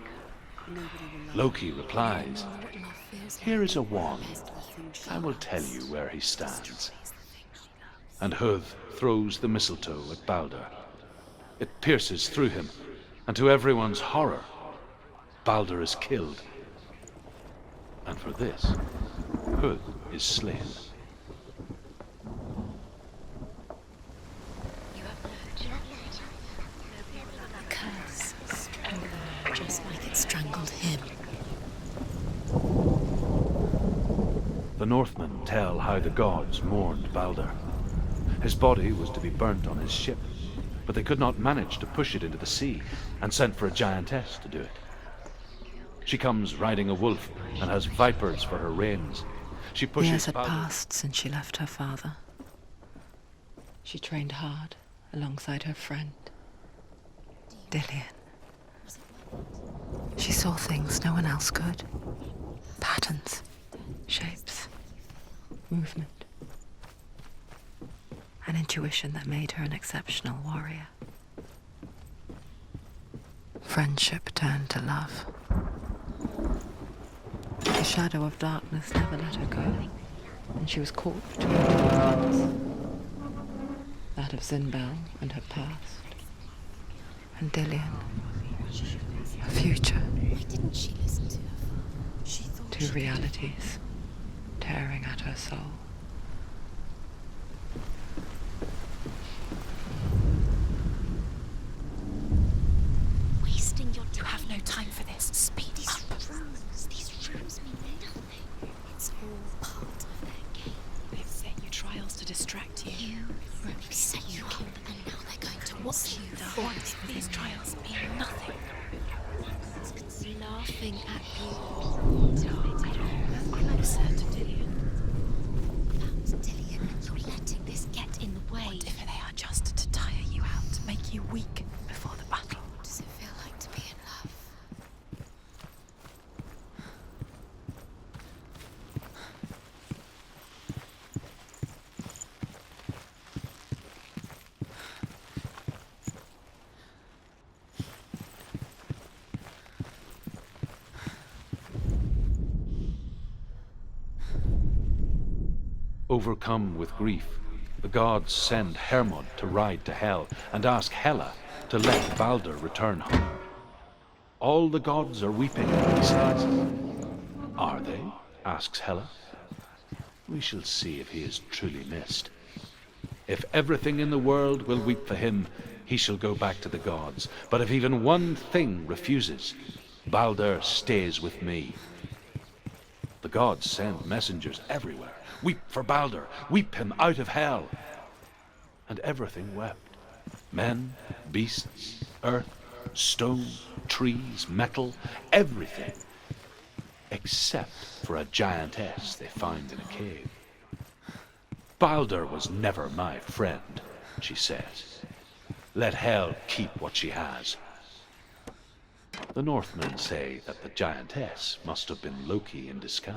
Loki replies, here is a wand. I will tell you where he stands. And Huth throws the mistletoe at Balder. It pierces through him, and to everyone's horror, Balder is killed. And for this, Huth is slain. The curse strangled her just like it strangled him. The Northmen tell how the gods mourned Balder. His body was to be burnt on his ship, but they could not manage to push it into the sea, and sent for a giantess to do it. She comes riding a wolf and has vipers for her reins. She pushes Years had Balder. passed since she left her father. She trained hard alongside her friend, Dillian. She saw things no one else could. Patterns, shapes, movement. An intuition that made her an exceptional warrior. Friendship turned to love. The shadow of darkness never let her go, and she was caught between two worlds. That of Zinbel and her past, and Dillian, her future. Why didn't she listen to her? She thought Two realities tearing at her soul. wasting your time. You have no time for this. Speed up. These rooms mean nothing. It's all part of their game. They've set you trials to distract you. They've set you up, and now they're going to watch you fall. These trials mean nothing. Laughing at you. Closer to Dillian. Found Dillian. You're letting this get in the way. What if they are just to tire you out, to make you weak before the battle? What does it feel like to be in love? Overcome with grief, the gods send Hermod to ride to Hell and ask Hela to let Balder return home. All the gods are weeping, he says. Are they? Asks Hela. We shall see if he is truly missed. If everything in the world will weep for him, he shall go back to the gods. But if even one thing refuses, Balder stays with me. The gods send messengers everywhere. Weep for Balder, weep him out of Hell. And everything wept. Men, beasts, earth, stone, trees, metal, everything. Except for a giantess they found in a cave. Balder was never my friend, she says. Let Hel keep what she has. The Northmen say that the giantess must have been Loki in disguise.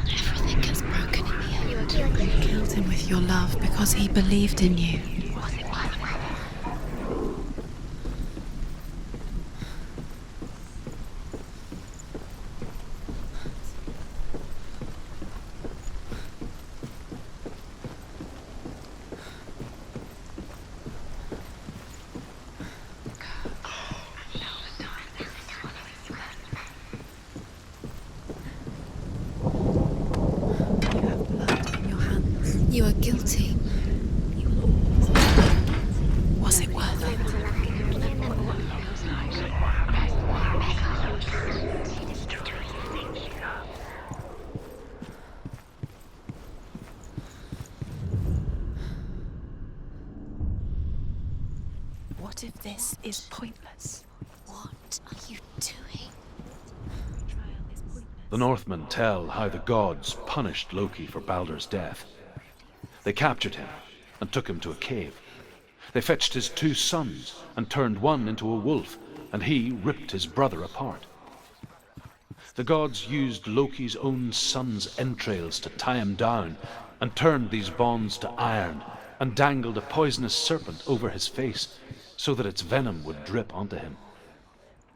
Everything gets broken in here. You killed him with your love because he believed in you. You are guilty. Was it worth it? What if this is pointless? What are you doing? The Northmen tell how the gods punished Loki for Balder's death. They captured him and took him to a cave. They fetched his 2 sons and turned one into a wolf, and he ripped his brother apart. The gods used Loki's own son's entrails to tie him down and turned these bonds to iron and dangled a poisonous serpent over his face so that its venom would drip onto him.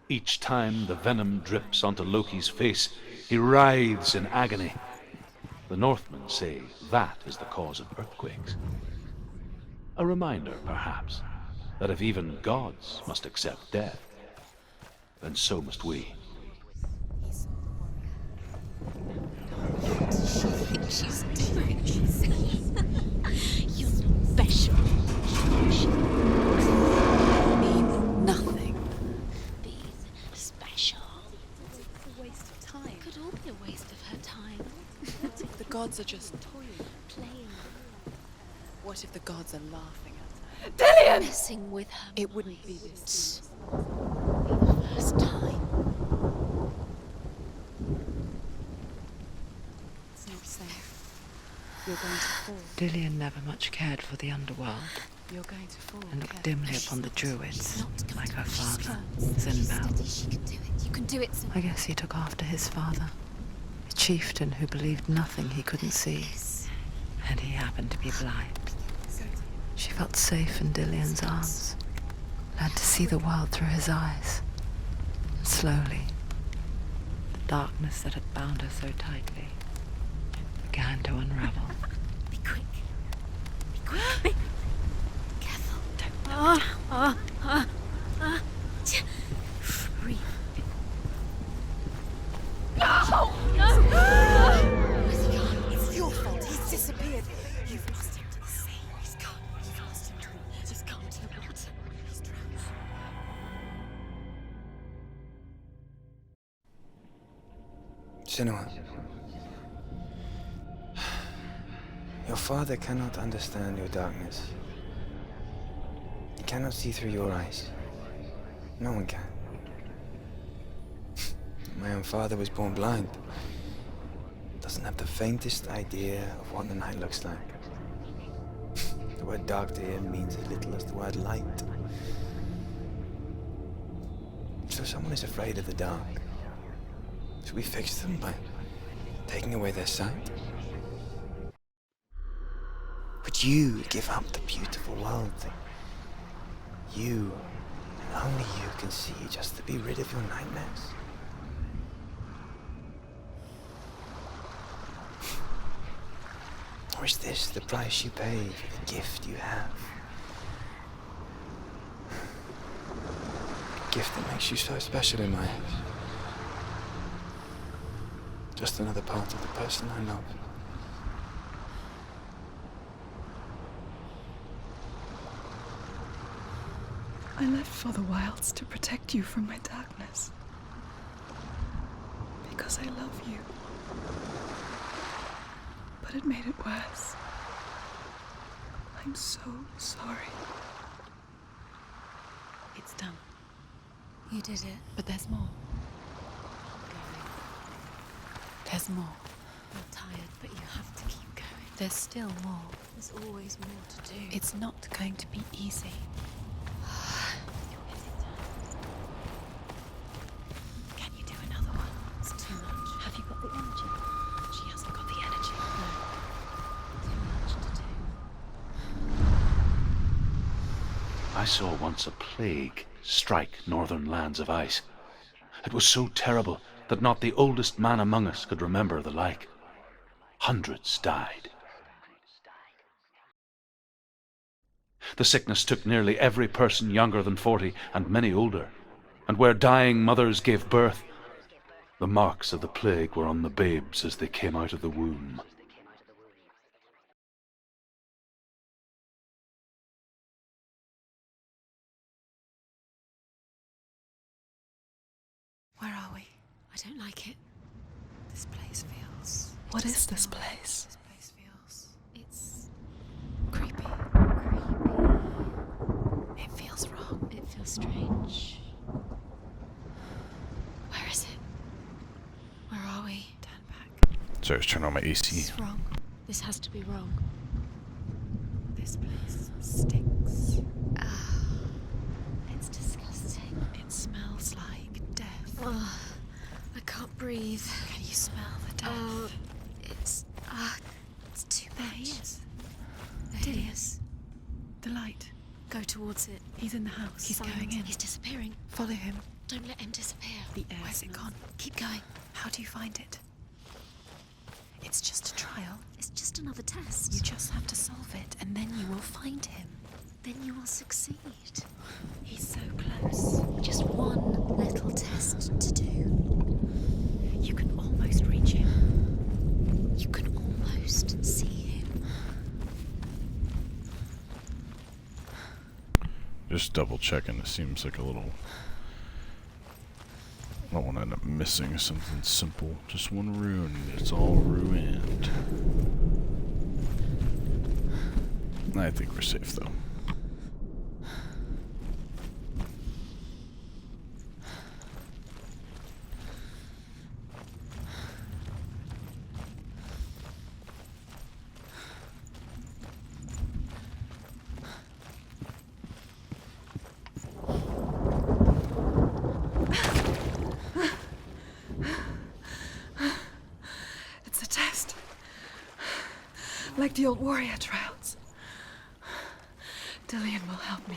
Each time the venom drips onto Loki's face, he writhes in agony. The Northmen say that is the cause of earthquakes. A reminder, perhaps, that if even gods must accept death, then so must we. What does she think she's doing? You're special. Mean nothing. Being special. It's a waste of time. It could all be a waste of her time. What if the gods are just toying, Playing. What if the gods are laughing at her? Dillian! Messing with her. It wouldn't be this. Be the first time. It's not safe. You're going to fall. Dillian never much cared for the underworld You're going to fall. and looked Careful. dimly upon the druids, like her father, Steady, Zinbel. she can do it. You can do it. I guess he took after his father, a chieftain who believed nothing he couldn't see, and he happened to be blind. She felt safe in Dillian's arms, learned to see the world through his eyes. And slowly, the darkness that had bound her so tightly began to unravel. Be quick. Be quick. Be careful. Don't go down. Breathe. No! No! Where's he gone? It's your fault. He's disappeared. You've lost him to the sea. He's gone. You've lost him to the... He's gone to the water. He's drowned. Senua, your father cannot understand your darkness. He cannot see through your eyes. No one can. My own father was born blind. Doesn't have the faintest idea of what the night looks like. The word dark to him means as little as the word light. So someone is afraid of the dark. Should we fix them by taking away their sight? Would you give up the beautiful world that you, and only you, can see just to be rid of your nightmares? Or is this the price you pay for the gift you have? A gift that makes you so special in my eyes. Just another part of the person I love. I left for the wilds to protect you from my darkness. Because I love you. But it made it worse. I'm so sorry. It's done. You did it. But there's more. There's more. You're tired, but you have to keep going. There's still more. There's always more to do. It's not going to be easy. You'll get it done. Can you do another one? It's too much. Have you got the energy? She hasn't got the energy. No. Too much to do. I saw once a plague strike northern lands of ice. It was so terrible that not the oldest man among us could remember the like. Hundreds died. The sickness took nearly every person younger than 40 and many older, and where dying mothers gave birth, the marks of the plague were on the babes as they came out of the womb. Where are we? I don't like it. This place feels... What is this place? This place feels... It's... creepy. It feels wrong. It feels strange. Where is it? Where are we? Turn back. Sorry, I was turning on my AC. This is wrong. This has to be wrong. This place stinks. It's disgusting. It smells like death. I can't breathe. Can you smell the death? It's too much. There he is. There he is. The light. Go towards it. He's in the house. He's Find going it. in. He's disappearing. Follow him. Don't let him disappear. The air Where's it smells. gone? Keep going. How do you find it? It's just a trial. It's just another test. You just have to solve it, and then you will find him. Then you will succeed. He's so close. Just one little test to do. You can almost reach him. You can almost see him. Just double checking. It seems like a little... I don't want to end up missing something simple. Just one rune. It's all ruined. I think we're safe though. It's a test. Like the old warrior trials. Dillian will help me.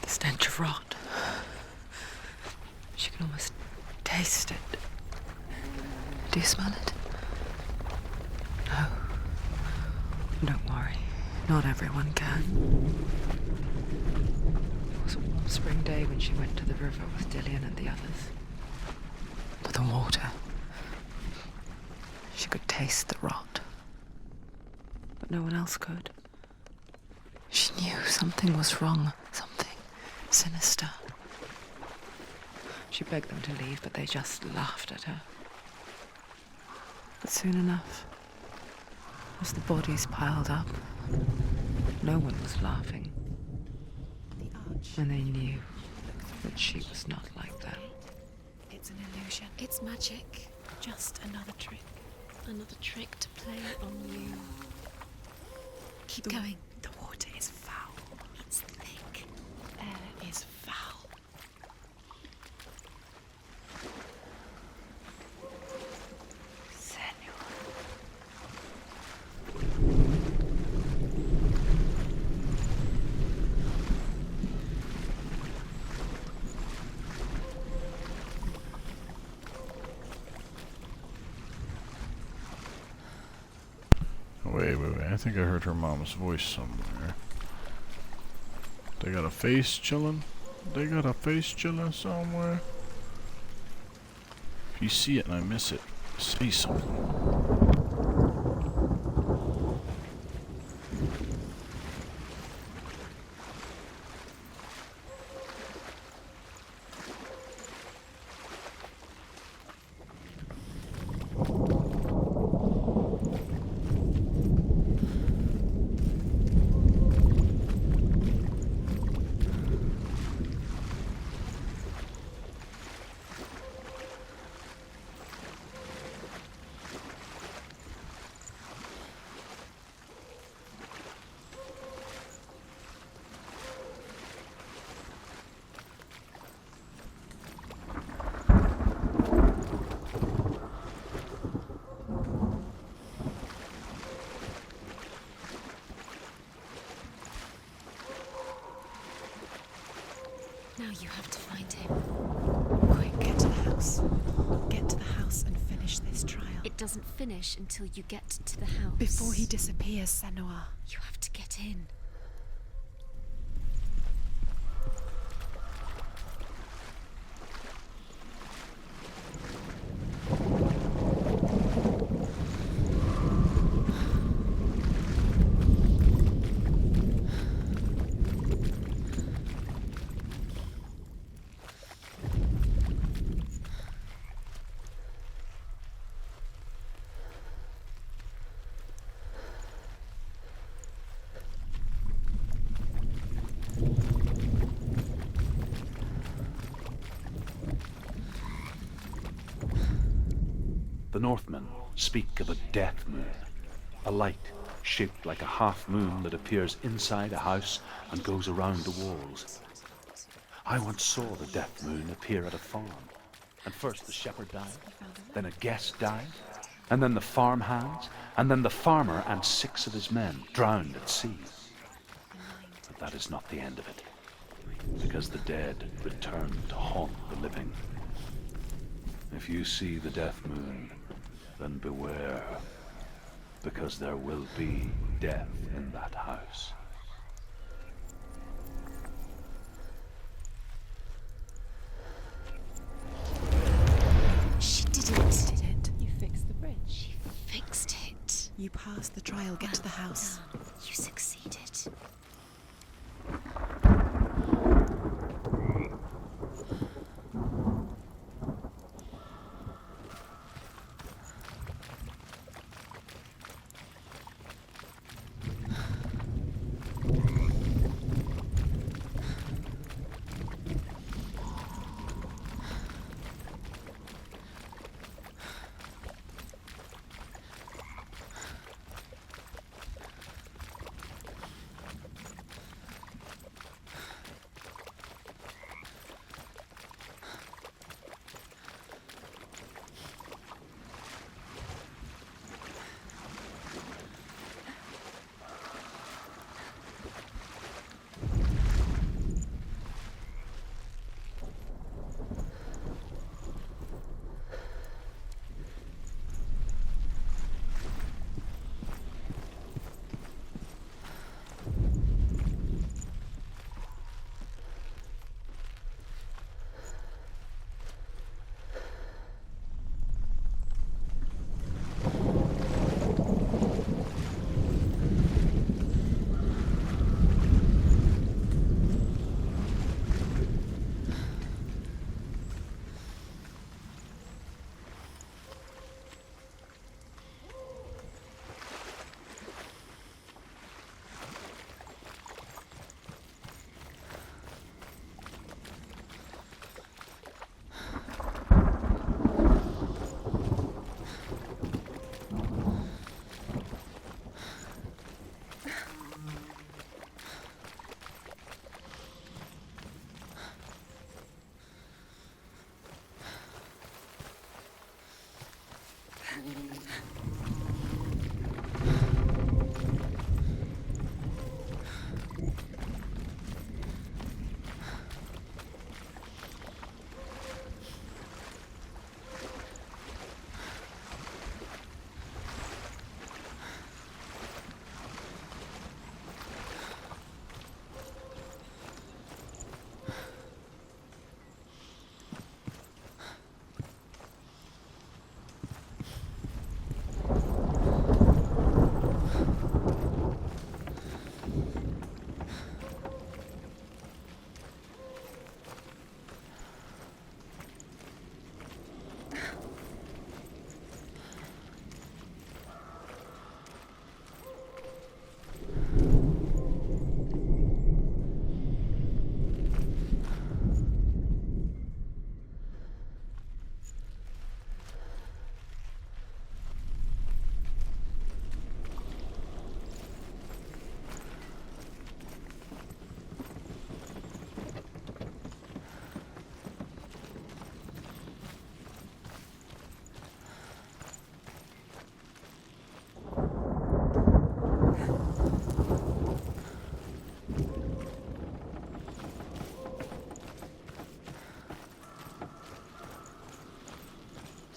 The stench of rot. She can almost taste it. Do you smell it? No. Don't worry. Not everyone can. It was a warm spring day when she went to the river with Dillian and the others. But the water. She could taste the rot. But no one else could. She knew something was wrong. Something sinister. She begged them to leave, but they just laughed at her. But soon enough, as the bodies piled up, no one was laughing. And they knew that she was not like that. It's an illusion. It's magic. Just another trick. Another trick to play on you. Keep going. The water is foul. It's thick. Air is foul. Senor. Wait. I think I heard her mom's voice somewhere. They got a face chillin'? They got a face chillin' somewhere? If you see it and I miss it, say something. Now you have to find him. Quick, get to the house. Get to the house and finish this trial. It doesn't finish until you get to the house. Before he disappears, Senua. You have to get in. The Northmen speak of a death moon, a light shaped like a half moon that appears inside a house and goes around the walls. I once saw the death moon appear at a farm, and first the shepherd died, then a guest died, and then the farmhands, and then the farmer and 6 of his men drowned at sea. But that is not the end of it, because the dead return to haunt the living. If you see the death moon, then beware, because there will be death in that house. She did it. You fixed the bridge. She fixed it. You passed the trial. Get to the house. Done. You succeeded.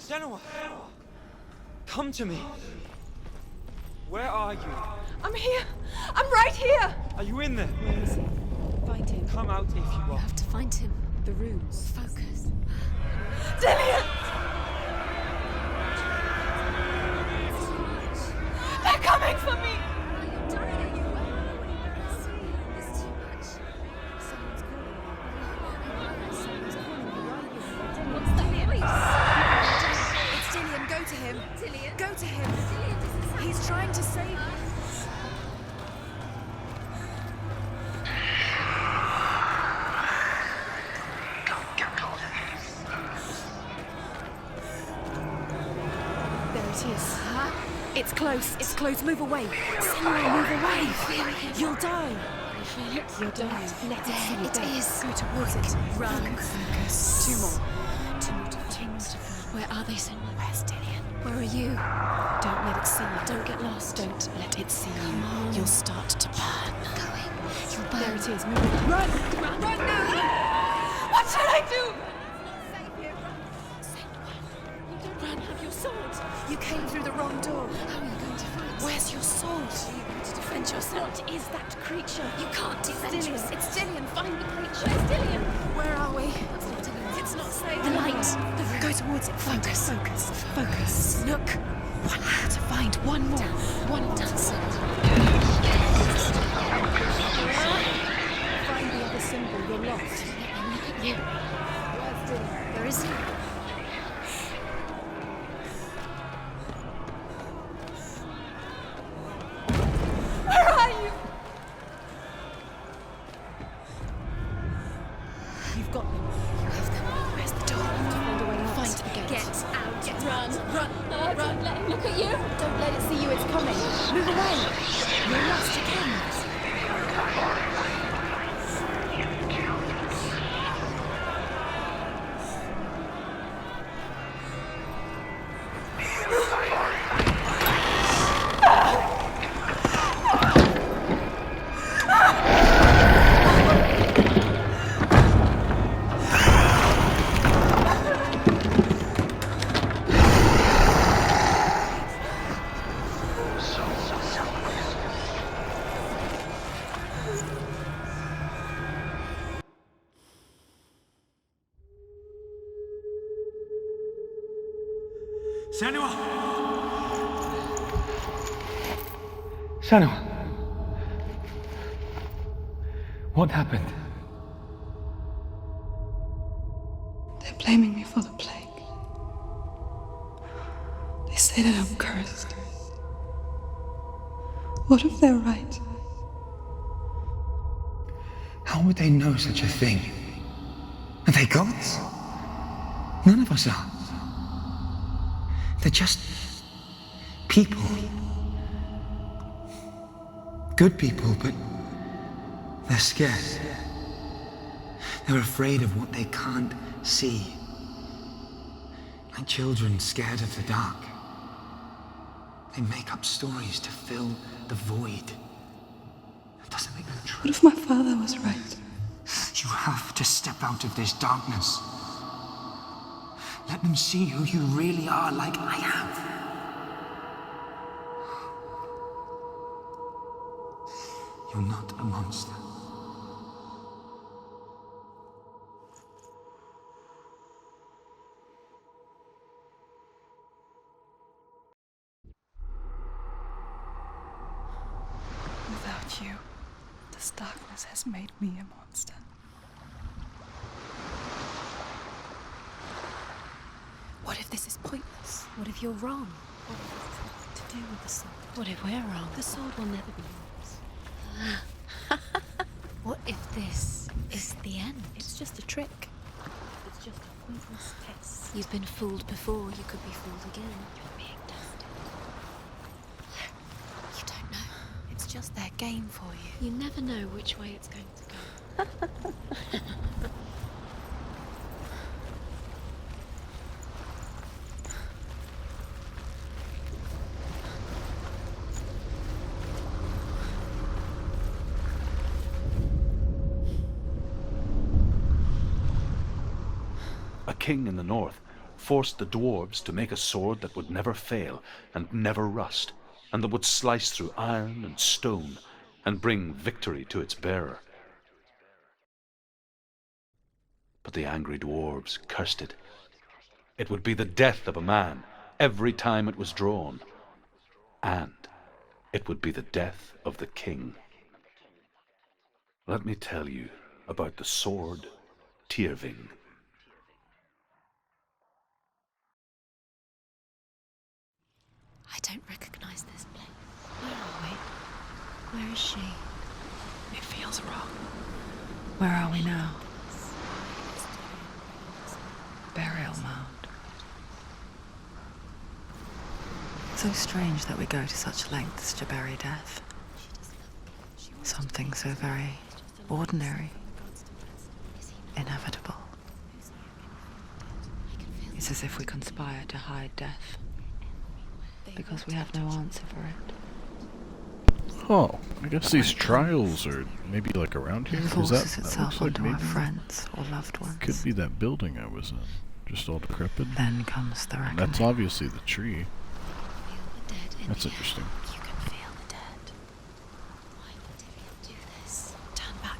Senua! Come to me! Where are you? I'm here! I'm right here! Are you in there? Where is he? Find him. Come out if you You are. have to find him. The runes. Focus. Dillian! They're coming for me! What's that voice? It's Dillian. Go to him. Dillian. Go to him. He's trying to save you. There it is. It's close. It's close. Move away. Senua, move away. You'll die. I feel it. You'll die. Let it see you. It There. is. Go towards it. Run. Focus. Two more. Two more to find. Where are they, Senua? Where's Dillian? Where are you? Don't let it see you. Don't get lost. Don't let it see Come you. on. You'll start to burn. Going. You'll burn. There it is. Move away. Run! Run! Run now! What should I do? You don't run. Have your sword. You came through the wrong door. How are you going to fight? Where's your sword? Are you going to defend yourself? What is that creature? You can't defend Dillian. yourself. It's Dillian. Find the creature. Where's Dillian? Where are we? That's not Dillian. It's not safe. The light. The room. Go towards it. Focus. Focus. Focus. Look. One more to find. One more. One more. Find the other symbol. You're lost. Look at you. Where's Dillian? Where is he? Where are you? You've got them. You have them. Where's the door? Find a way out. Find the gate. Get out. Get Run. out. Run. Run. Don't let him look at you. Don't let it see you. It's coming. Move away. You're lost again. Senua! Senua! What happened? They're blaming me for the plague. They say that I'm cursed. What if they're right? How would they know such a thing? Are they gods? None of us are. They're just people. Good people, but they're scared. They're afraid of what they can't see. Like children scared of the dark. They make up stories to fill the void. That doesn't make them true. What if my father was right? You have to step out of this darkness. Let them see who you really are, like I am. You're not a monster. Without you, this darkness has made me a monster. What if this is pointless? What if you're wrong? What if it's nothing to do with the sword? What if we're wrong? The sword will never be yours. What if this is the end? It's just a trick. It's just a pointless test. You've been fooled before. You could be fooled again. You're being tested. You don't know. It's just their game for you. You never know which way it's going to go. A king in the north forced the dwarves to make a sword that would never fail and never rust, and that would slice through iron and stone and bring victory to its bearer. But the angry dwarves cursed it. It would be the death of a man every time it was drawn, and it would be the death of the king. Let me tell you about the sword Tyrving. I don't recognize this place. Where are we? Where is she? It feels wrong. Where are we now? Burial mound. So strange that we go to such lengths to bury death. Something so very ordinary, inevitable. It's as if we conspire to hide death, because we have no answer for it. Oh, I guess these trials are maybe like around here. It Is forces that itself looks like onto our maybe friends or loved ones. could be that building I was in, just all decrepit. Then comes the And reckoning. that's obviously the tree. That's the interesting. You can feel the dead. Why would he do this? Turn back.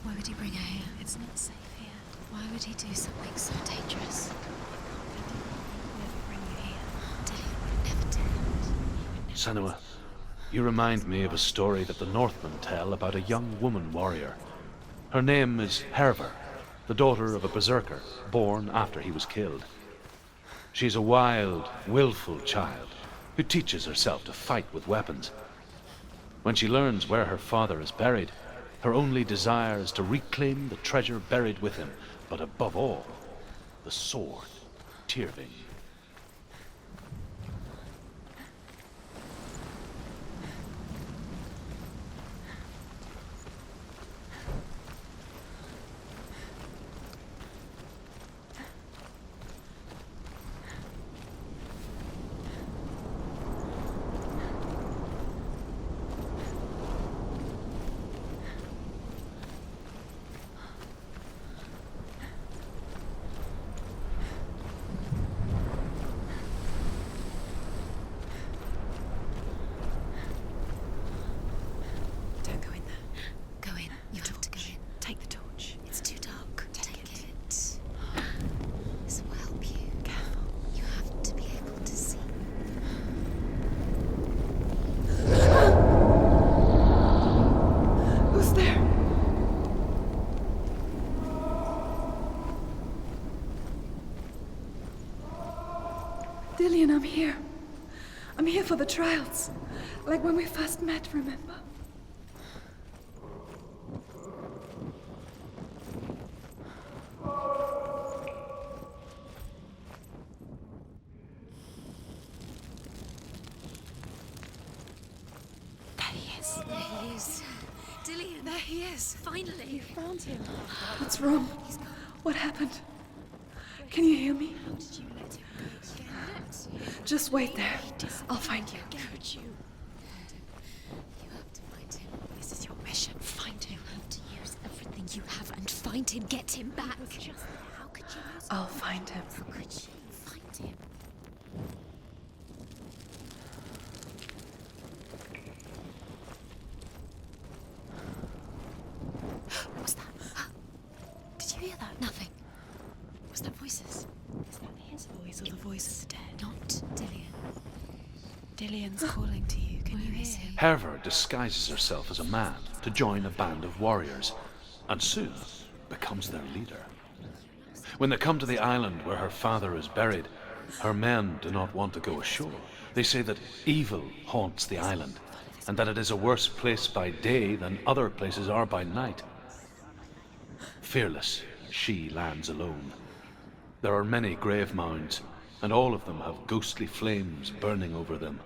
Why would he bring her here? It's not safe here. Why would he do something so dangerous? Never bring you here. Dillion would never do it. Senua, you remind me of a story that the Northmen tell about a young woman warrior. Her name is Herver, the daughter of a berserker, born after he was killed. She's a wild, willful child who teaches herself to fight with weapons. When she learns where her father is buried, her only desire is to reclaim the treasure buried with him, but above all, the sword, Tyrving. Don't go in there. Go in. You have to go in. Take the torch. It's too dark. Take it. This will help you. Careful. You have to be able to see. Who's there? Dillion, I'm here. I'm here for the trials. Like when we first met, remember? There he is. There he is. Dillion. There he is. Finally. You found him. What's wrong? What happened? Can you hear me? How did you let him go? Just wait there. I'll find you. Could you? You have to find him. This is your mission. Find him. You have to use everything you have and find him. Get him back. How could you use I'll find him. How could you find him? What was that? Did you hear that? Nothing. Was that voices? Is that his voice or the voice of the dead? Not Dillion. Dillion's calling to you. Can you hear him? Herver disguises herself as a man to join a band of warriors, and soon becomes their leader. When they come to the island where her father is buried, her men do not want to go ashore. They say that evil haunts the island, and that it is a worse place by day than other places are by night. Fearless, she lands alone. There are many grave mounds, and all of them have ghostly flames burning over them.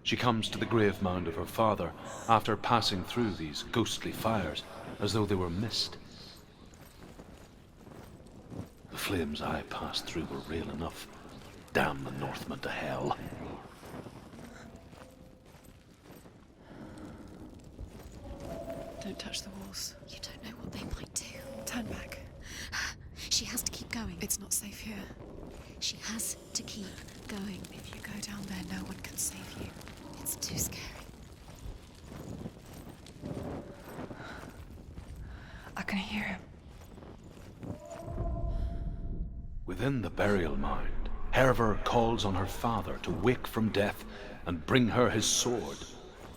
She comes to the grave mound of her father after passing through these ghostly fires, as though they were mist. The flames I passed through were real enough. Damn the Northmen to hell. Don't touch the walls. You don't know what they might do. Turn back. She has to keep going. It's not safe here. She has to keep going. If you go down there, no one can save you. It's too scary. I can hear him. Within the burial mound, Herver calls on her father to wake from death and bring her his sword.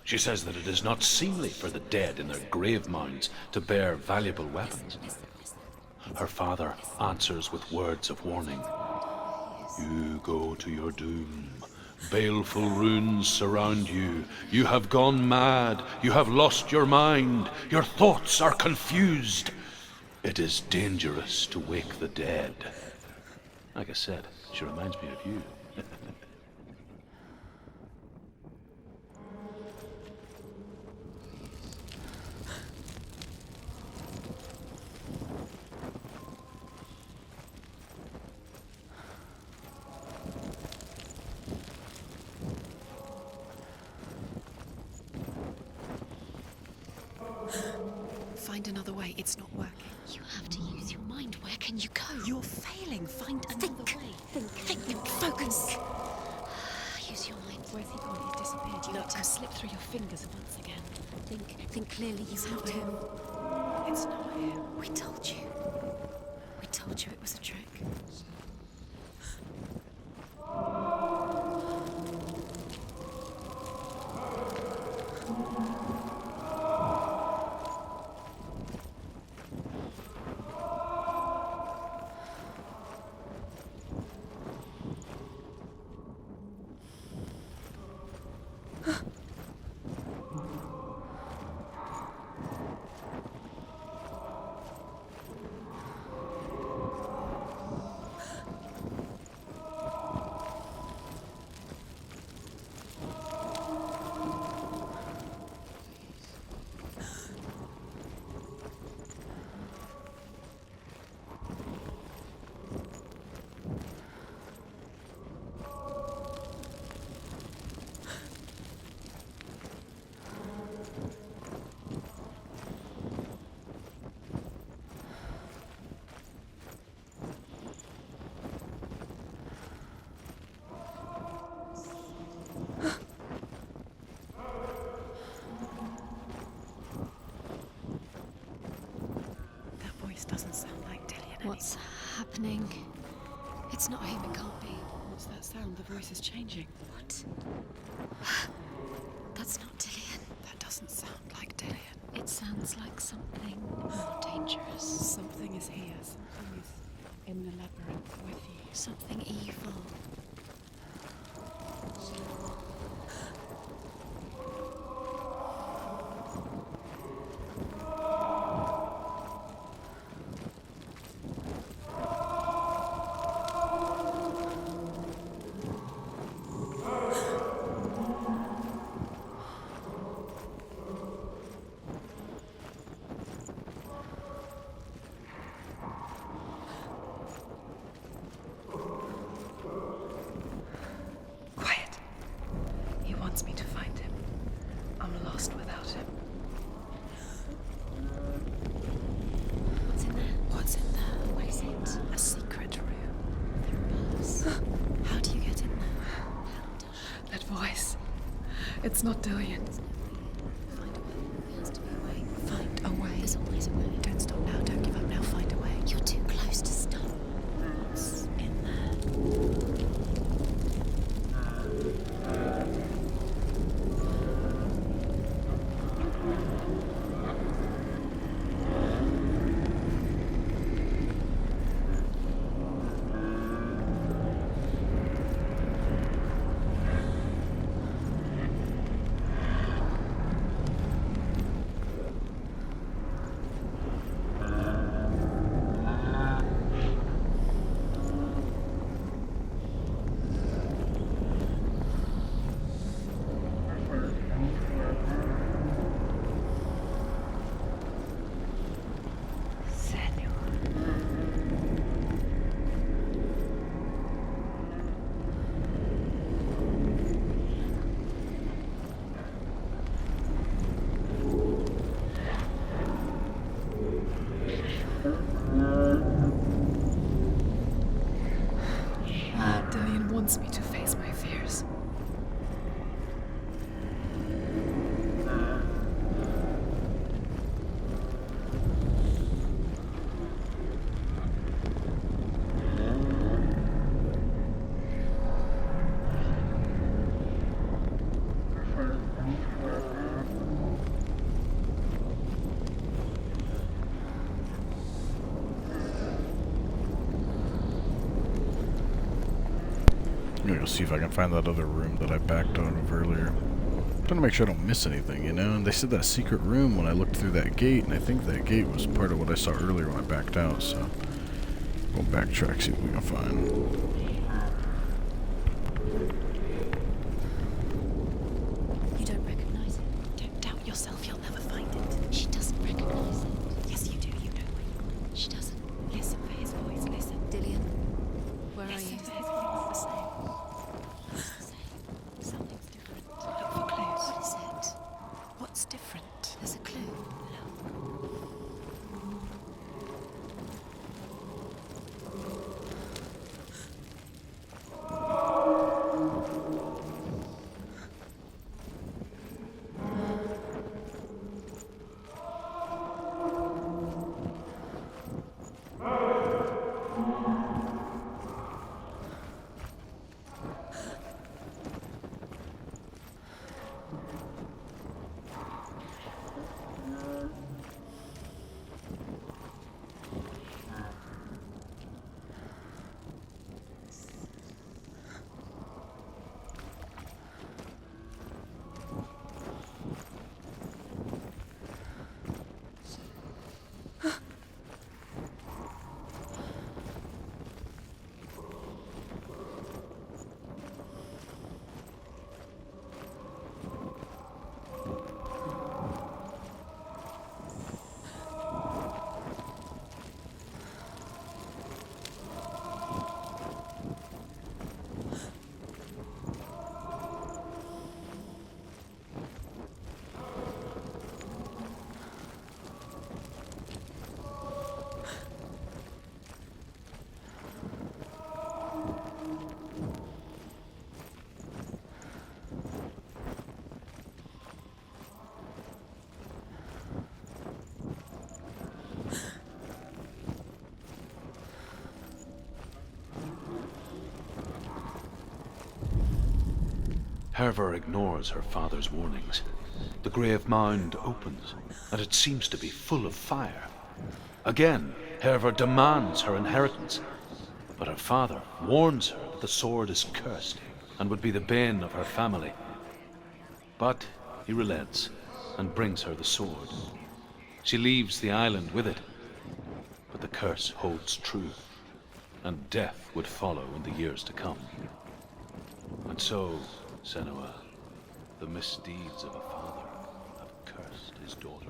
She says that it is not seemly for the dead in their grave mounds to bear valuable weapons. Her father answers with words of warning. You go to your doom. Baleful runes surround you. You have gone mad. You have lost your mind. Your thoughts are confused. It is dangerous to wake the dead. Like I said, she reminds me of you. Find another way. It's not working. You have to use your mind. Where can you go? You're failing. Find another way. Think. Focus. Use your mind. Where's he gone? He's disappeared. You let him slip through your fingers once again. Think clearly. You have to. It's not him. We told you. We told you it was a trick. Doesn't sound like Dillian. What's happening? It's not him. It can't be. What's that sound? The voice is changing. What? That's not Dillian. That doesn't sound like Dillian. It sounds like something more dangerous. Something is here. Something is in the labyrinth with you. Something evil. Wants me to find him. I'm lost without him. What's in there? What's in there? What is it? A secret room. Through bars. How do you get in there? That voice. It's not Dillian. Find a way. There has to be a way. Find a way. There's always a way. Don't stop now. Don't give up now. Find a way. You're too close to stop. What's in there? wants me to face my fears. I'm gonna go see if I can find that other room that I backed out of earlier. I'm trying to make sure I don't miss anything, you know? And they said that secret room when I looked through that gate, and I think that gate was part of what I saw earlier when I backed out, so... We'll backtrack, see what we can find. You don't recognize it. Don't doubt yourself, you'll never find it. She doesn't recognize it. Yes, you do, you know it. She doesn't. Listen for his voice, listen. Dillian, where are you? His voice is the same. It's the same. Something's different. Look for clues. What is it? What's different? There's a clue. Look. Hervor ignores her father's warnings. The grave mound opens, and it seems to be full of fire. Again, Hervor demands her inheritance, but her father warns her that the sword is cursed and would be the bane of her family. But he relents and brings her the sword. She leaves the island with it, but the curse holds true, and death would follow in the years to come. And so, Senua, the misdeeds of a father have cursed his daughter.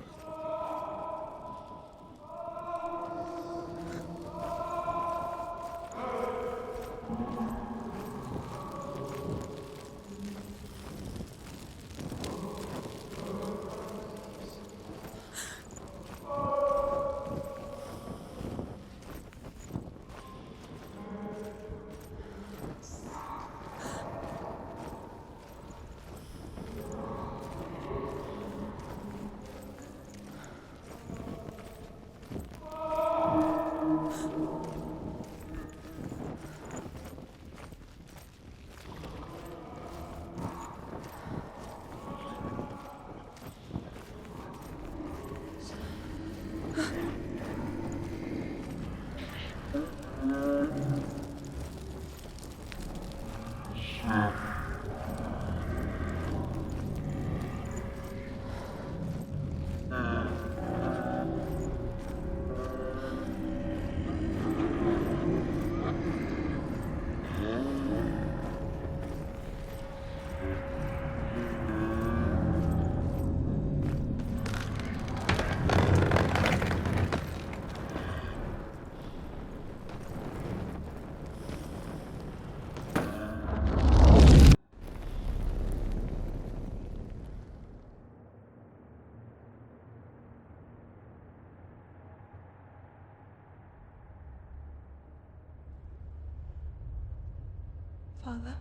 Father?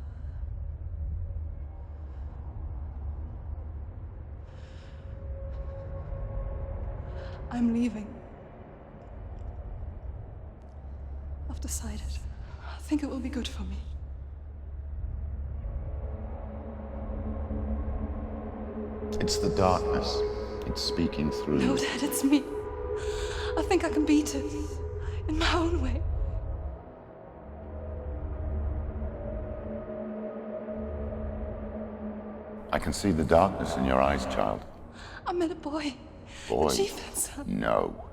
I'm leaving. I've decided. I think it will be good for me. It's the darkness. It's speaking through No, you. Dad, it's me. I think I can beat it. In my own way. I can see the darkness in your eyes, child. I met a boy. Boy. The chieftain's son. No.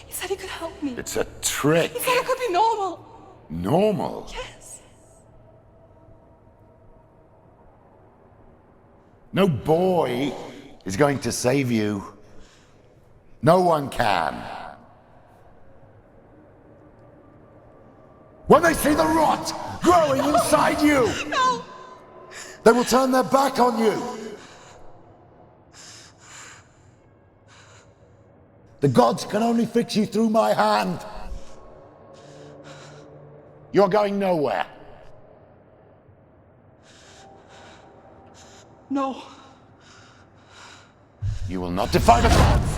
He said he could help me. It's a trick. He said I could be normal. Normal? Yes. No boy is going to save you. No one can. When they see the rot growing inside you, No! they will turn their back on you. The gods can only fix you through my hand. You're going nowhere. No. You will not defy the gods.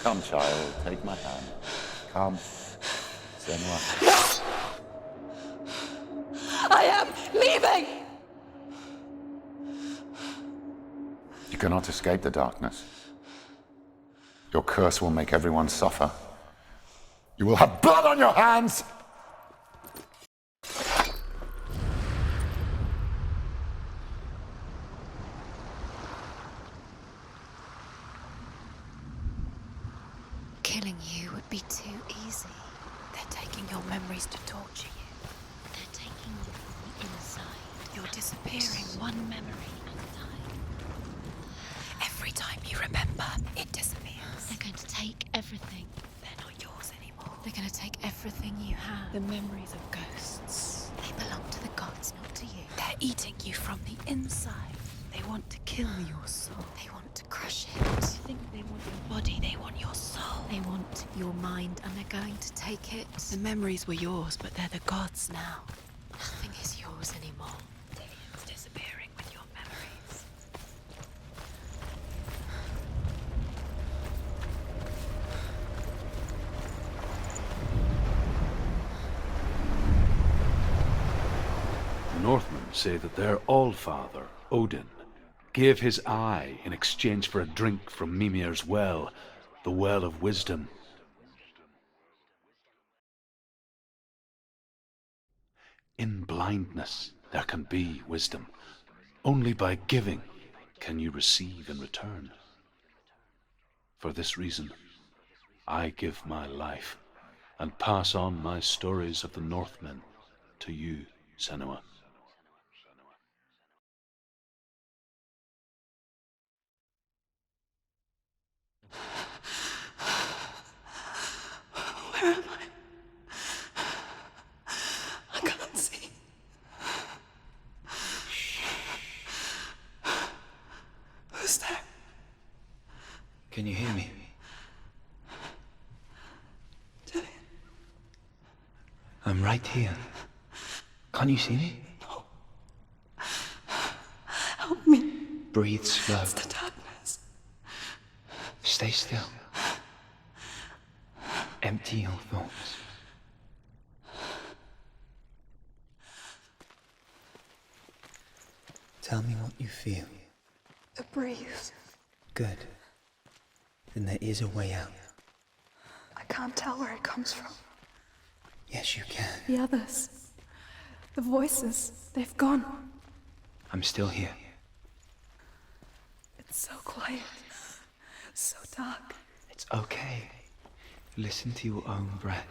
Come, child, take my hand. Come. Senua. I am leaving! You cannot escape the darkness. Your curse will make everyone suffer. You will have blood on your hands! Killing you would be too easy. They're taking your memories to torture you. They're taking you from the inside. You're disappearing one memory at a time. Every time you remember, it disappears. They're going to take everything. They're not yours anymore. They're going to take everything you have. The memories of ghosts. They belong to the gods, not to you. They're eating you from the inside. They want to kill your soul. They want to crush it. They think they want your body. They want your soul. They want your mind, and they're going to take it. The memories were yours, but they're the gods now. Nothing is yours anymore. Dillian's disappearing with your memories. The Northmen say that their Allfather, Odin, gave his eye in exchange for a drink from Mimir's well, the Well of Wisdom. In blindness there can be wisdom. Only by giving can you receive in return. For this reason, I give my life and pass on my stories of the Northmen to you, Senua. Where am I? I can't see. Who's there? Can you hear me? Dillian. I'm right here. Can't you see me? No. Help me. Breathe slow. It's the darkness. Stay still. Empty your thoughts. Tell me what you feel. The breeze. Good. Then there is a way out. I can't tell where it comes from. Yes, you can. The others. The voices. They've gone. I'm still here. It's so quiet. So dark. It's okay. Listen to your own breath.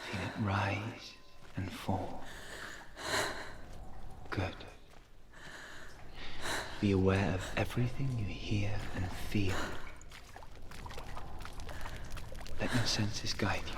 Feel it rise and fall. Good. Be aware of everything you hear and feel. Let your senses guide you.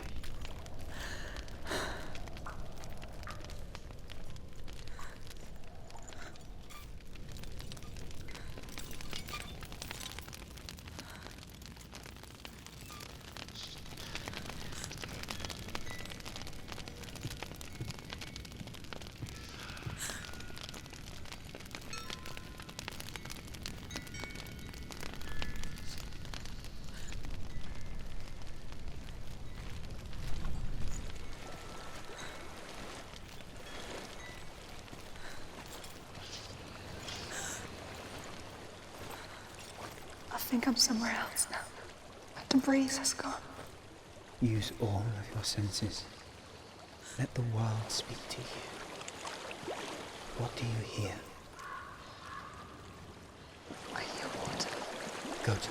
I think I'm somewhere else now. The breeze has gone. Use all of your senses. Let the world speak to you. What do you hear? I hear water. Good.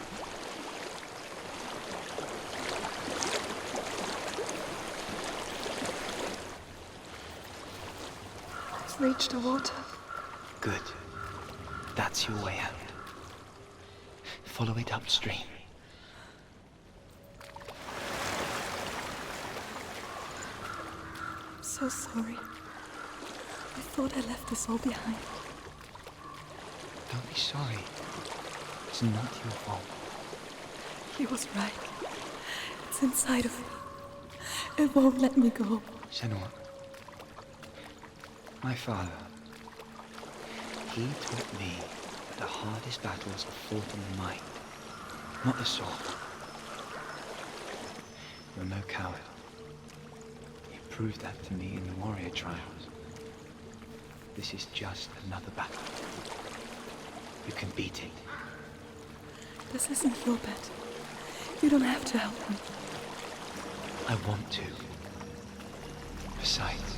I've reached the water. Good. That's your way out. Follow it upstream. I'm so sorry. I thought I left this all behind. Don't be sorry. It's not your fault. He was right. It's inside of me. It won't let me go. Senua, my father, he taught me that the hardest battles are fought in the mind, not the sword. You're no coward. You proved that to me in the warrior trials. This is just another battle. You can beat it. This isn't your bet. You don't have to help me. I want to. Besides,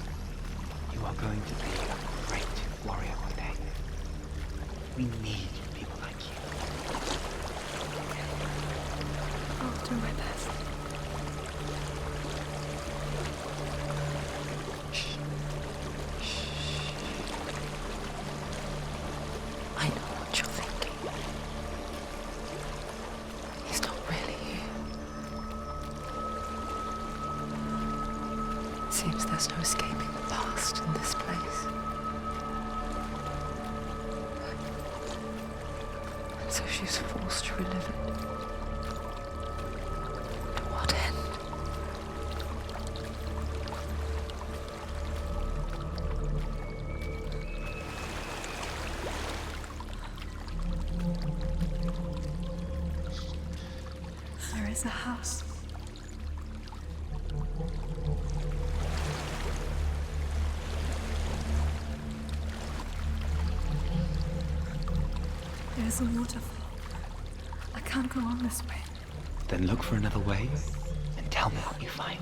you are going to be a great warrior one day. We need people like you. I'll do my best. I know what you're thinking. He's not really here. Seems there's no escaping the past in this place. And so she's forced to relive it. To what end? There is a house. There's a waterfall. I can't go on this way. Then look for another way and tell me what you find.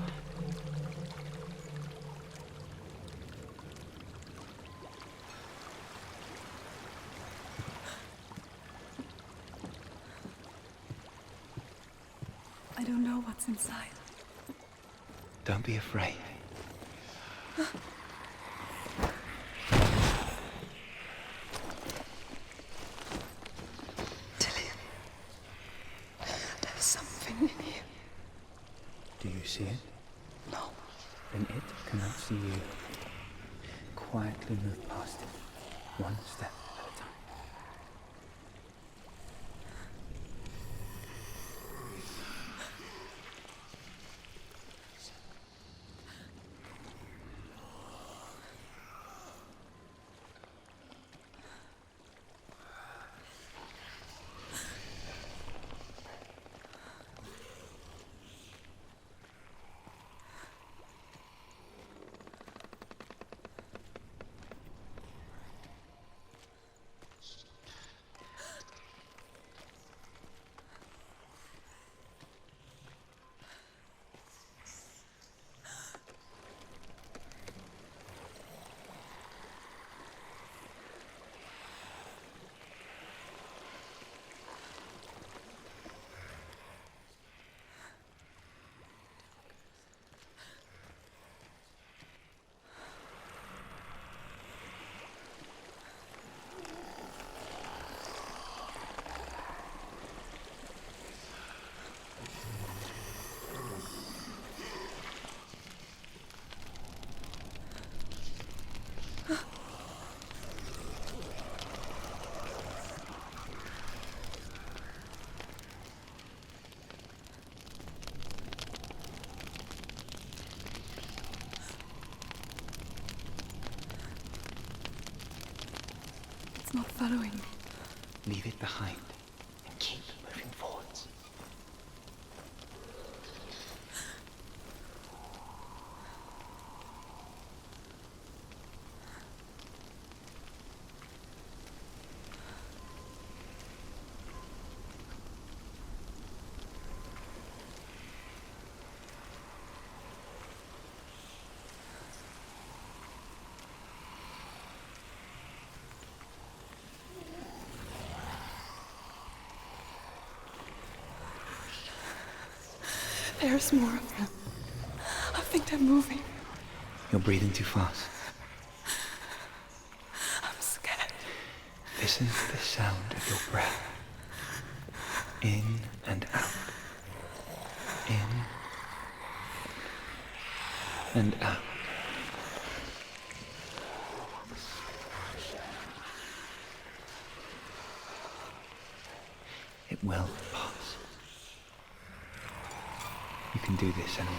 I don't know what's inside. Don't be afraid. There's something in here. Do you see it? No. Then it cannot see you. Quietly move past it, one step at a time. It's not following me. Leave it behind and keep moving forwards. There's more of them. I think they're moving. You're breathing too fast. I'm scared. Listen to the sound of your breath. In and out. In and out. It will pass. You can do this, Emma.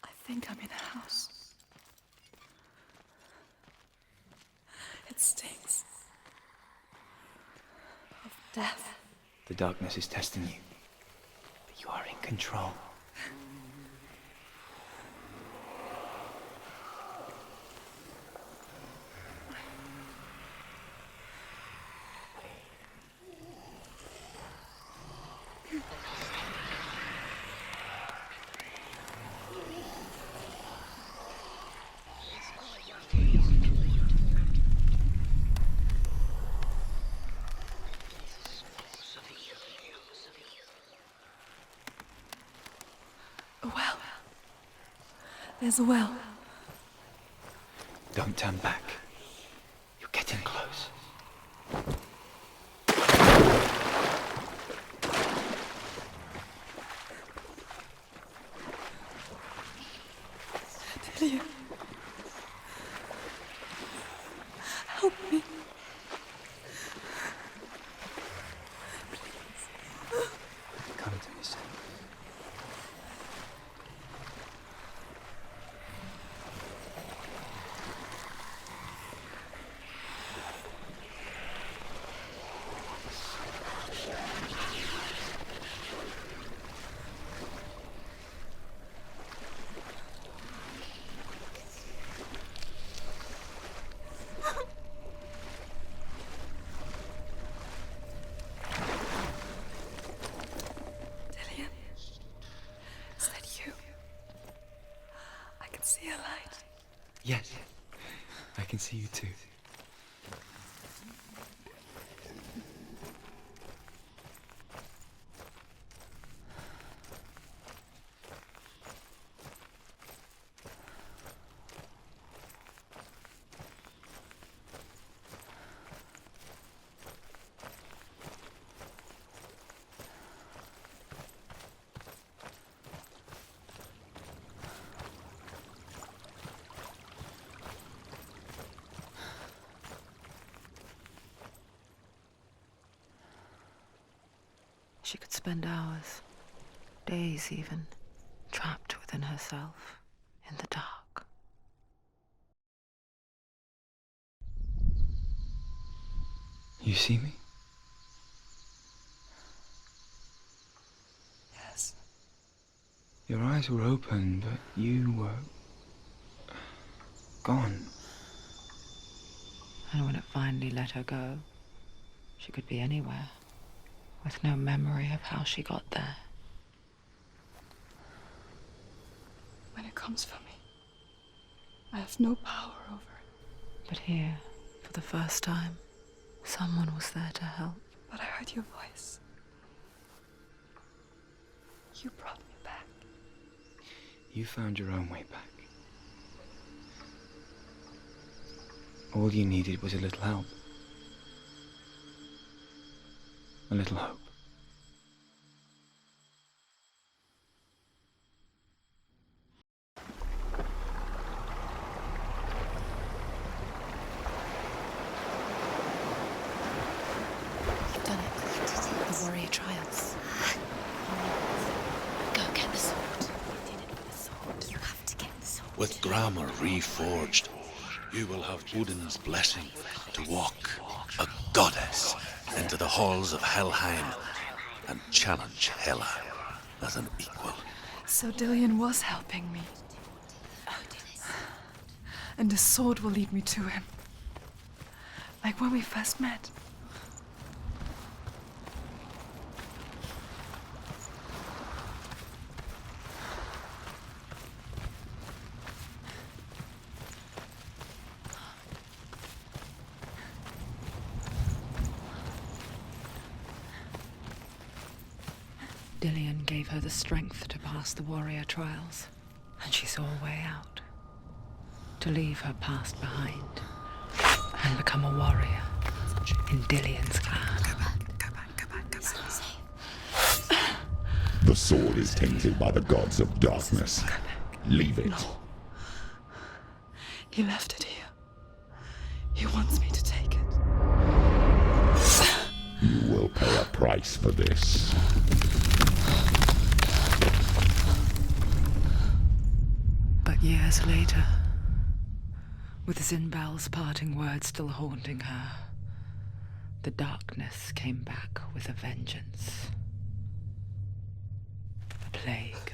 I think I'm in a house. It stinks of death. The darkness is testing you, but you are in control. A well. There's a well. Don't turn back. You're getting close. Delia. Help me. Come to me, son. Delia. Is that you? I can see a light. Yes, I can see you too. She could spend hours, days even, trapped within herself, in the dark. You see me? Yes. Your eyes were open, but you were gone. And when it finally let her go, she could be anywhere, with no memory of how she got there. When it comes for me, I have no power over it. But here, for the first time, someone was there to help. But I heard your voice. You brought me back. You found your own way back. All you needed was a little help. A little hope. You've done it. The warrior trials. Go get the sword. You did it for the sword. You have to get the sword. with grammar reforged, you will have Odin's blessing to walk, a goddess, into the halls of Helheim and challenge Hela as an equal. So Dillion was helping me. And the sword will lead me to him. Like when we first met. Dillion gave her the strength to pass the warrior trials, and she saw a way out. To leave her past behind and become a warrior in Dillion's clan. The sword is tainted by the gods of darkness. Leave it. No. He left it here. He wants me to take it. You will pay a price for this. But years later, with Zinbal's parting words still haunting her, the darkness came back with a vengeance. A plague.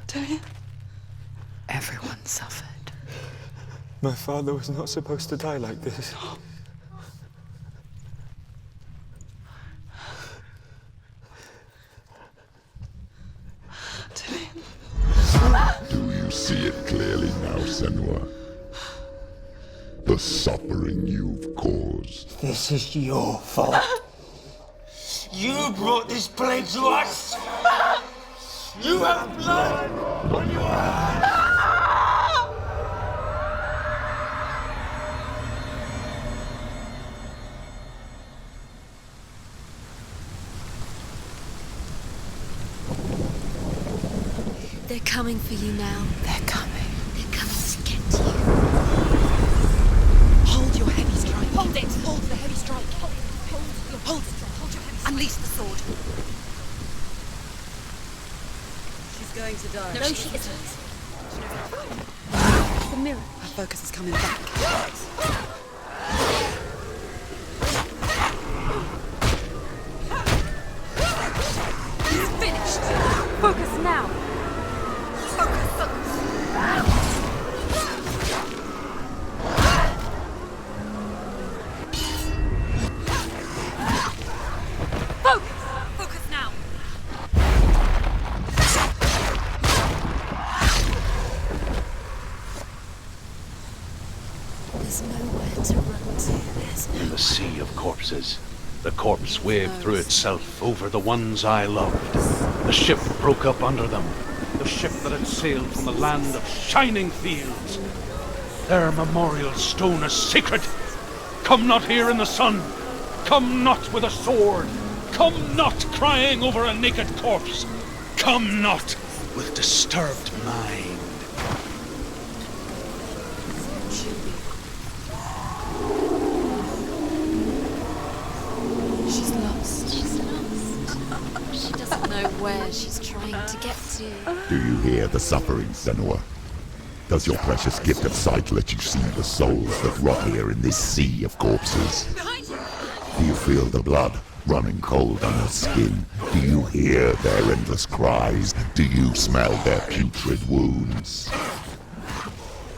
Dillion? Everyone suffered. My father was not supposed to die like this. Do you see it clearly now, Senua? The suffering you've caused. This is your fault. You brought this plague to us! You have blood on your hands! They're coming for you now. They're coming. They're coming to get you. Hold your heavy strike. Hold it. Hold the heavy strike. Hold your heavy strike. Unleash the sword. She's going to die. No, she isn't. The mirror. Her focus is coming back. He's finished. Focus now. Focus now. There's nowhere to run to. There's In the sea of corpses, the corpse waved through itself over the ones I loved. The ship broke up under them. The ship that had sailed from the land of shining fields. Their memorial stone is sacred. Come not here in the sun. Come not with a sword. Come not crying over a naked corpse. Come not with disturbed mind. She's lost. She's lost. She doesn't know where she's trying to get to. Do you hear the suffering, Senua? Does your precious gift of sight let you see the souls that rot here in this sea of corpses? Do you feel the blood running cold on your skin? Do you hear their endless cries? Do you smell their putrid wounds?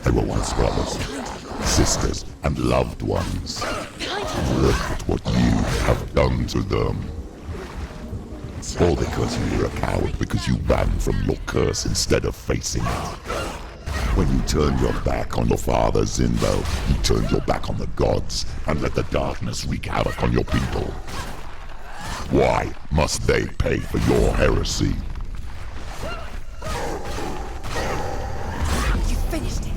They were once brothers, sisters, and loved ones. Look at what you have done to them. All because you were a coward, because you ran from your curse instead of facing it. When you turned your back on your father, Zinbo, you turned your back on the gods and let the darkness wreak havoc on your people. Why must they pay for your heresy? You finished it.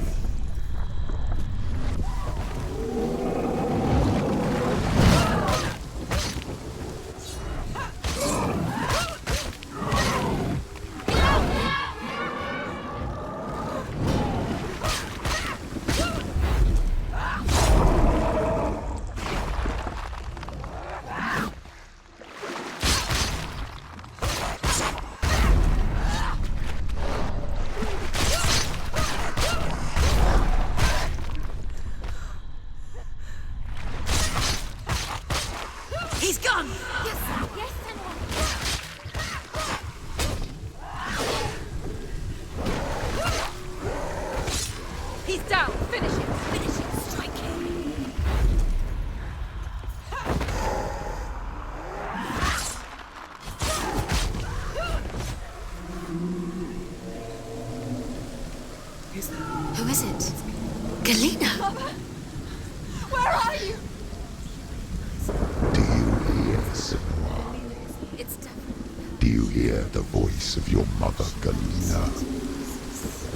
Who is it? Galena? Mother! Where are you? Do you hear, Senua? It's definitely. Do you hear the voice of your mother, Galena?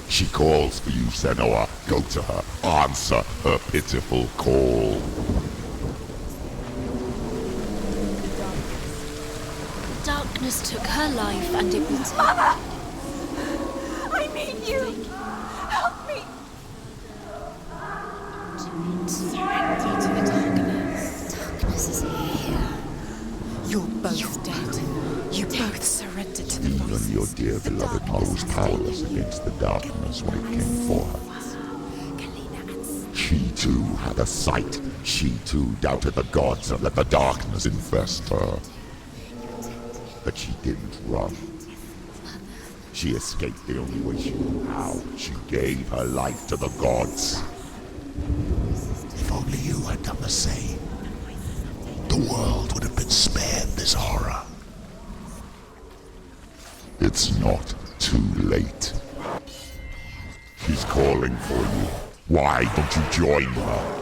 She calls for you, Senua. Go to her. Answer her pitiful call. Darkness took her life and it will take. Mother! I need you! Help me! Surrender to the darkness. Darkness is here. You're both dead. You both surrendered to the voices. Even your dear beloved mother was powerless against the darkness when it came for her. She too had a sight. She too doubted the gods and let the darkness infest her. But she didn't run. She escaped the only way she knew how. She gave her life to the gods. If only you had done the same, the world would have been spared this horror. It's not too late. She's calling for you. Why don't you join her?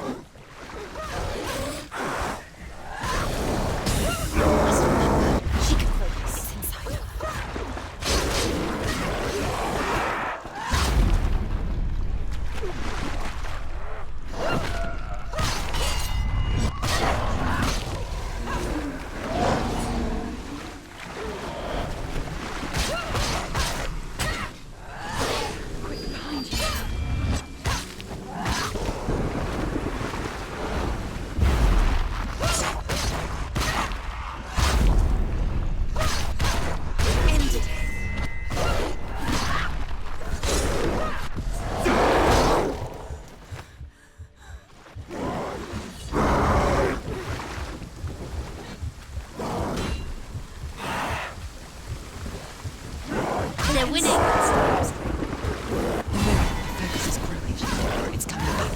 They're winning. Focus is growing. It's coming back.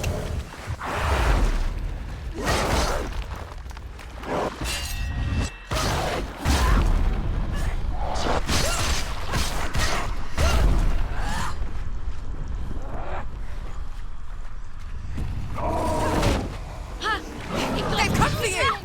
They've come for you!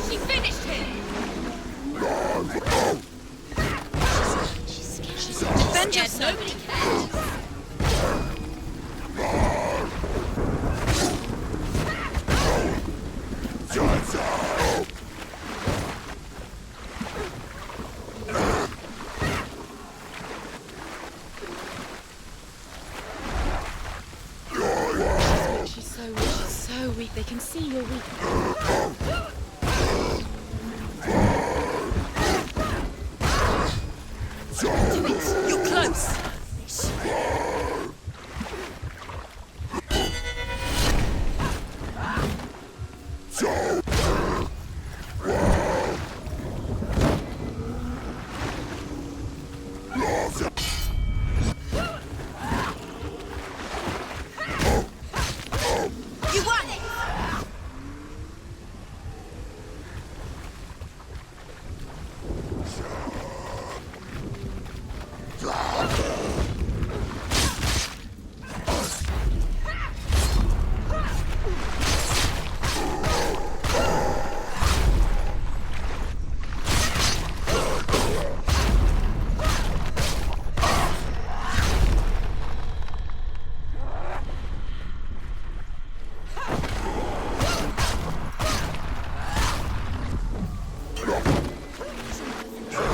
She finished him! Avenge Yes, nobody cares. She's so weak. They can see you're weak. You're close! You won it!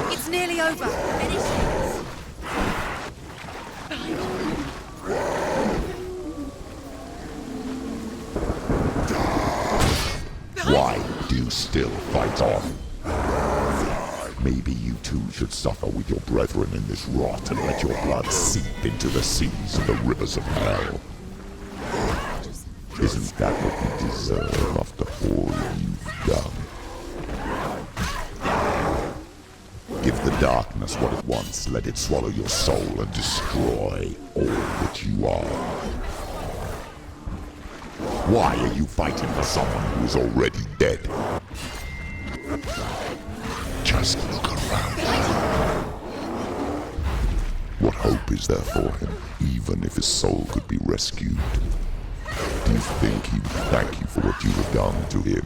It's nearly over. Finish it. Why do you still fight on? Maybe you too should suffer with your brethren in this rot and let your blood seep into the seas and the rivers of hell. Isn't that what you deserve after all you've done? Give the darkness what it wants, let it swallow your soul and destroy all that you are. Why are you fighting for someone who is already dead? Just look around. What hope is there for him, even if his soul could be rescued? Do you think he would thank you for what you have done to him,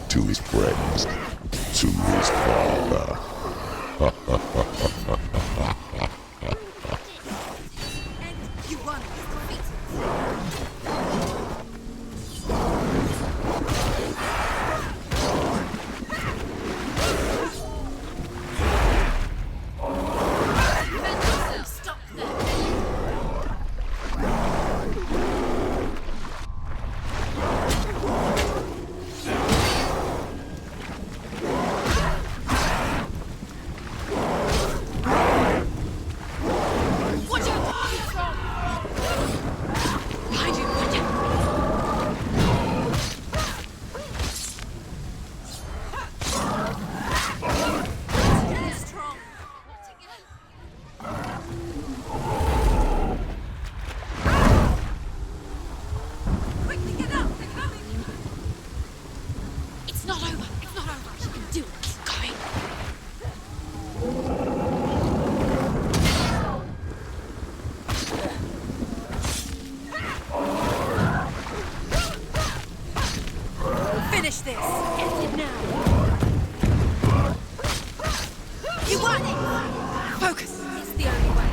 to his friends, to his father? You won. Stop there. It's not over. It's not over. You can do it. Keep going. Finish this. End it now. You won it. Focus. It's the only way.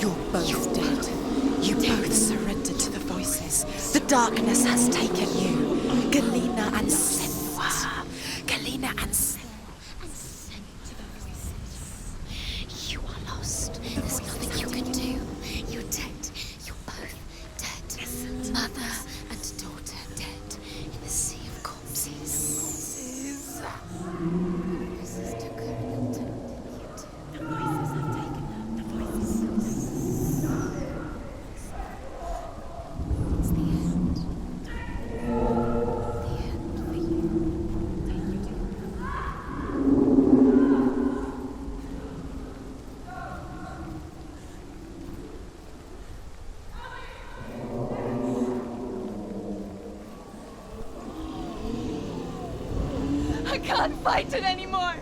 You're both dead. You both surrendered to the voices. The darkness has taken you. Galena and Senwa. Galena and Senwa. You are lost. There's nothing you can do. You're dead. You're both dead. Mother and daughter dead in the sea of corpses. Voices took her and turned into you two. The voices have taken her. The voices. It's the end. The end for you. I can't fight it anymore.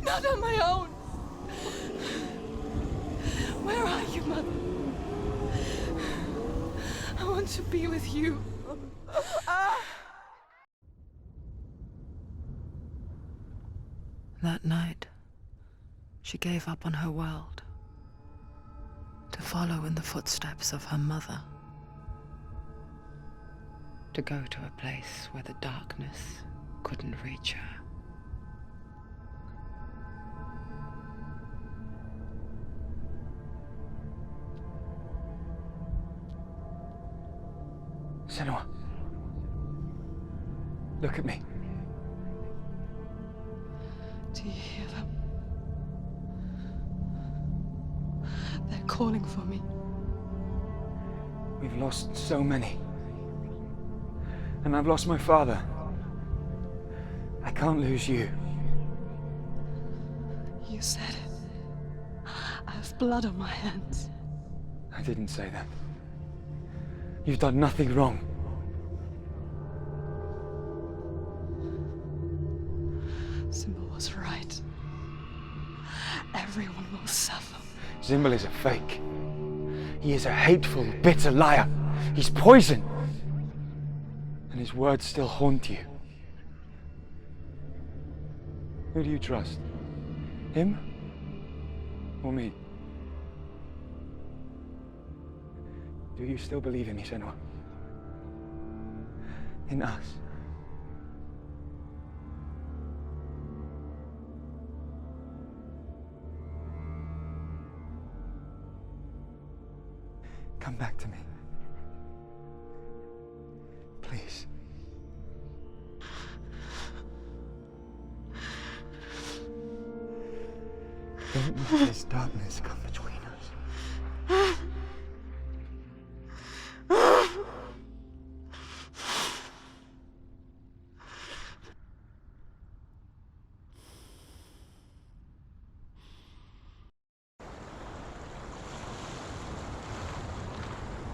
Not on my own. Where are you, Mother? I want to be with you. That night, she gave up on her world to follow in the footsteps of her mother, to go to a place where the darkness couldn't reach her. Senua. Look at me. Do you hear them? They're calling for me. We've lost so many. And I've lost my father. I can't lose you. You said it. I have blood on my hands. I didn't say that. You've done nothing wrong. Simba was right. Everyone will suffer. Zimbel is a fake. He is a hateful, bitter liar. He's poison. And his words still haunt you. Who do you trust? Him? Or me? Do you still believe in me, Senua? In us? Come back to me. Please. Don't let this darkness come between us.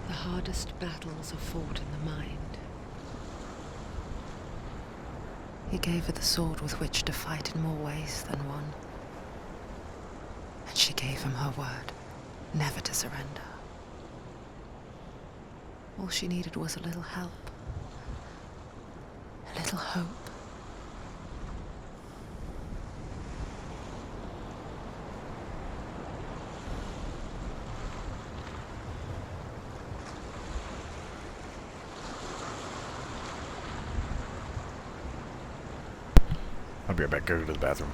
The hardest battles are fought in the mind. He gave her the sword with which to fight in more ways than one. And she gave him her word, never to surrender. All she needed was a little help, a little hope. I'll be right back. Go to the bathroom.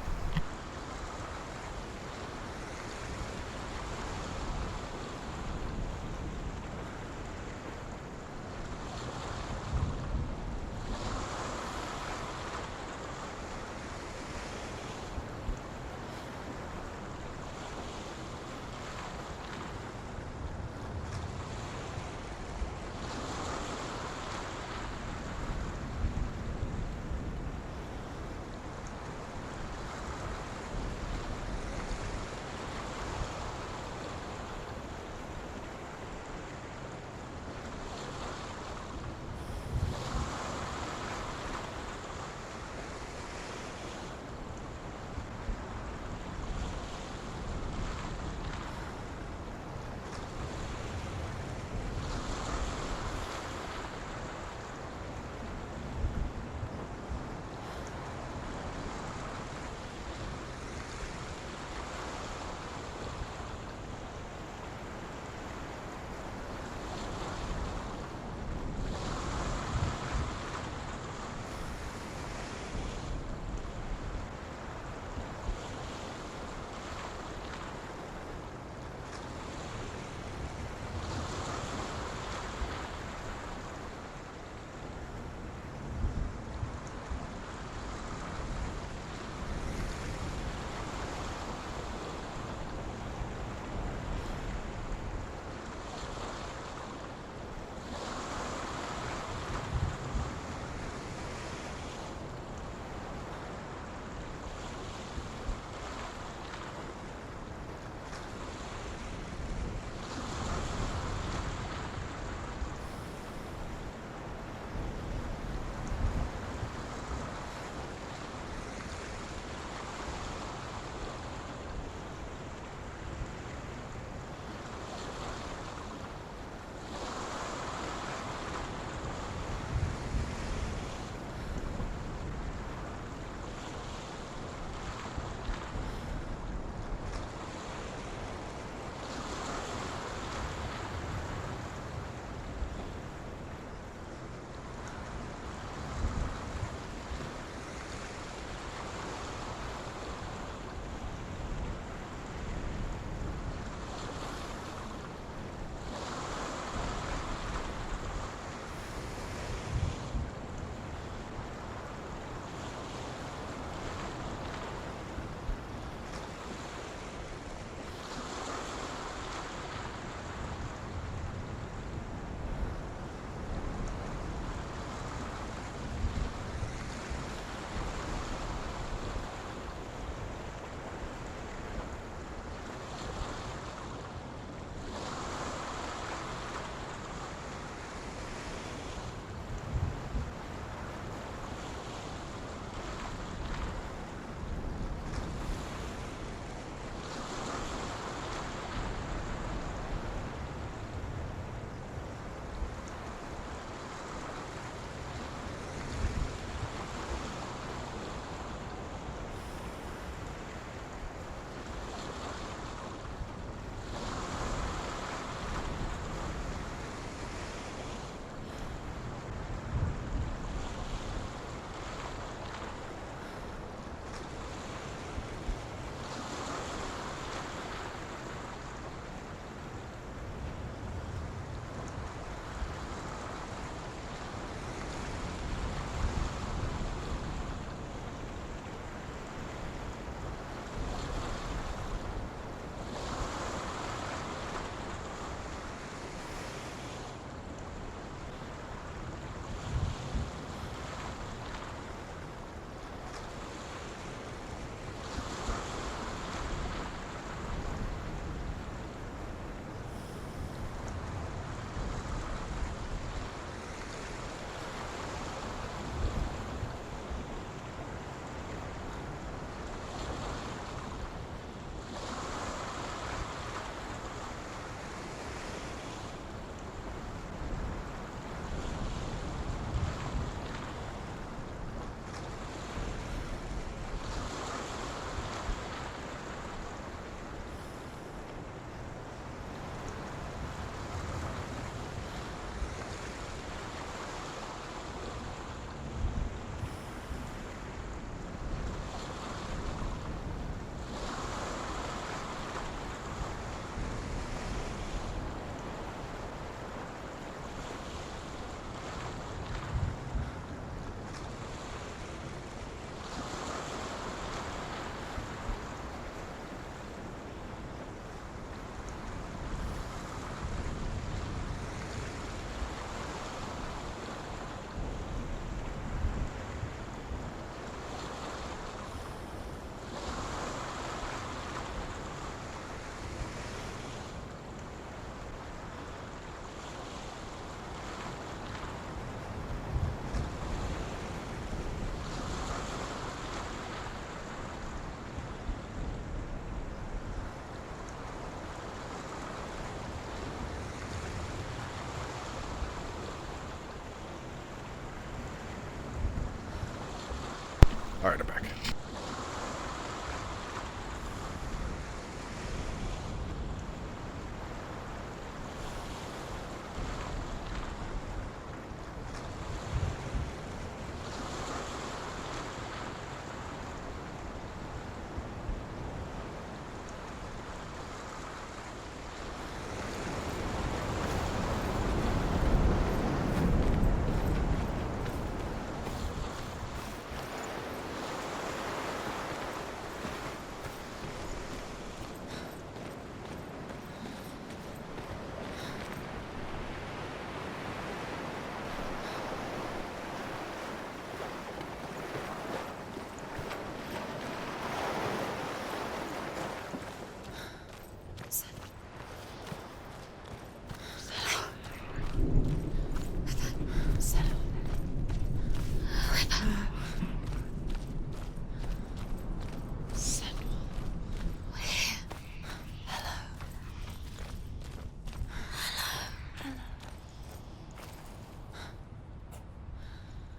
Alright, I'm back.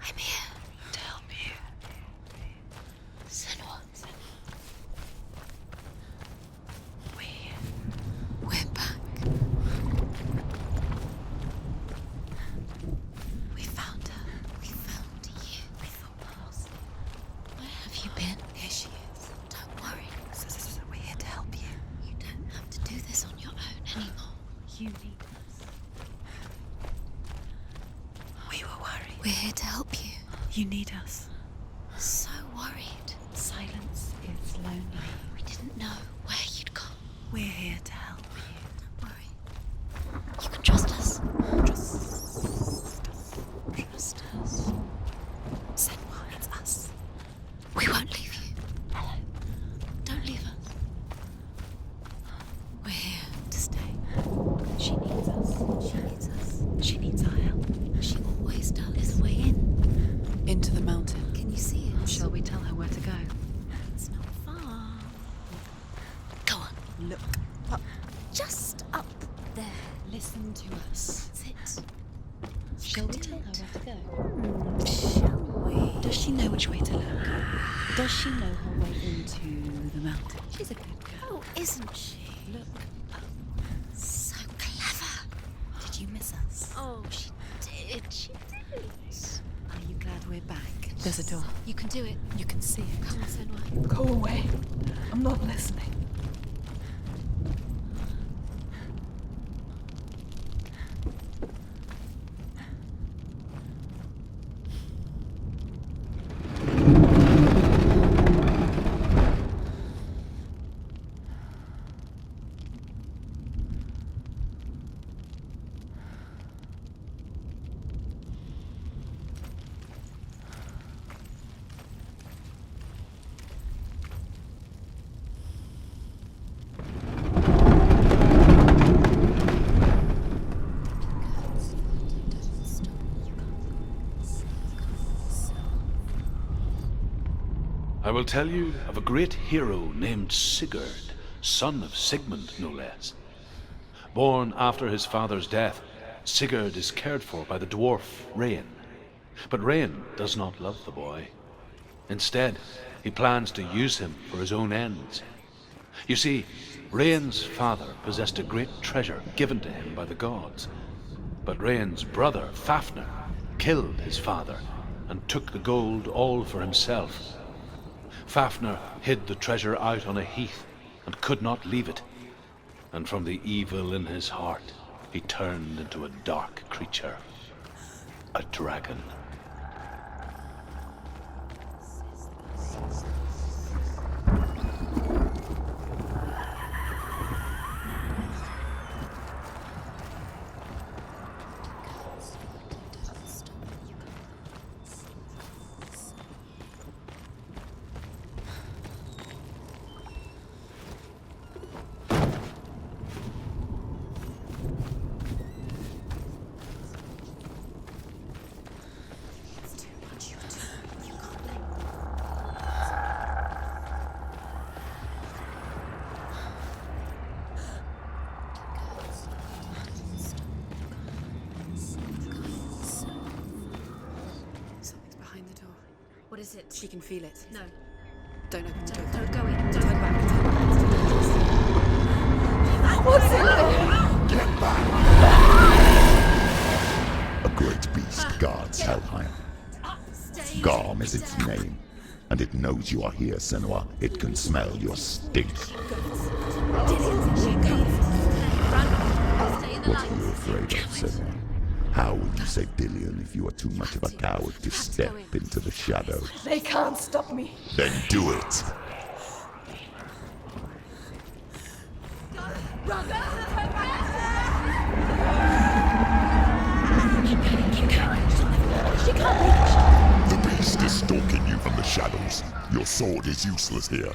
I'm here to help you. Senua. We're back. We found her. We found you. We thought we lost her. Where have you been? Here she is. Don't worry. We're here to help you. You don't have to do this on your own anymore. You need us. We were worried. We're here to help you. You need us. So worried. Silence is lonely. We didn't know where you'd gone. We're here to help you. Don't worry. You can trust us. Trust us. Senua, it's us. We won't leave you. Hello. Don't leave us. We're here to stay. She needs us. She needs us. She needs our help. She always does. There's a way in. Into the mountain. Can you see it? Shall we tell her where to go? It's not far. Go on. Look. Up. Just up there. Listen to us. Sit. Shall we tell her where to go? Shall we? Does she know which way to look? Does she know her way into the mountain? She's a good girl, isn't she? Look up. So clever. Did you miss us? Oh, she did. She did. Are you glad we're back? There's a door. You can do it. You can see it. Come on, Senua. Go away. I'm not listening. I will tell you of a great hero named Sigurd, son of Sigmund, no less. Born after his father's death, Sigurd is cared for by the dwarf Rain. But Rain does not love the boy. Instead, he plans to use him for his own ends. You see, Rain's father possessed a great treasure given to him by the gods. But Rain's brother, Fafnir, killed his father and took the gold all for himself. Fafnir hid the treasure out on a heath and could not leave it. And from the evil in his heart, he turned into a dark creature, a dragon. What is it? She can feel it. No. Don't open the door. Don't go in. Don't Turn back. What's in there? Get back! A great beast guards Helheim. Garm is its name, and it knows you are here, Senua. It can smell your stink. What are you afraid of, Senua? How will you save Dillion if you are too much of a coward to step into the shadows? They can't stop me. Then do it! She can't reach. The beast is stalking you from the shadows. Your sword is useless here.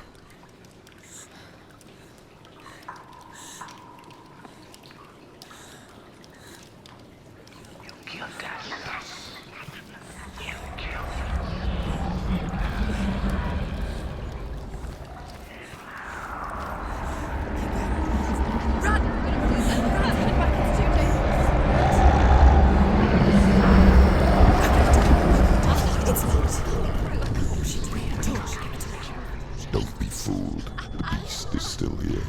Don't be fooled. The beast is still here.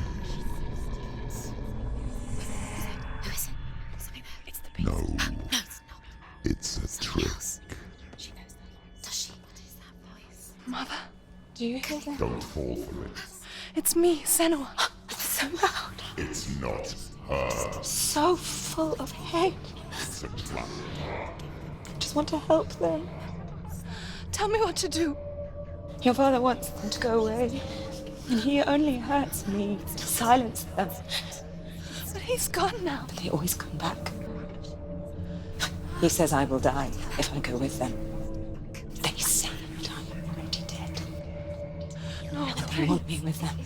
No. It's a trick. Mother, do you hear that? Don't fall for it. It's me, Senua. It's so loud. It's not her. So full of hate. It's a trap. I just want to help them. Tell me what to do. Your father wants them to go away, and he only hurts me to silence them. But he's gone now. But they always come back. He says I will die if I go with them. They say that I'm already dead. No, And they want me with them.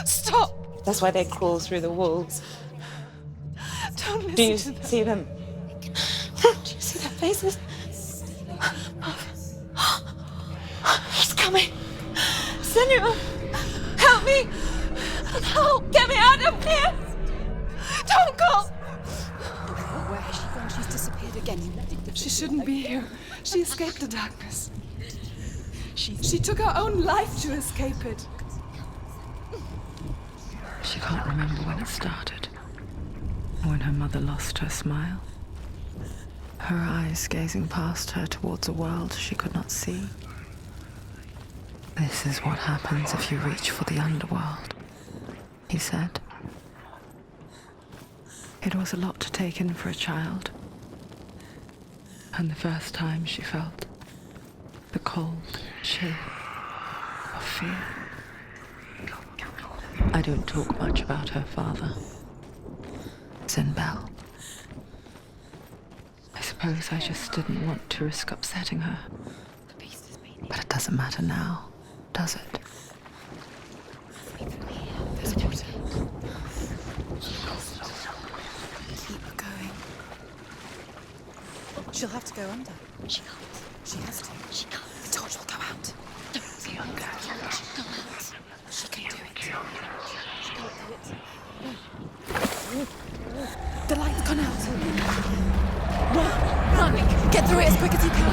Stop! That's why they crawl through the walls. Don't listen Do you to them. see them? Do you see their faces? He's coming. Senua, help me. Help, get me out of here. Don't go. Where has she gone? She's disappeared again. She shouldn't be here. She escaped the darkness. She took her own life to escape it. She can't remember when it started, or when her mother lost her smile. Her eyes gazing past her towards a world she could not see. This is what happens if you reach for the underworld, he said. It was a lot to take in for a child. And the first time she felt the cold chill of fear. I don't talk much about her father, Sinbel. I suppose I just didn't want to risk upsetting her. But it doesn't matter now, does it? There's water. Keep going. She'll have to go under. She can't. She has to. She can't. The torch will go out. Don't see her. She can do it. She can't do it. The light's gone out. Run! Run! Get through it as quick as you can.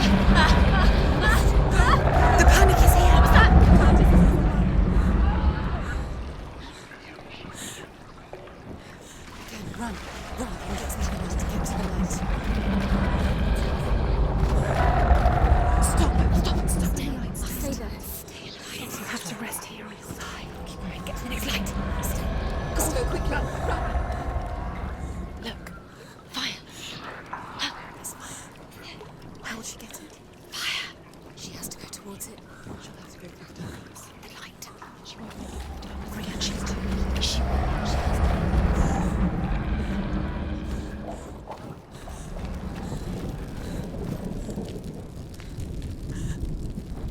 The panic is here. What's that? Again, run. Run and get some to get to the light. Stop! Stop! Stop! Stay there. Stay there. You have to rest here. Keep going. Get to the next light. Let's go quick. Run! Run! Look. Fire. There's fire. How will she get it? Fire. She has to go towards it. She'll have to go through the darkness. The light. She won't make it. Reaction to it. She won't. She has to.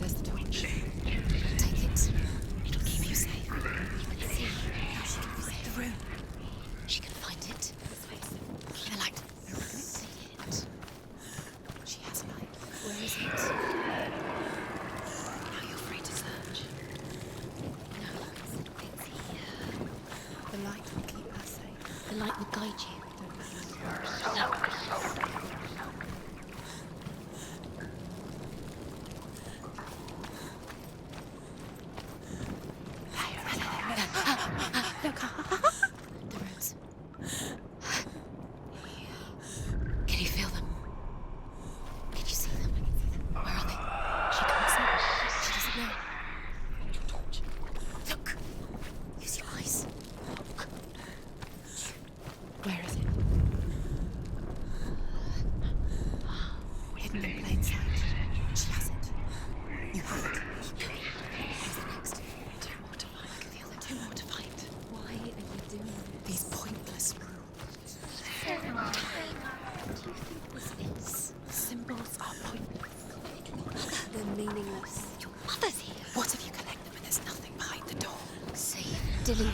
There's the torch. Take it. It'll keep you safe. You can see how she can find the room. She can find it. The light. See it. She has light. meaningless. Your mother's here. What have you collected when there's nothing behind the door? See, Dillian.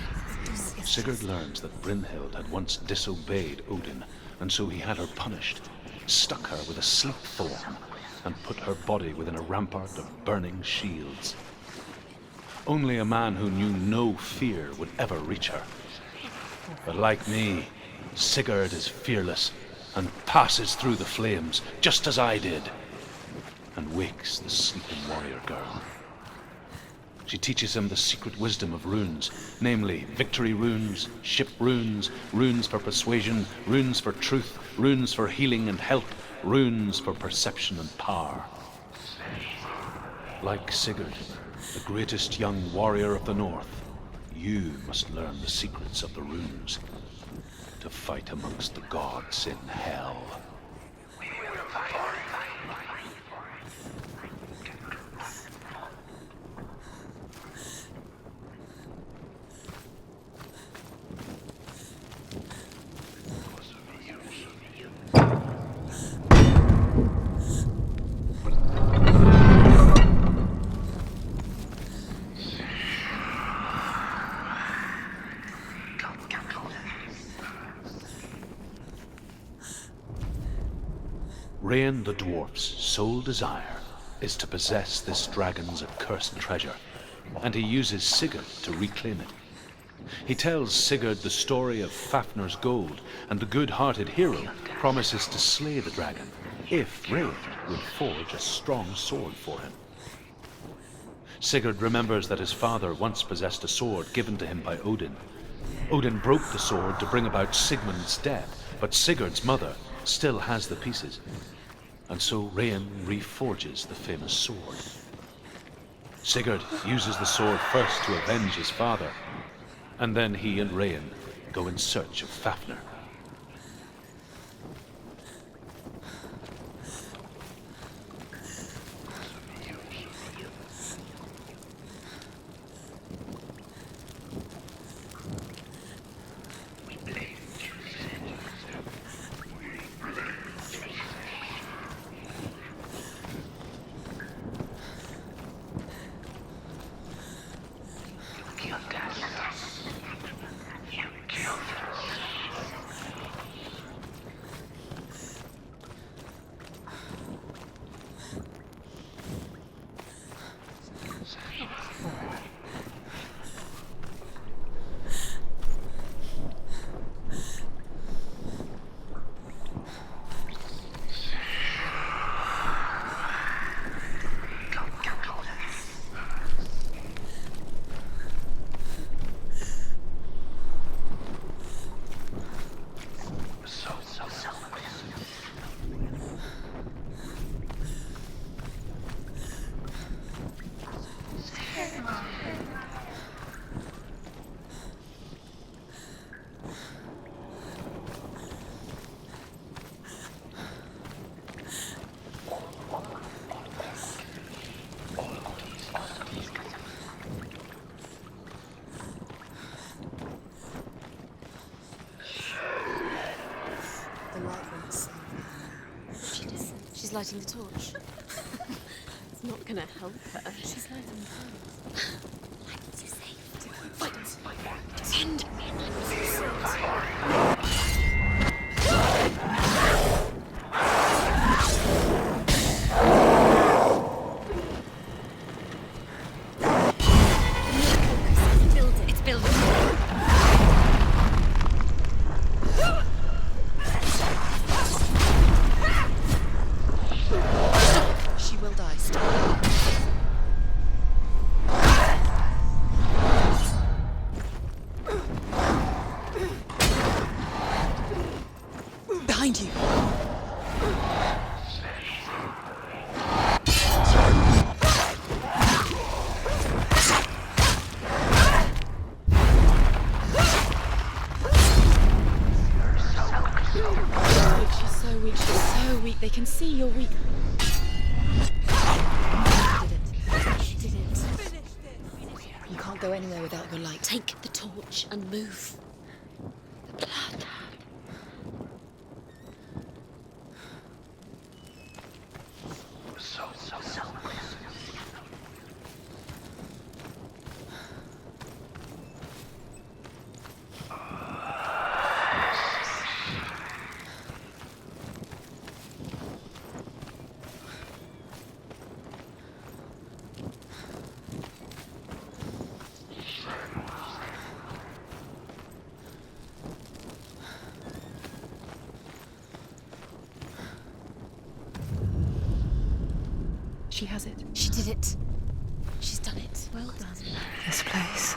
Sigurd learns that Brynhild had once disobeyed Odin, and so he had her punished, stuck her with a sleep thorn, and put her body within a rampart of burning shields. Only a man who knew no fear would ever reach her. But like me, Sigurd is fearless and passes through the flames, just as I did, and wakes the sleeping warrior girl. She teaches him the secret wisdom of runes, namely victory runes, ship runes, runes for persuasion, runes for truth, runes for healing and help, runes for perception and power. Like Sigurd, the greatest young warrior of the North, you must learn the secrets of the runes to fight amongst the gods in hell. Rain the dwarf's sole desire is to possess this dragon's accursed treasure, and he uses Sigurd to reclaim it. He tells Sigurd the story of Fafnir's gold, and the good-hearted hero promises to slay the dragon if Rain will forge a strong sword for him. Sigurd remembers that his father once possessed a sword given to him by Odin. Odin broke the sword to bring about Sigmund's death, but Sigurd's mother still has the pieces, and so Rain reforges the famous sword. Sigurd uses the sword first to avenge his father, and then he and Rain go in search of Fafnir. She's lighting the torch. It's not gonna help her. She's lighting the torch. Lights you safe. Wait. Send me It's building. She will die. Stop. Behind you. She's so weak. She's so weak. They can see you're weak. She did it. You can't go anywhere without your light. Take the torch and move. The blood. She has it. She did it. She's done it. Well done. This place.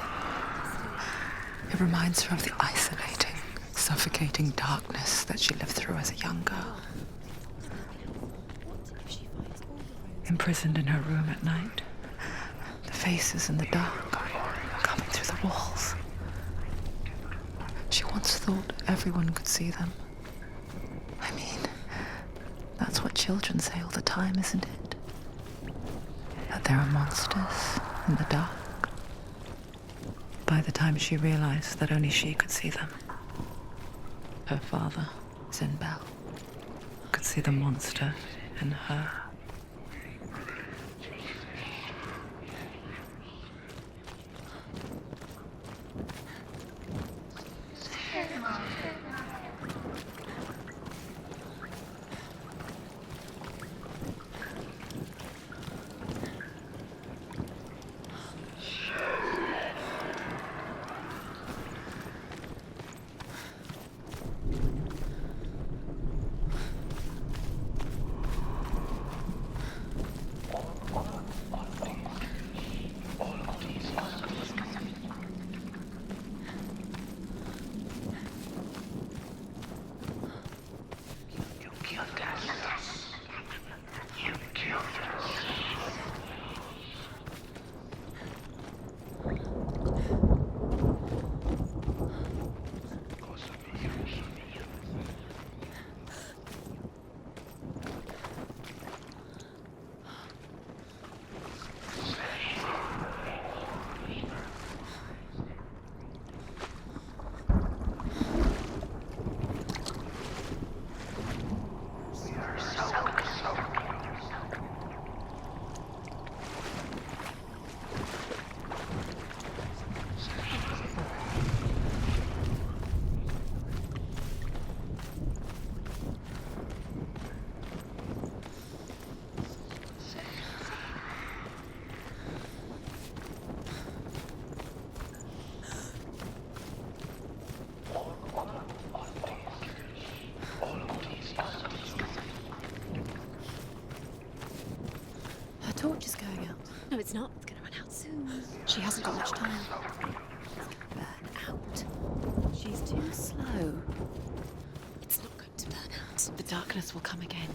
It reminds her of the isolating, suffocating darkness that she lived through as a young girl. Imprisoned in her room at night, the faces in the dark coming through the walls. She once thought everyone could see them. I mean, that's what children say all the time, isn't it? That there are monsters in the dark. By the time she realized that only she could see them, her father, Zinbel, could see the monster in her. Torch is going out. No, it's not. It's going to run out soon. She hasn't got much time. Burn out. She's too slow. It's not going to burn out. The darkness will come again.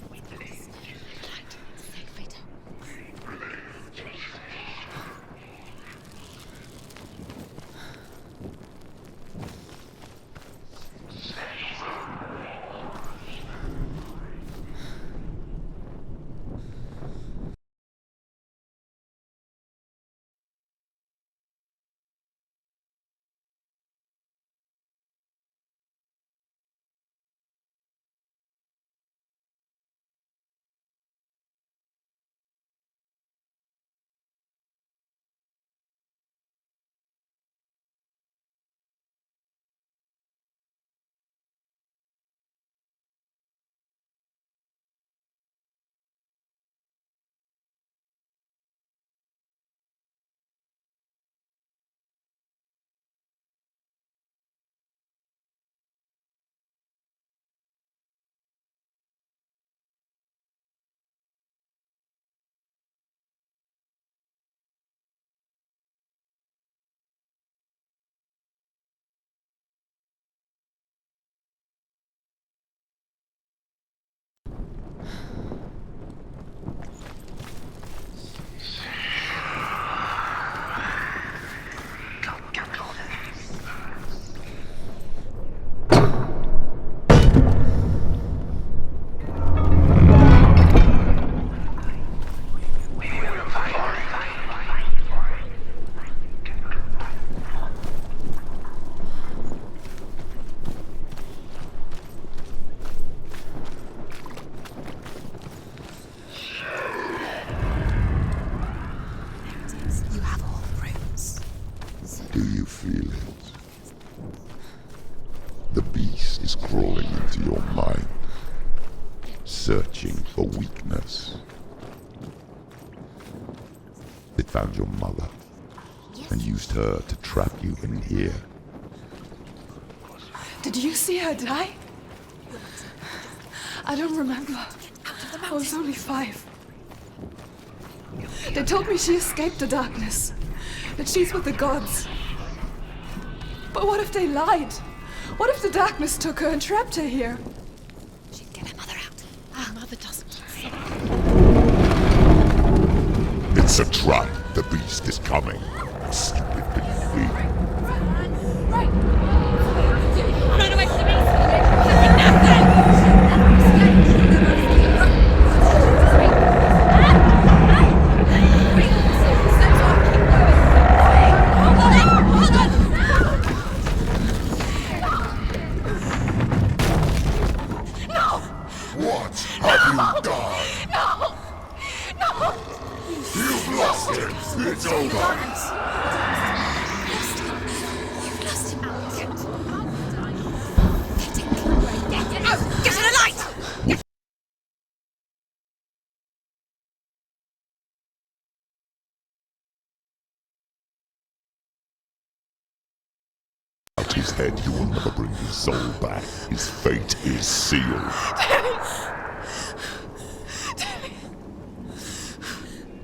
Do you feel it? The beast is crawling into your mind, searching for weakness. It found your mother and used her to trap you in here. Did you see her die? I don't remember. I was only 5. They told me she escaped the darkness, that she's with the gods. But what if they lied? What if the darkness took her and trapped her here? She'd get her mother out. Her mother doesn't. It's a trap. The beast is coming. Stupid thing. Run away from the beast! What have you done? No! No! You've lost him. It's over. You've lost him. Get to the light! Out his head, he will never bring his soul back. His fate is sealed.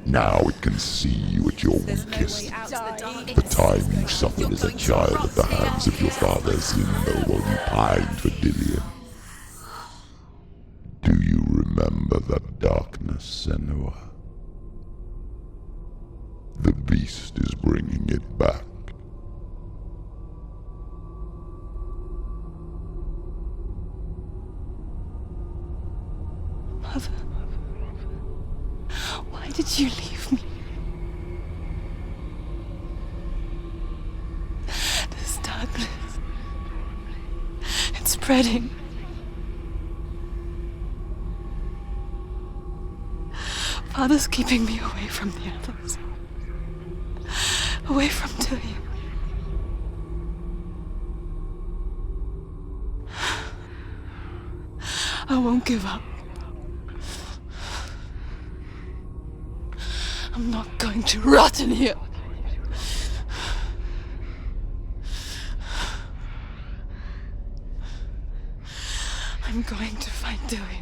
Now it can see you at your weakest. The time you suffered as a child at the hands of your father's limbo while you pined for Dillian. Do you remember that darkness, Senua? The beast is bringing it back. Mother, why did you leave me? This darkness, it's spreading. Father's keeping me away from the others. Away from Dillian. I won't give up. I'm not going to rot in here. I'm going to find Dillian.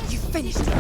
You finished it.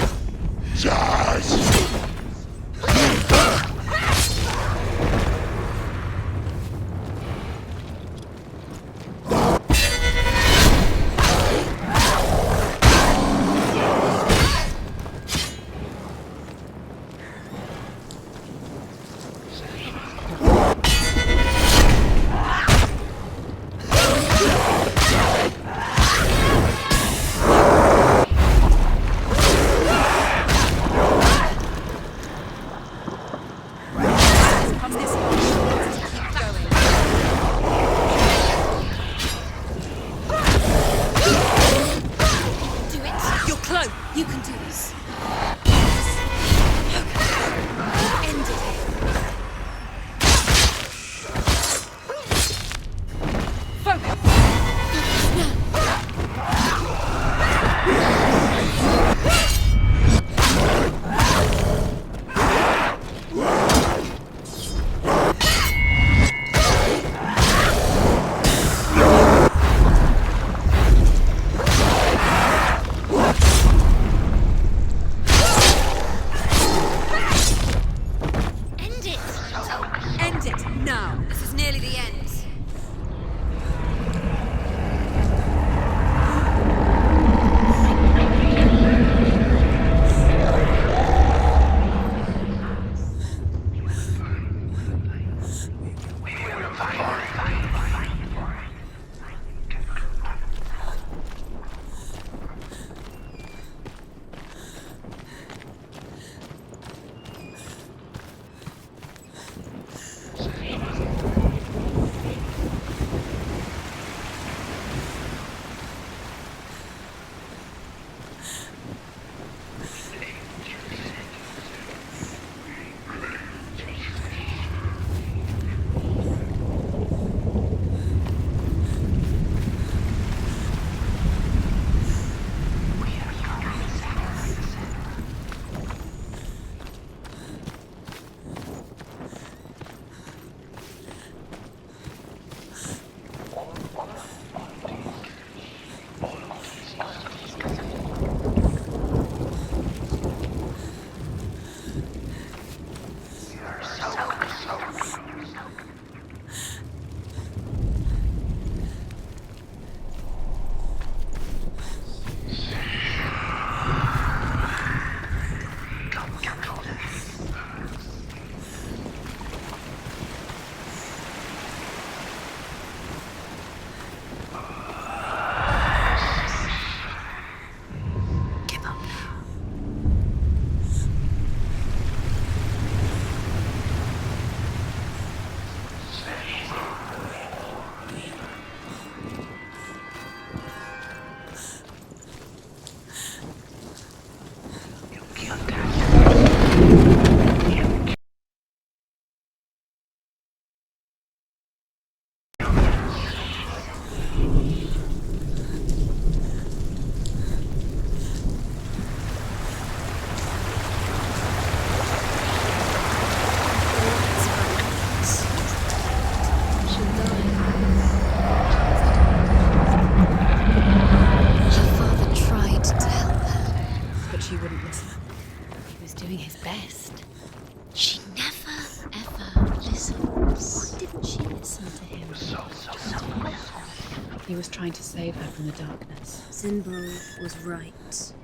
He was trying to save her from the darkness. Zinbel was right.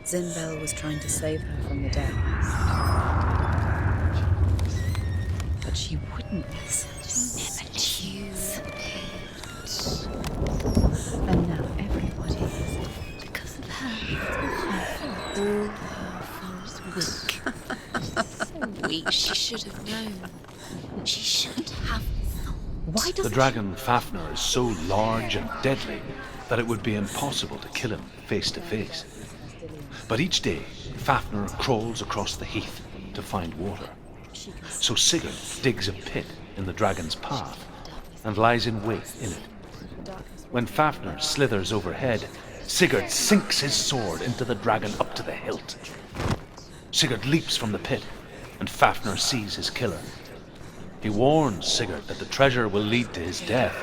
Zinbel was trying to save her from the darkness. But she wouldn't listen. Never choose. And now everybody is dead. Because of her. All her fault. So weak. She should have known. She should have known. Why does The dragon Fafnir is so large and deadly that it would be impossible to kill him face to face. But each day, Fafnir crawls across the heath to find water. So Sigurd digs a pit in the dragon's path and lies in wait in it. When Fafnir slithers overhead, Sigurd sinks his sword into the dragon up to the hilt. Sigurd leaps from the pit, and Fafnir sees his killer. He warns Sigurd that the treasure will lead to his death,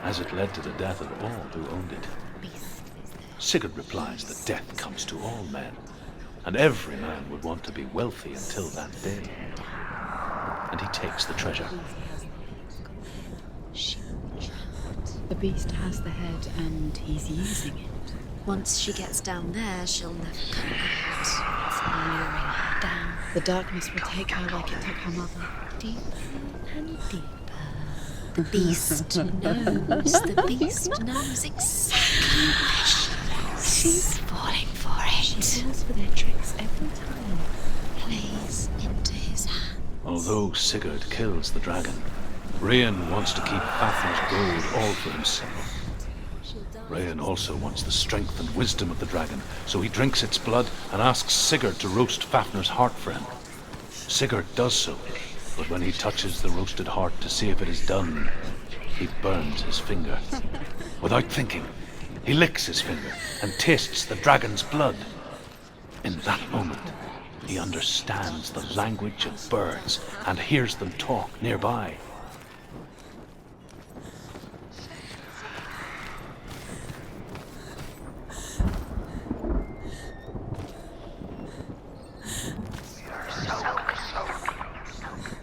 as it led to the death of all who owned it. Sigurd replies that death comes to all men, and every man would want to be wealthy until that day. And he takes the treasure. The beast has the head and he's using it. Once she gets down there, she'll never come out. It's luring her down. The darkness will take her like it took her mother. Deeper and deeper. The beast knows. The beast knows exactly where she is. She's falling for it. She falls for their tricks every time. Plays into his hand. Although Sigurd kills the dragon, Rayan wants to keep Fafnir's gold all for himself. Rayan also wants the strength and wisdom of the dragon, so he drinks its blood and asks Sigurd to roast Fafnir's heart for him. Sigurd does so, but when he touches the roasted heart to see if it is done, he burns his finger. Without thinking, he licks his finger and tastes the dragon's blood. In that moment, he understands the language of birds and hears them talk nearby.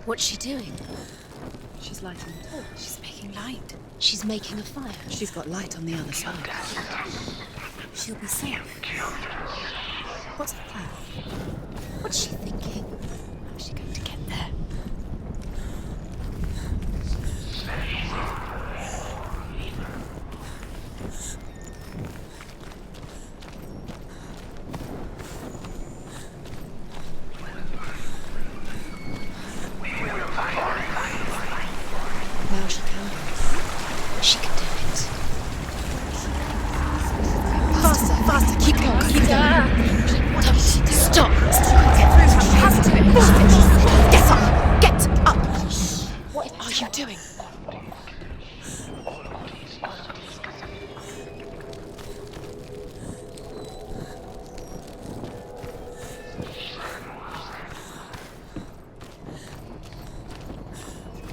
What's she doing? She's lighting a torch. She's making light. She's making a fire. She's got light on the other side. She'll be safe. What's the plan? What's she thinking? How's she going to get there? Now she can go. She can do it. Faster, faster, keep going, keep going. Stop! Get up! Get up! What are you doing?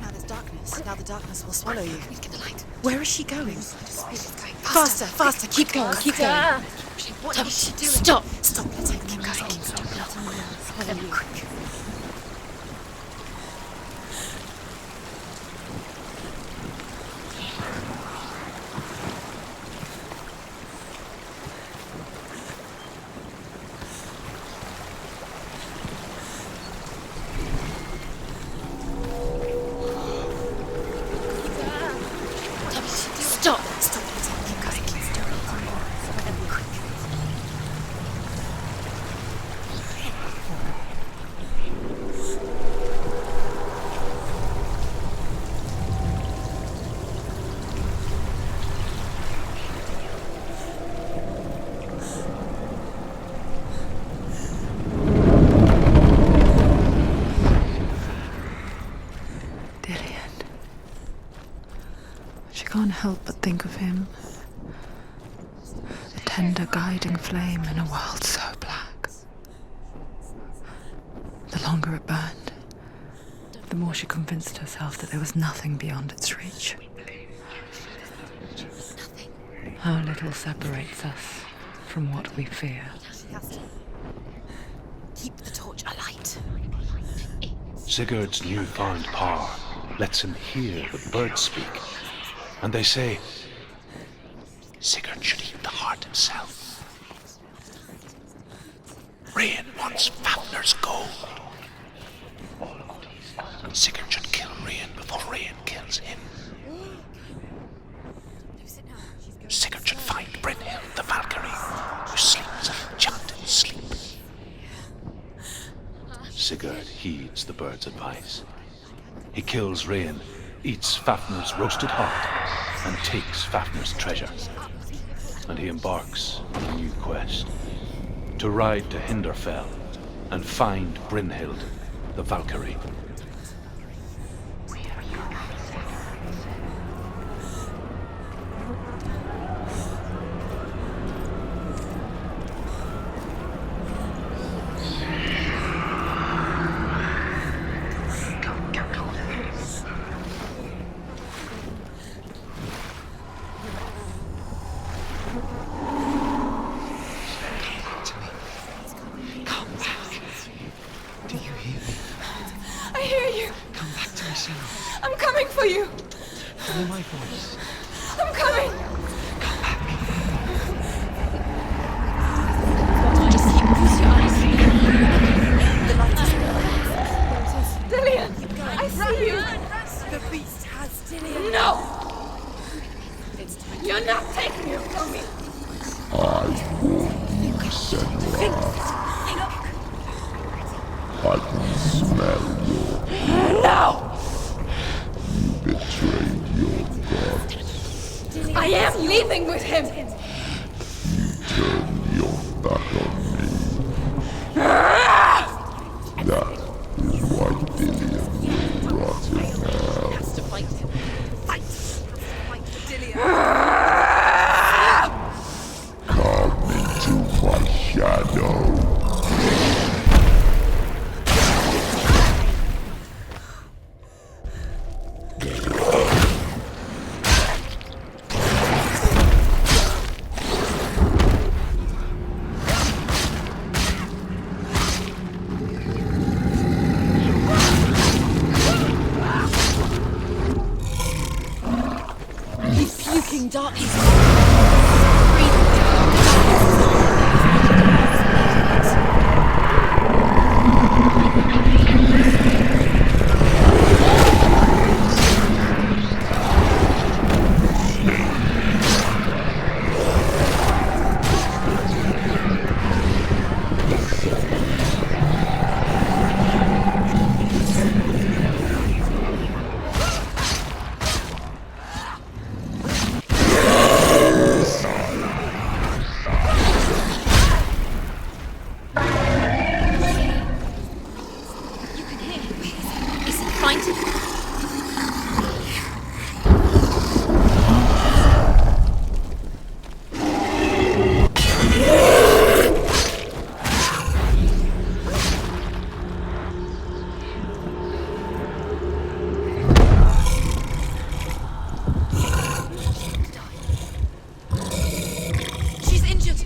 Now there's darkness. Now the darkness will swallow you. Get the light. Where is she going? Faster, Faster, keep going, keep going. What is she doing? Stop! Stop, let's keep going. Follow you. Stop! Stop! Keep going. She can't help but think of him. The tender guiding flame in a world so black. The longer it burned, the more she convinced herself that there was nothing beyond its reach. How little separates us from what we fear. Keep the torch alight. Sigurd's newfound power lets him hear the birds speak. And they say, Sigurd should eat the heart himself. Rain wants Fafnir's gold. Sigurd should kill Rain before Rain kills him. Sigurd should find Brynhild the Valkyrie, who sleeps an enchanted sleep. Sigurd heeds the bird's advice. He kills Rain, eats Fafnir's roasted heart, and takes Fafnir's treasure. And he embarks on a new quest, to ride to Hinderfell and find Brynhild the Valkyrie. I'm coming for you. Hear my voice. I'm coming. Just close your eyes. The light is Dillian, I see you. The beast has Dillian. No. You're not taking it from me. I warn you, Senua. I can smell your... No. Betrayed your god. I am leaving with him. Turn your back on me. That is why Dillian will rot in hell. Come into my shadow. He's puking darkness. She's injured.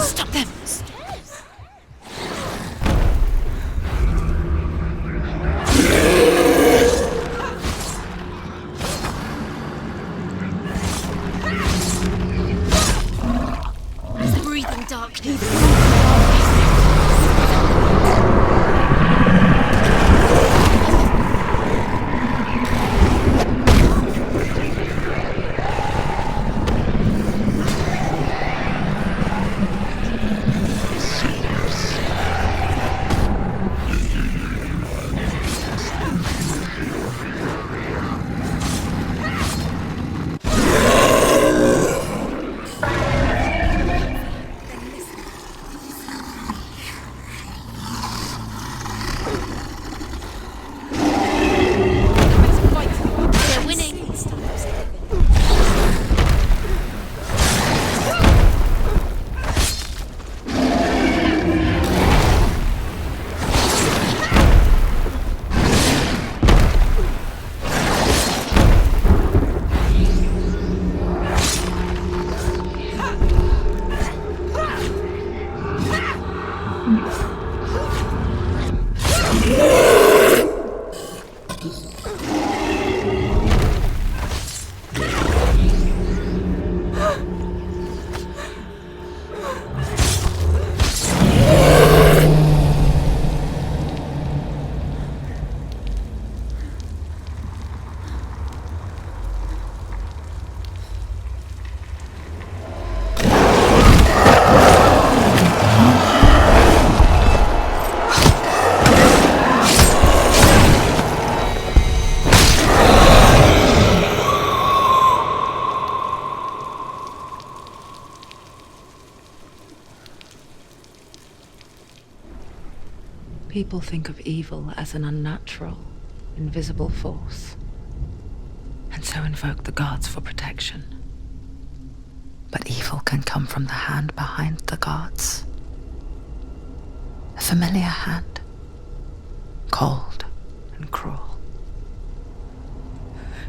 Stop them. He's breathing darkness. People think of evil as an unnatural, invisible force, and so invoke the gods for protection. But evil can come from the hand behind the gods. A familiar hand, cold and cruel.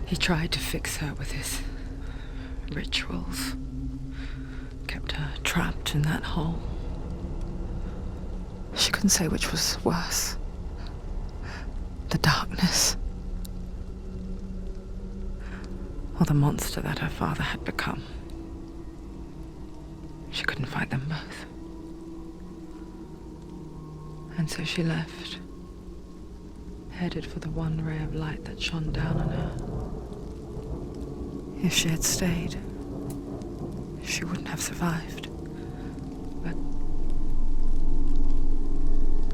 He tried to fix her with his rituals, kept her trapped in that hole. She couldn't say which was worse. The darkness, or the monster that her father had become. She couldn't fight them both. And so she left, headed for the one ray of light that shone down on her. If she had stayed, she wouldn't have survived. But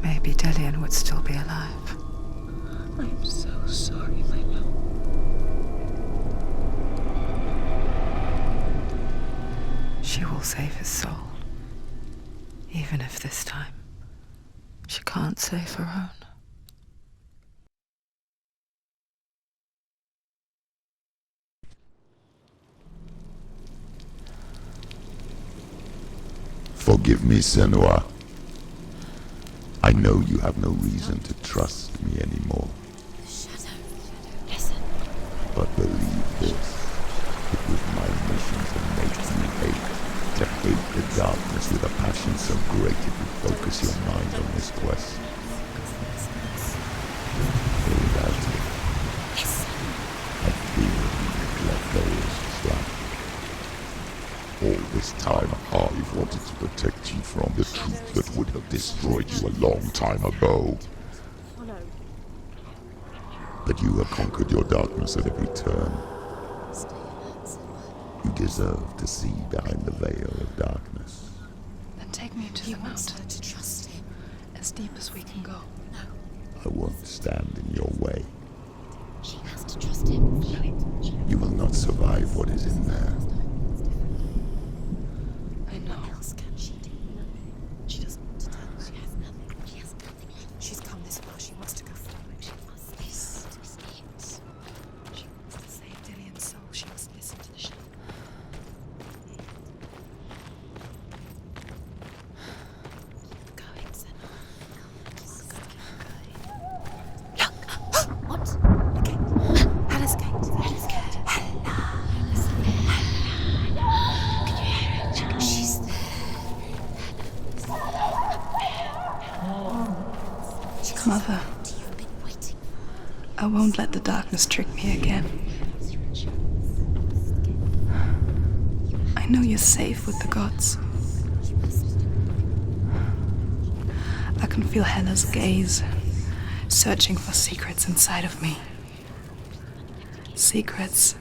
maybe Delian would still be alive. I'm so sorry, my love. She will save his soul, even if this time she can't save her own. Forgive me, Senua. I know you have no reason to trust me anymore. Listen. But believe this, it was my mission to make you hate. To hate the darkness with a passion so great it would focus your mind on this quest. Without it, I fear you would let go as slack. All this time, I've wanted to protect you from the truth that would have destroyed you a long time ago. But you have conquered your darkness at every turn. You deserve to see behind the veil of darkness. Then take me to the mountain. To trust him. As deep as we can go. I won't stand in your way. She has to trust him. You will not survive what is in there. I know. What else can she do? She doesn't want to tell. She has nothing. She has nothing left. She's come this far. She wants to go forward. She must. This is it. She wants to save Delian's soul. She must listen to the shadow. Going, Senna. Look. What? Okay. Hella's gate. Hella's gate. She's there. Mother, I won't let the darkness trick me again. I know you're safe with the gods. I can feel Hella's gaze, searching for secrets inside of me. Secrets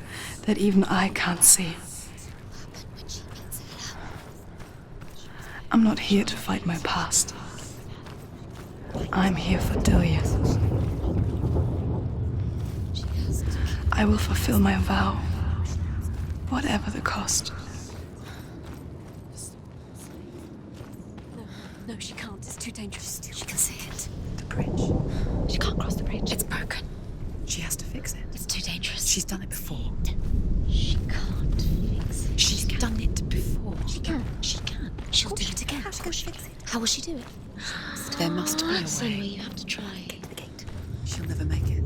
that even I can't see. I'm not here to fight my past. I'm here for Delian. I will fulfill my vow, whatever the cost. No, she can't. It's too dangerous. She can see it. The bridge. She can't cross the bridge. It's broken. She has to fix it. It's too dangerous. She's done it before. She can't fix it. She's done it before. She can. She can. She'll do it again. Of course she can. How will she do it? There must be a way. Somewhere you have to try. The gate. She'll never make it.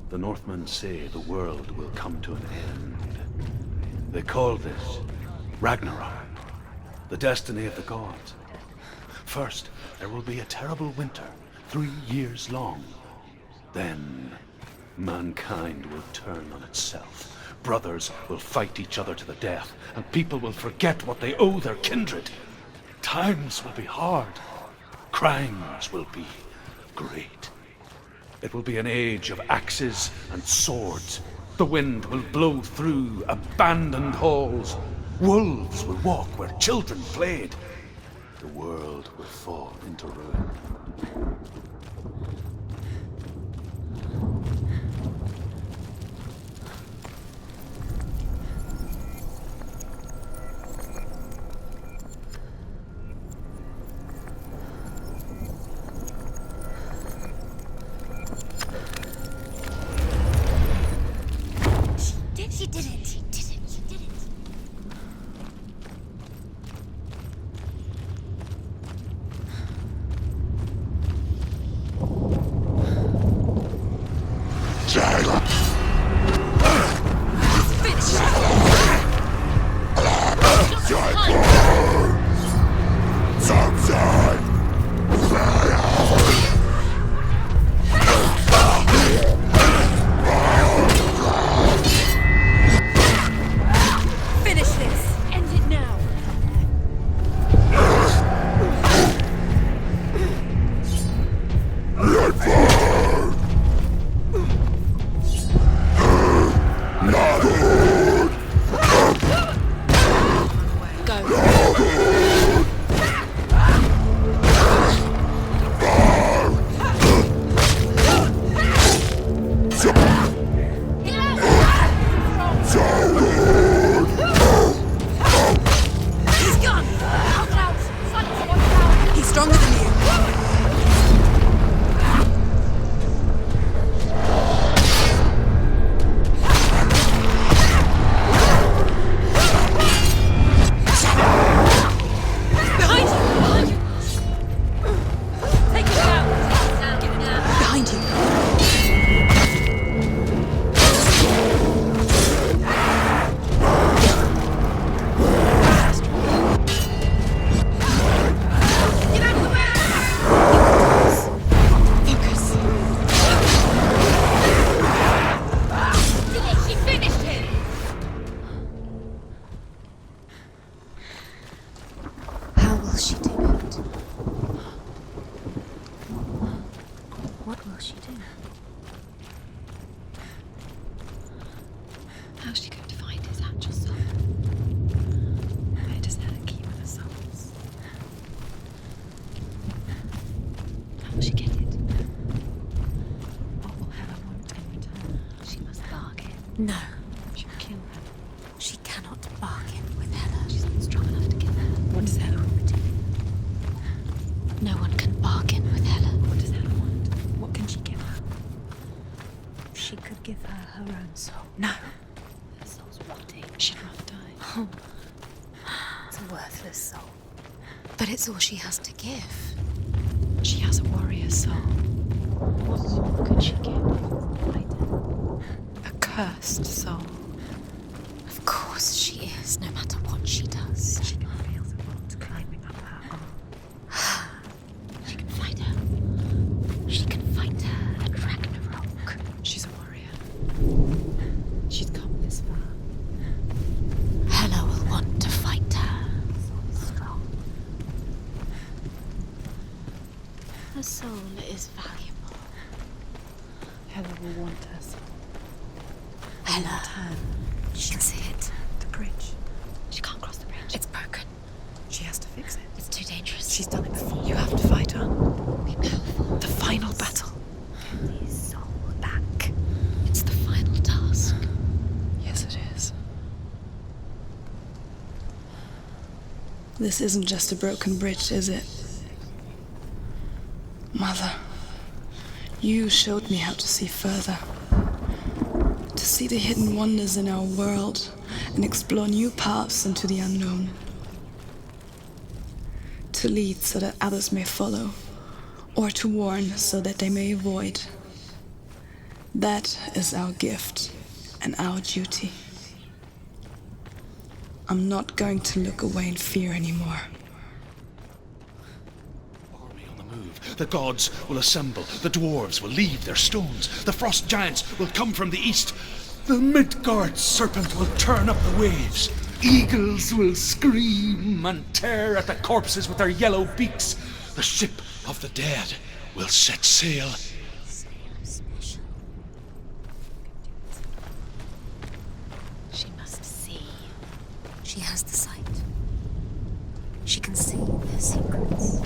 The Northmen say the world will come to an end. They call this Ragnarok, the destiny of the gods. First, there will be a terrible winter, 3 years long. Then, mankind will turn on itself. Brothers will fight each other to the death, and people will forget what they owe their kindred. Times will be hard. Crimes will be great. It will be an age of axes and swords. The wind will blow through abandoned halls. Wolves will walk where children played. The world will fall into ruin. Finish this! End it now! He's gone! Out, out! Silence, watch out! He's stronger than you. Behind you! Behind you! Take it down! Get it down! Behind you! Get out of the way! Focus. She finished him! How will she do it? What will she do? How's she going to find his actual soul? Where does Helen keep her souls? How will she get it? What will Helen want in return? She must bargain. No. She'll kill her. She cannot bargain with Hela. She's not strong enough to kill her. What does Helen want? No one can bargain with Hela. What does Helen want? What can she give her? She could give her her own soul. No. Her soul's rotting. She'd rather die. Oh. It's a worthless soul. But it's all she has to give. She has a warrior soul. What more could she give? A cursed soul. Of course she is, no matter what she does. She can feel the rot climbing up her arm. She can find her. She can find her at Ragnarok. She's a warrior. She's come this far. Hela will want to fight her. Strong. Her soul is valuable. Hela will want her soul. Hela. She can see it. The bridge. She can't cross the bridge. It's broken. She has to fix it. It's too dangerous. She's done it before. You have to fight her. Be powerful. The final battle. Get his soul back. It's the final task. Yes, it is. This isn't just a broken bridge, is it? Mother, you showed me how to see further. To see the hidden wonders in our world and explore new paths into the unknown. To lead so that others may follow, or to warn so that they may avoid. That is our gift and our duty. I'm not going to look away in fear anymore. Army on the move. The gods will assemble. The dwarves will leave their stones. The frost giants will come from the east. The Midgard serpent will turn up the waves. Eagles will scream and tear at the corpses with their yellow beaks. The ship of the dead will set sail. She must see. She has the sight. She can see their secrets.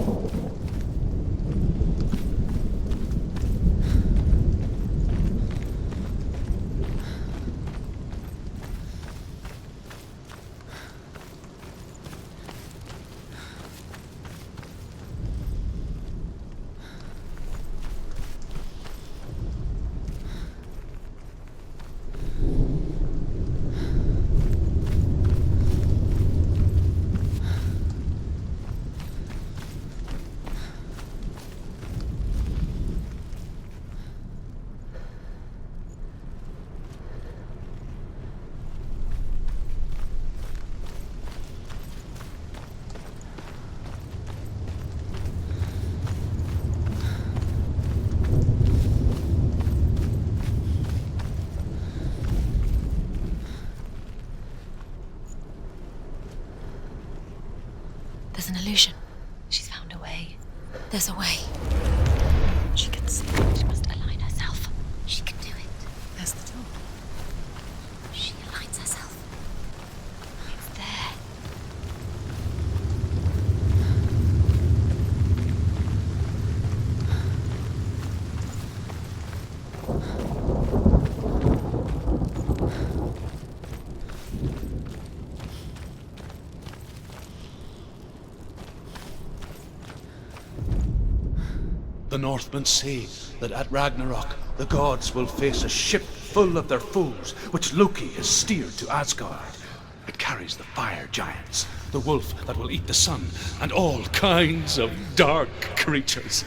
There's an illusion. She's found a way. There's a way. She can see. She must align herself. She can do it. There's the door. She aligns herself. It's there. The Northmen say that at Ragnarok, the gods will face a ship full of their foes, which Loki has steered to Asgard. It carries the fire giants, the wolf that will eat the sun, and all kinds of dark creatures.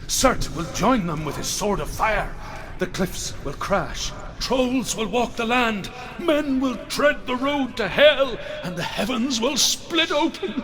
Surt will join them with his sword of fire. The cliffs will crash, trolls will walk the land, men will tread the road to hell, and the heavens will split open.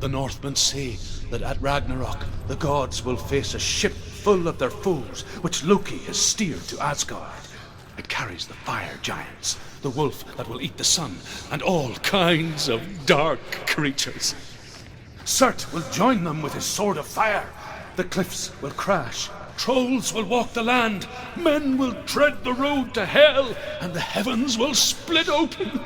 The Northmen say that at Ragnarok, the gods will face a ship full of their foes, which Loki has steered to Asgard. It carries the fire giants, the wolf that will eat the sun, and all kinds of dark creatures. Surt will join them with his sword of fire. The cliffs will crash, trolls will walk the land, men will tread the road to hell, and the heavens will split open.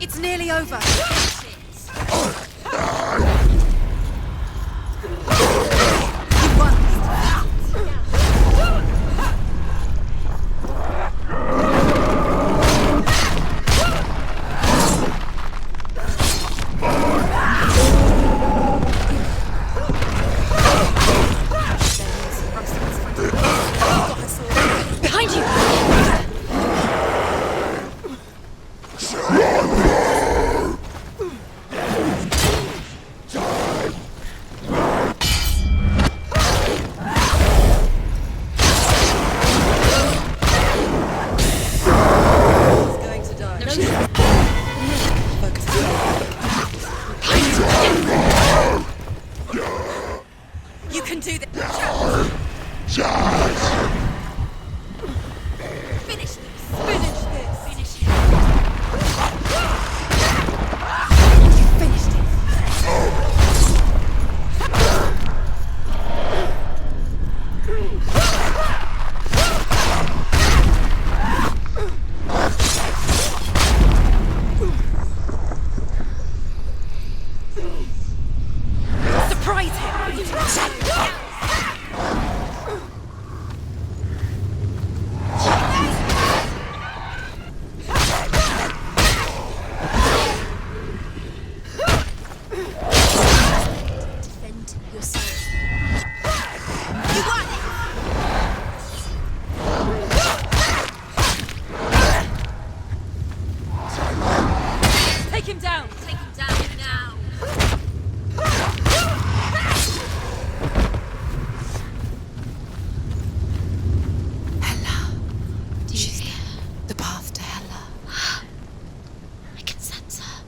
It's nearly over. Behind you! You can do this. Finish this. Finish this. Finish it. You finished it. Surprise him. Defend yourself. You won! Take him down! Take him down now! Hela. She's there. The path to Hela. I can sense her.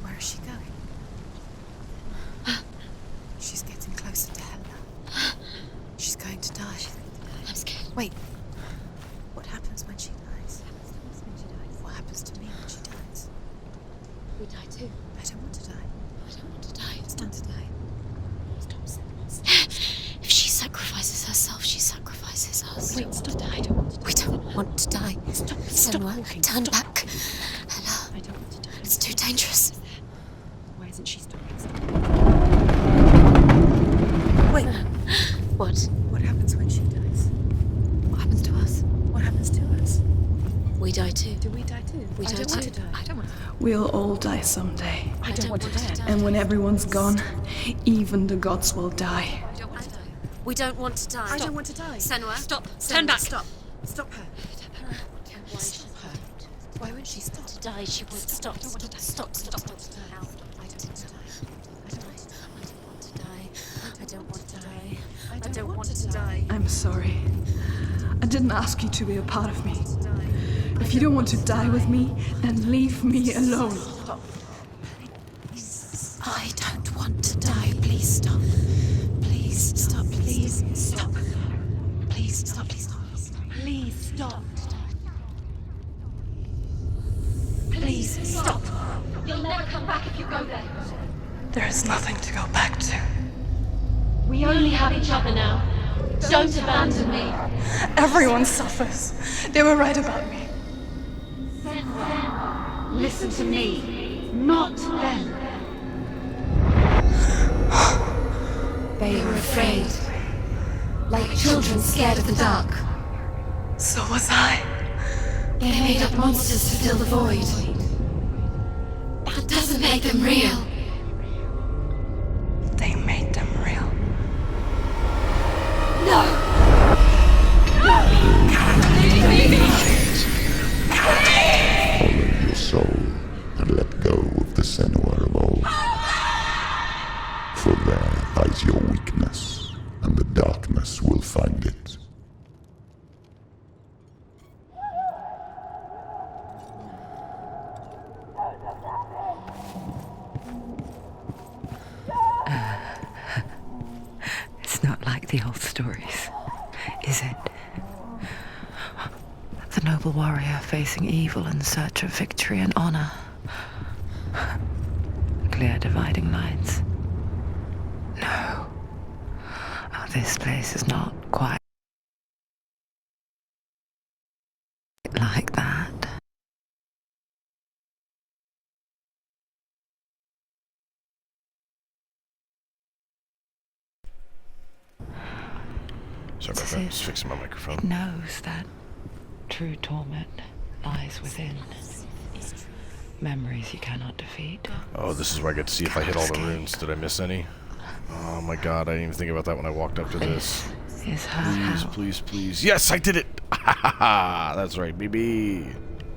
Where is she going? She's getting closer to Hela. She's going to die. I'm scared. Wait. What happens when she dies? What happens to me when she dies? We die too. I don't want to die. I don't want to die. It's not to die. Stop. If she sacrifices herself, she sacrifices us. Wait, stop. I don't want to die. We don't want to die. Stop. Stop walking. Turn back. Hela. I don't want to die. It's too dangerous. Why isn't she stopping? Wait. What? What happens when she dies? What happens to us? What happens to us? We die too. Do we die too? We die too. I don't want to die. We'll all die someday. I don't want to die. And when everyone's gone, even the gods will die. I don't want to die. We don't want to die. I don't want to die. Senua, stop. Turn back. Stop. Stop her. Why stop her? Why won't she stop? To die, she won't stop. Stop. Stop. I don't want to die. I don't want to die. I don't want to die. I don't want to die. I'm sorry. I didn't ask you to be a part of me. If you don't want to die with me, then leave me alone. I don't want to die. Please stop. Please stop. Please stop. Please stop. Please stop. Please stop. Please stop. You'll never come back if you go there. There is nothing to go back to. We only have each other now. Don't abandon me. Everyone suffers. They were right about me. Listen to me, not them. They were afraid. Like children scared of the dark. So was I. They made up monsters to fill the void. That doesn't make them real. They made them real. No! Follow your soul and let go of the Senua of old. For there lies your weakness, and the darkness will find it. It's not like the old stories, is it? The noble warrior facing evil in search of victory and honor. Clear dividing lines. No. Oh, this place is not quite like that. Sorry about that. Just fixing my microphone. It knows that true torment lies within. Memories you cannot defeat. Oh, this is where I get to see if I hit all the runes. Did I miss any? Oh my god, I didn't even think about that when I walked up to this. Please, please, please. Yes, I did it! That's right, baby.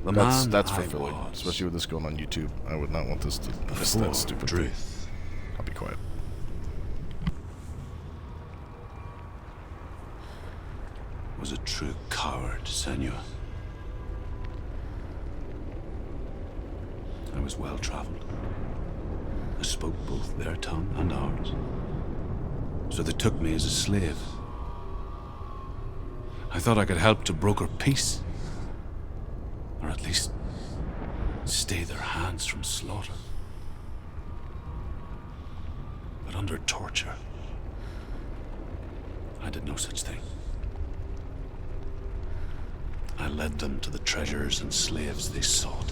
That's for Philly, especially with this going on YouTube. I would not want this to miss that stupid thing. I'll be quiet. Was a true coward, Senua. I was well traveled. I spoke both their tongue and ours. So they took me as a slave. I thought I could help to broker peace. Or at least stay their hands from slaughter. But under torture, I did no such thing. I led them to the treasures and slaves they sought.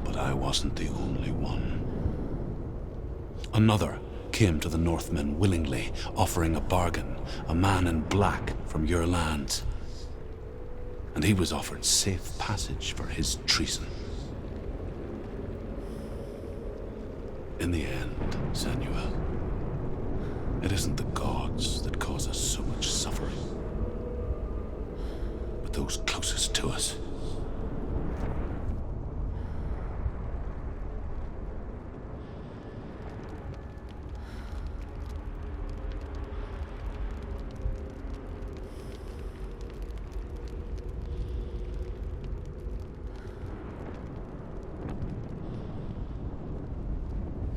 But I wasn't the only one. Another came to the Northmen willingly, offering a bargain, a man in black from your lands. And he was offered safe passage for his treason. In the end, Senua, it isn't the gods that cause us so much suffering, but those closest to us.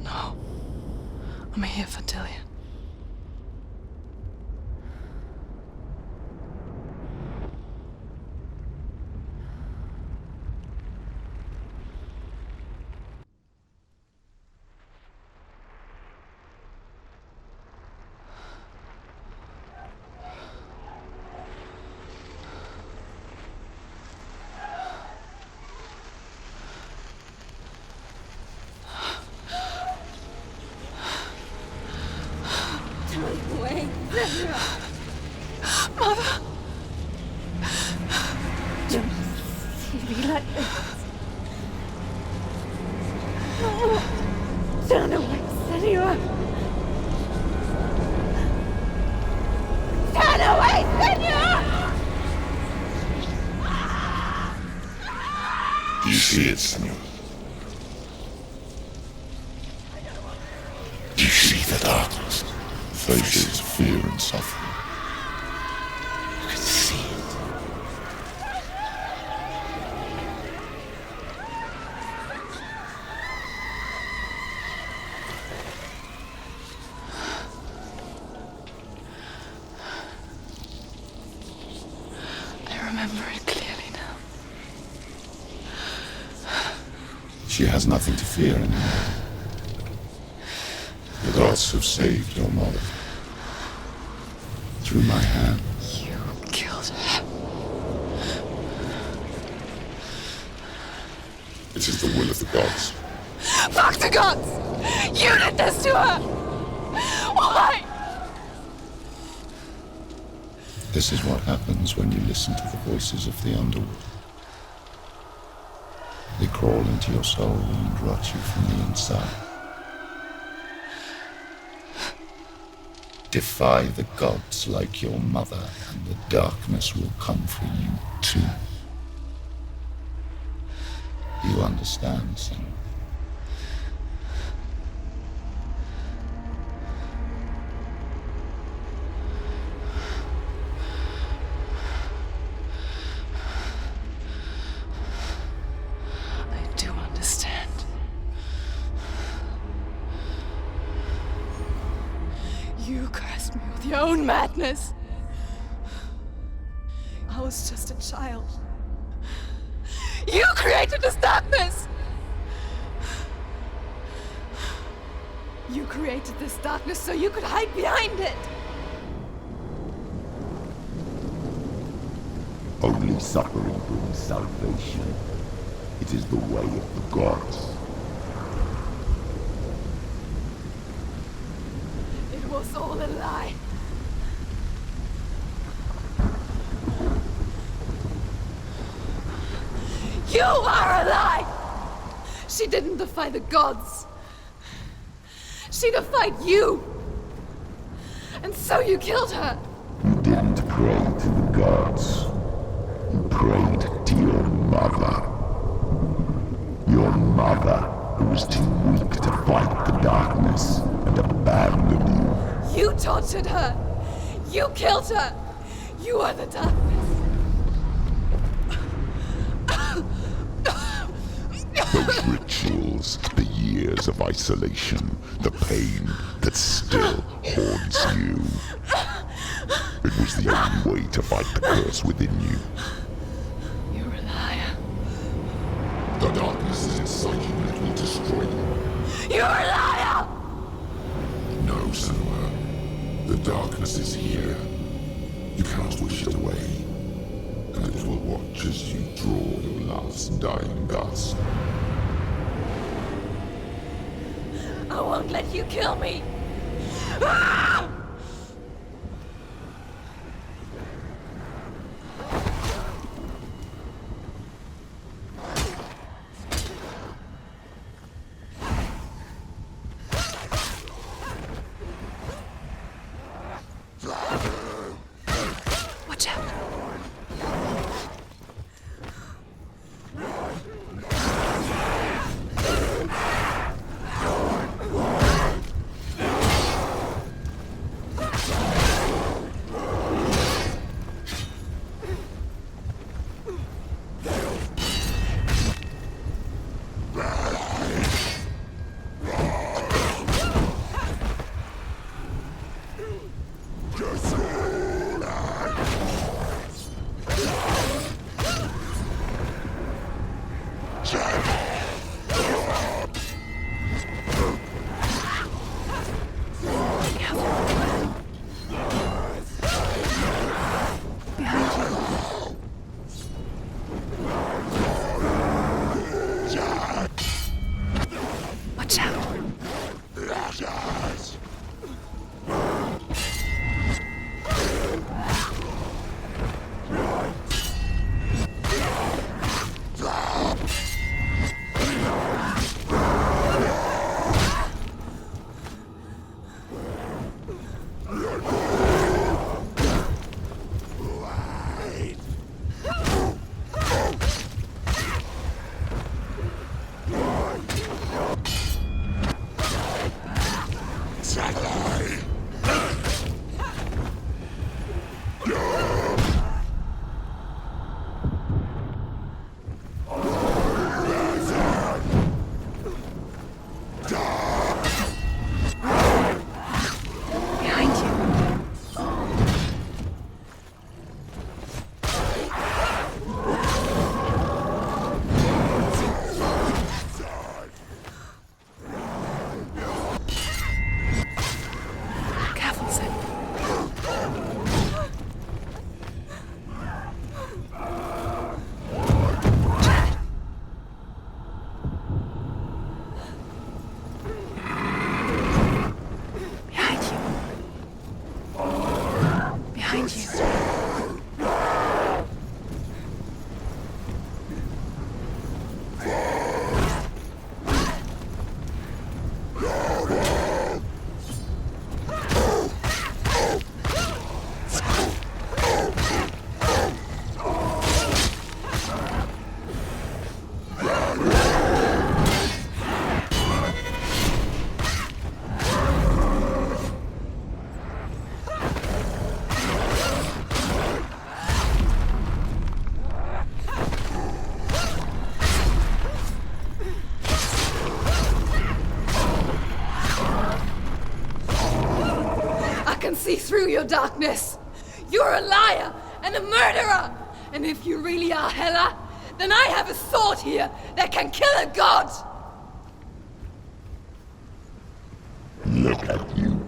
No. I'm here for Dillian. Wait, Mother! Don't see me like this. No. Turn away, Senua. Turn away, Senua! Do you see it, Senua? Do you see the darkness? Faces of fear and suffering. You can see it. I remember it clearly now. She has nothing to fear anymore. The gods have saved your mother. Through my hand. You killed her. It is the will of the gods. Fuck the gods! You did this to her! Why? This is what happens when you listen to the voices of the underworld. They crawl into your soul and rot you from the inside. Defy the gods like your mother, and the darkness will come for you too. You understand, Senua? I do understand. You cursed me with your own madness. I was just a child. You created this darkness! You created this darkness so you could hide behind it! Only suffering brings salvation. It is the way of the gods. It was It's all a lie. You are a lie! She didn't defy the gods. She defied you. And so you killed her. You didn't pray to the gods. You prayed to your mother. Your mother, who was too weak to fight the darkness and abandoned you. You tortured her. You killed her. You are the darkness. Those rituals, the years of isolation, the pain that still haunts you. It was the only way to fight the curse within you. You're a liar. The darkness is inside you and it will destroy you. You're a liar! No, Senua. The darkness is here. You cannot wish it away. And it will watch as you draw your last dying gasp. I won't let you kill me. Ah! Watch out. Watch out. See through your darkness. You're a liar and a murderer. And if you really are Hela, then I have a sword here that can kill a god. Look at you.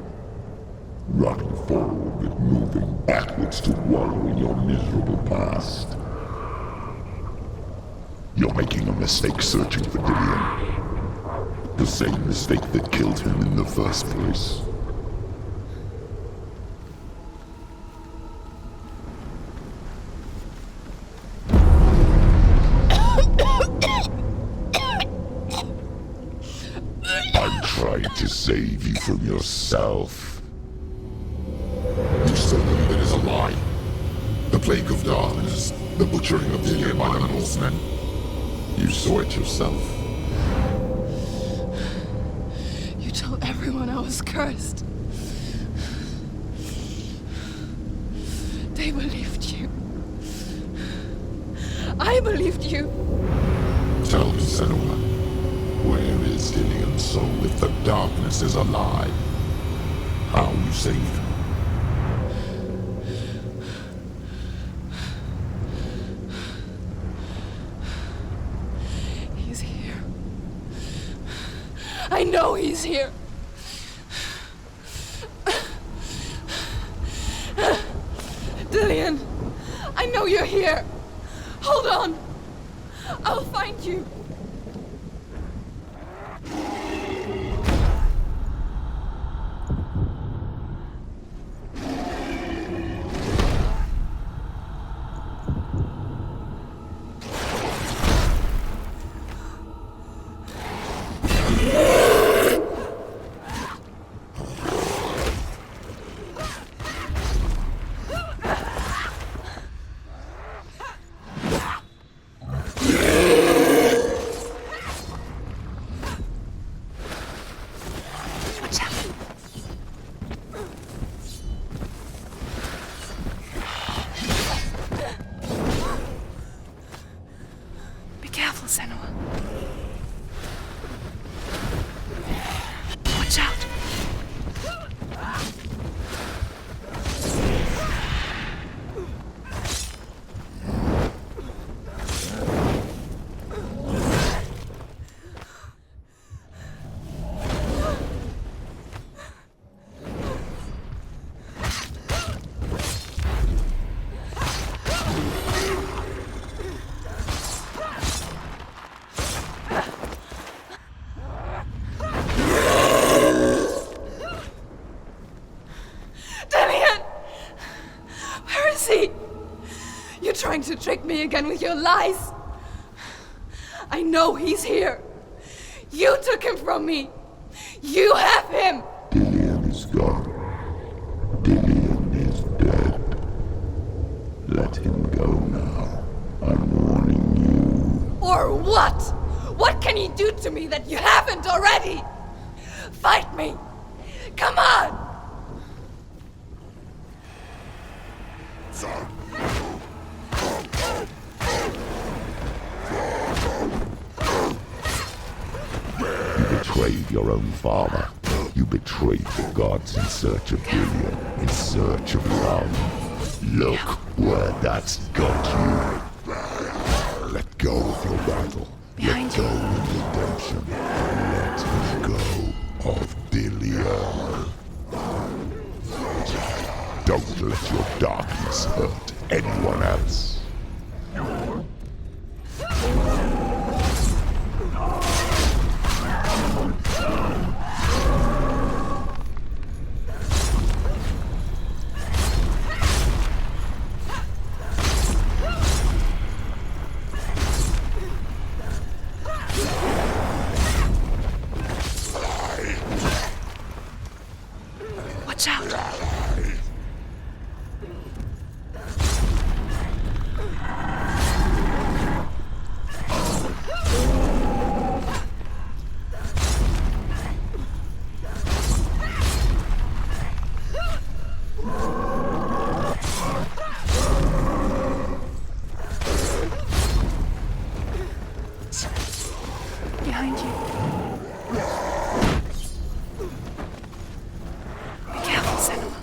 Running forward but moving backwards to wallow in your miserable past. You're making a mistake searching for Dillion. The same mistake that killed him in the first place. to save you from yourself. You still believe it is a lie? The plague of darkness, the butchering of Dillion by the Northmen. You saw it yourself. You told everyone I was cursed. They believed you. I believed you. Tell me, Senua, where is Dillion's soul if the darkness is a lie? How you saved her? He's here. I know he's here. Dillion, I know you're here. Hold on. I'll find you. Be careful, Senua. Watch out! Dillion! Where is he? You're trying to trick me again with your lies. I know he's here. You took him from me. You have him. Dillion is gone. Dillion is dead. Let him go now. I'm warning you. Or what? What can you do to me that you haven't already? Fight me. Come on. You betrayed your own father. You betrayed the gods in search of Dillion, in search of love. Look where that's got you. Let go of your battle. Let go of redemption. Let go of Dillion. Don't let your darkness hurt anyone else. Watch out! Behind you. Be careful, Senua.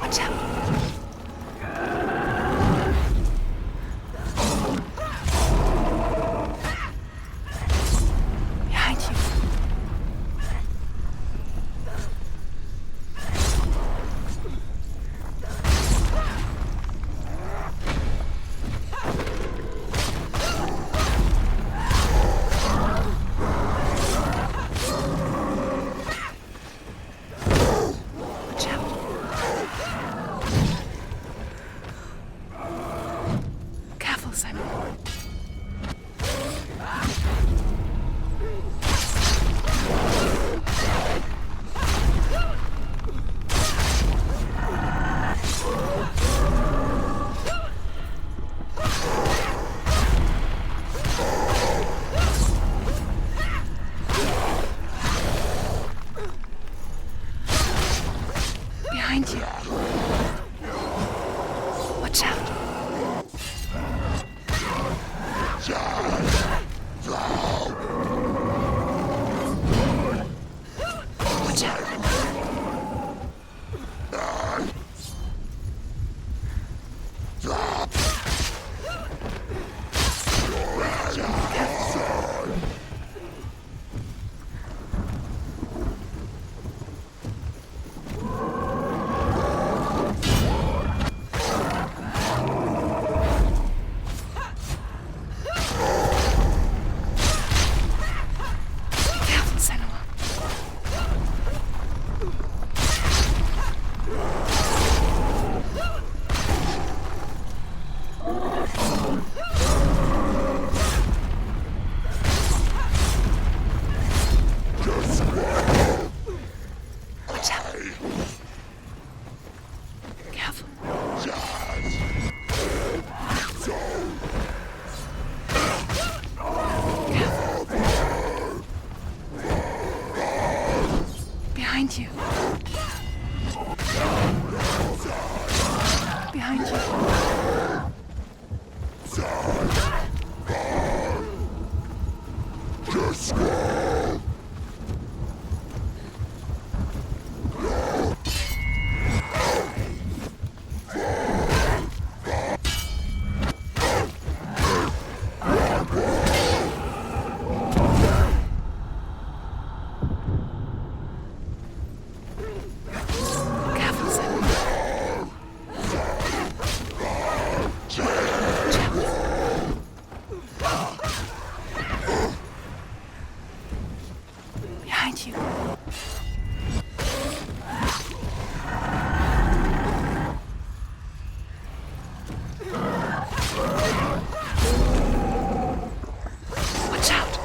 Watch out. Behind you. Behind you. Watch out. Watch out. Behind you. Behind you. Behind you. Watch out.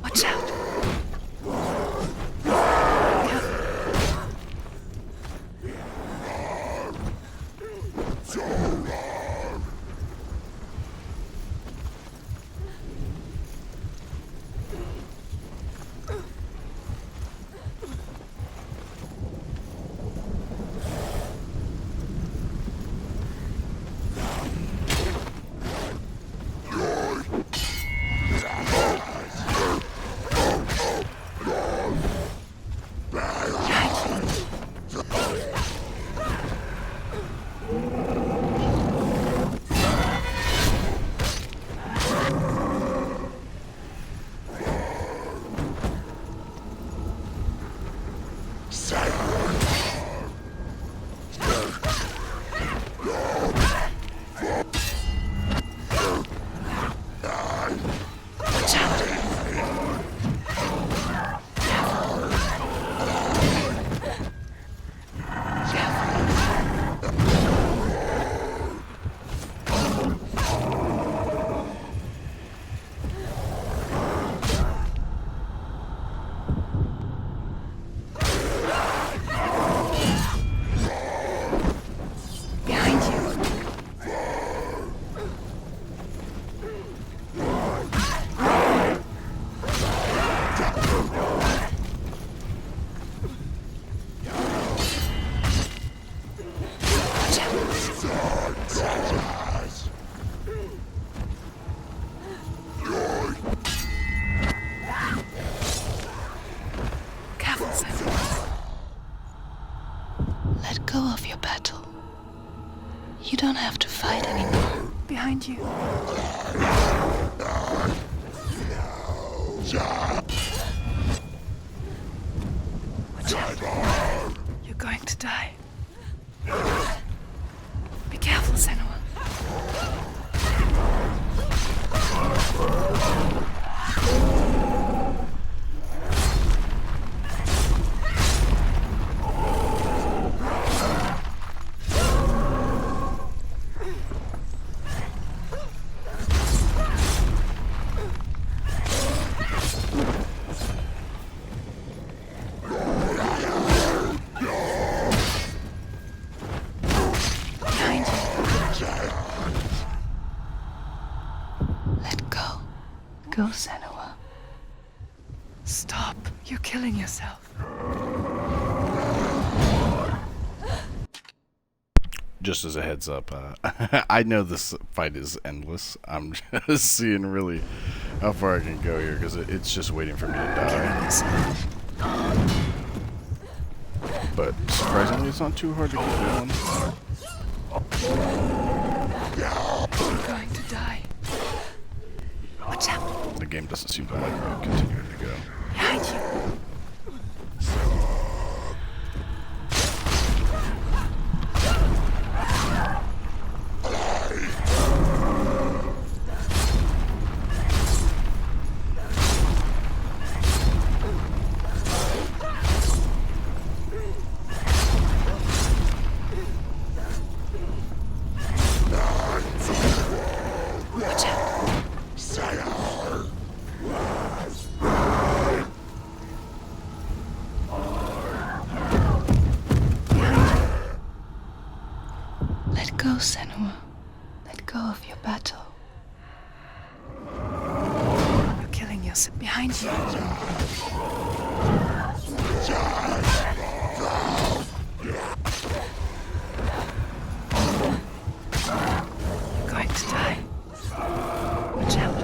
Watch out. Let go of your battle. You don't have to fight anymore. Behind you. Watch out. You're going to die. Be careful, Senua. go, Senua. Stop. You're killing yourself. Just as a heads up, I know this fight is endless. I'm just seeing really how far I can go here because it's just waiting for me to die. But surprisingly, it's not too hard to keep going. I'm going to die. Watch out. The game doesn't seem to like me continuing to go. Behind you. Let go, Senua. Let go of your battle. You're killing yourself. Behind you. You're going to die. Watch out.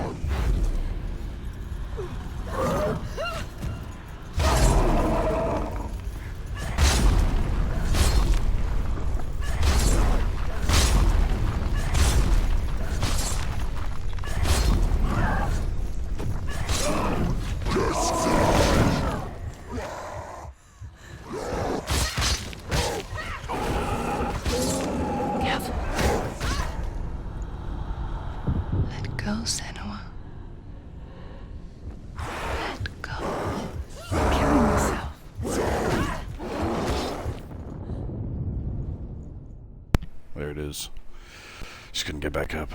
Let go, Senua. Let go. You're killing yourself. There it is. Just couldn't get back up.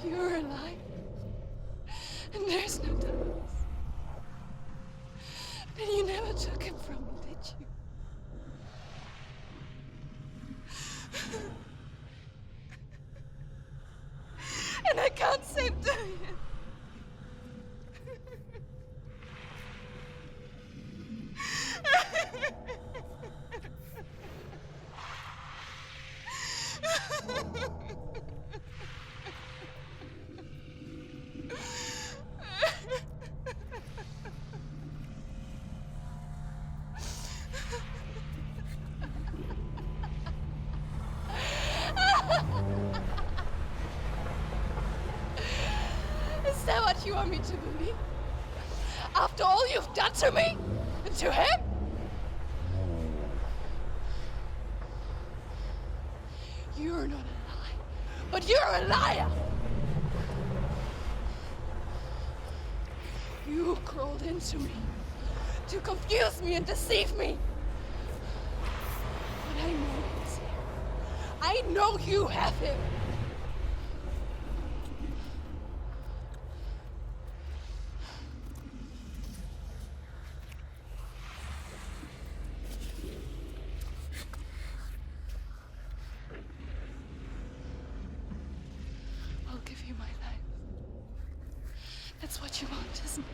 If you're alive, and there's no darkness, then you never took him from me, did you? And I can't save Diane. Is that what you want me to believe? After all you've done to me? And to him? You're not a lie, but you're a liar! You crawled into me to confuse me and deceive me. I know he's here. I know you have him. I'll give you my life. That's what you want, isn't it?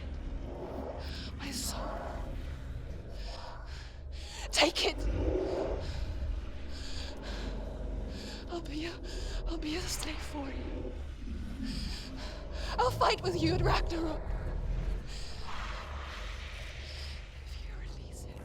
My soul. Take it. I'll be a slave for you. I'll fight with you at Ragnarok. If you release it.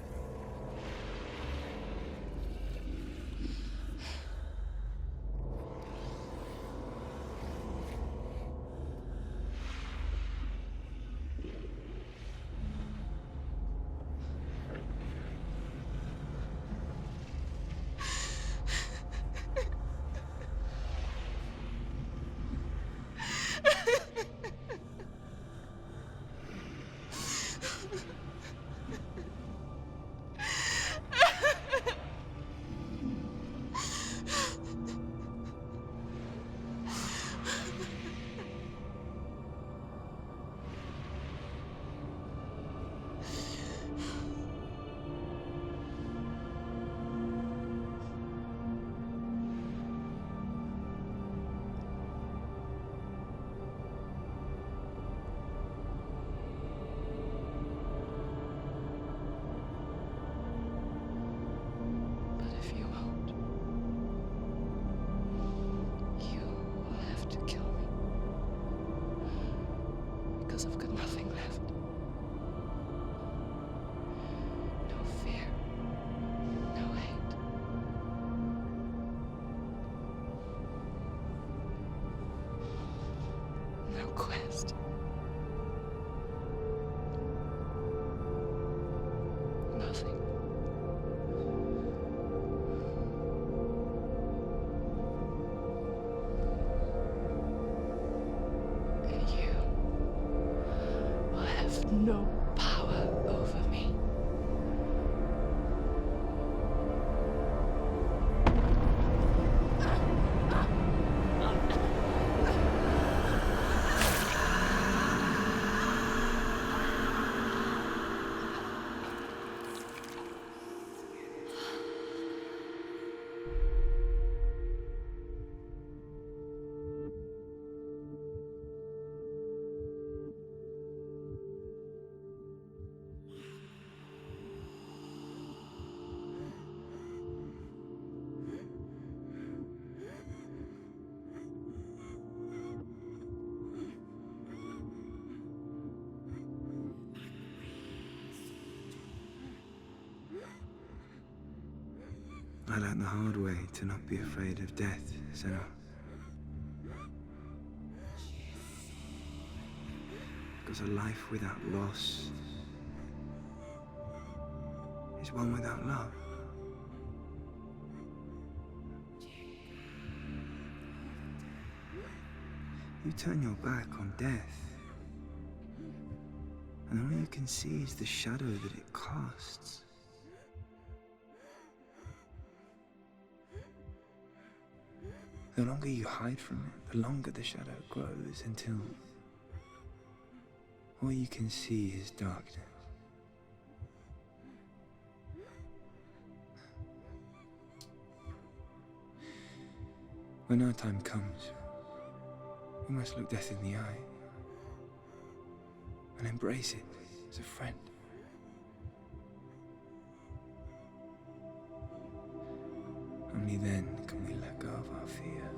Because I've got nothing left. No fear. No hate. No quest. Nothing. And you will have no power over me. I learned the hard way to not be afraid of death, Senna. Because a life without loss is one without love. You turn your back on death, and all you can see is the shadow that it casts. The longer you hide from it, the longer the shadow grows until all you can see is darkness. When our time comes, we must look death in the eye and embrace it as a friend. Only then can we let go of our fear.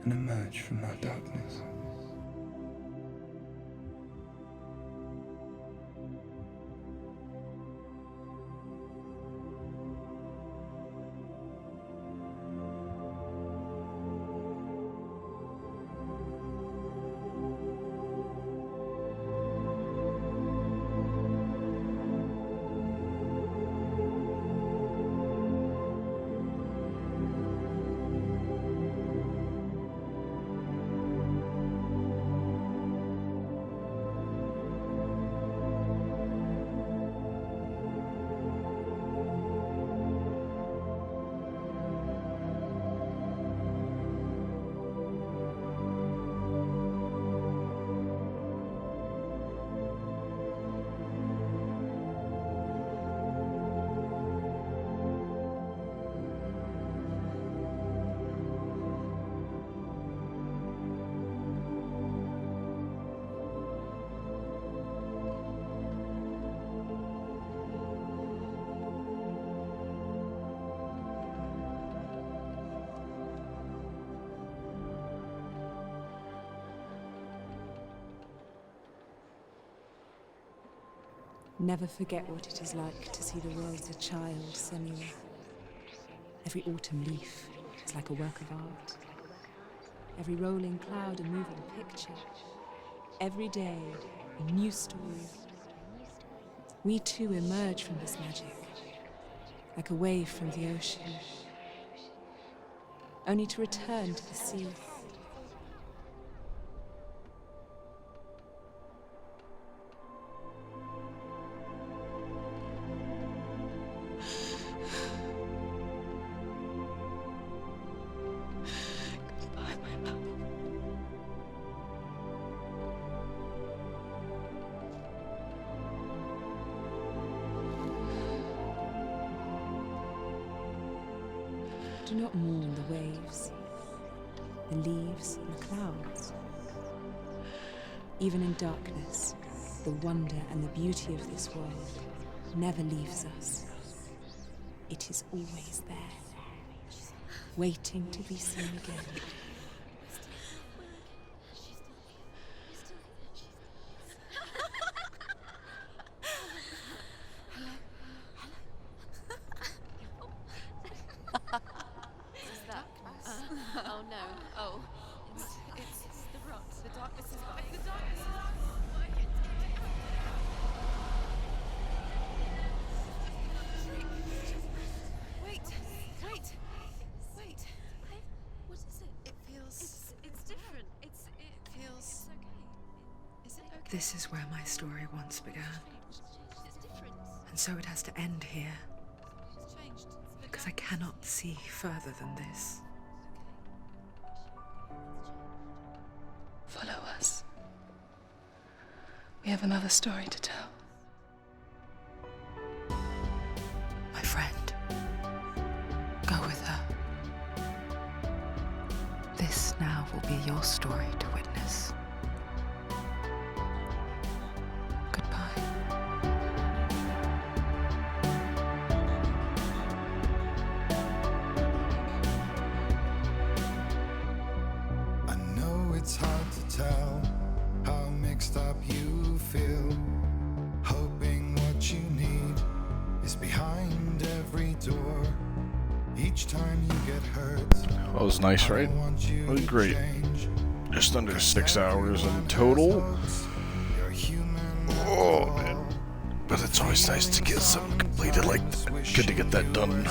And emerge from our darkness. Never forget what it is like to see the world as a child, Senua. Every autumn leaf is like a work of art. Every rolling cloud a moving picture. Every day a new story. We too emerge from this magic, like a wave from the ocean, only to return to the sea. Goodbye, my love. Do not mourn the waves, the leaves and the clouds. Even in darkness, the wonder and the beauty of this world never leaves us. It is always there, waiting to be seen again. Oh no. Oh. It's the rot. The darkness is back. The darkness is back. Wait. What is it? It feels... It's different. It feels... It's okay. Is it okay? This is where my story once began. It's different. And so it has to end here, It's changed. because I cannot see further than this. Follow us. We have another story to tell. My friend, go with her. This now will be your story to witness. Goodbye. I know it's hard to tell how mixed up you feel, hoping what you need is behind every door. Each time you get hurt, That was nice, right? That was great. Just under 6 hours in total. Oh, man. But it's always nice to get something completed like that. Good to get that done.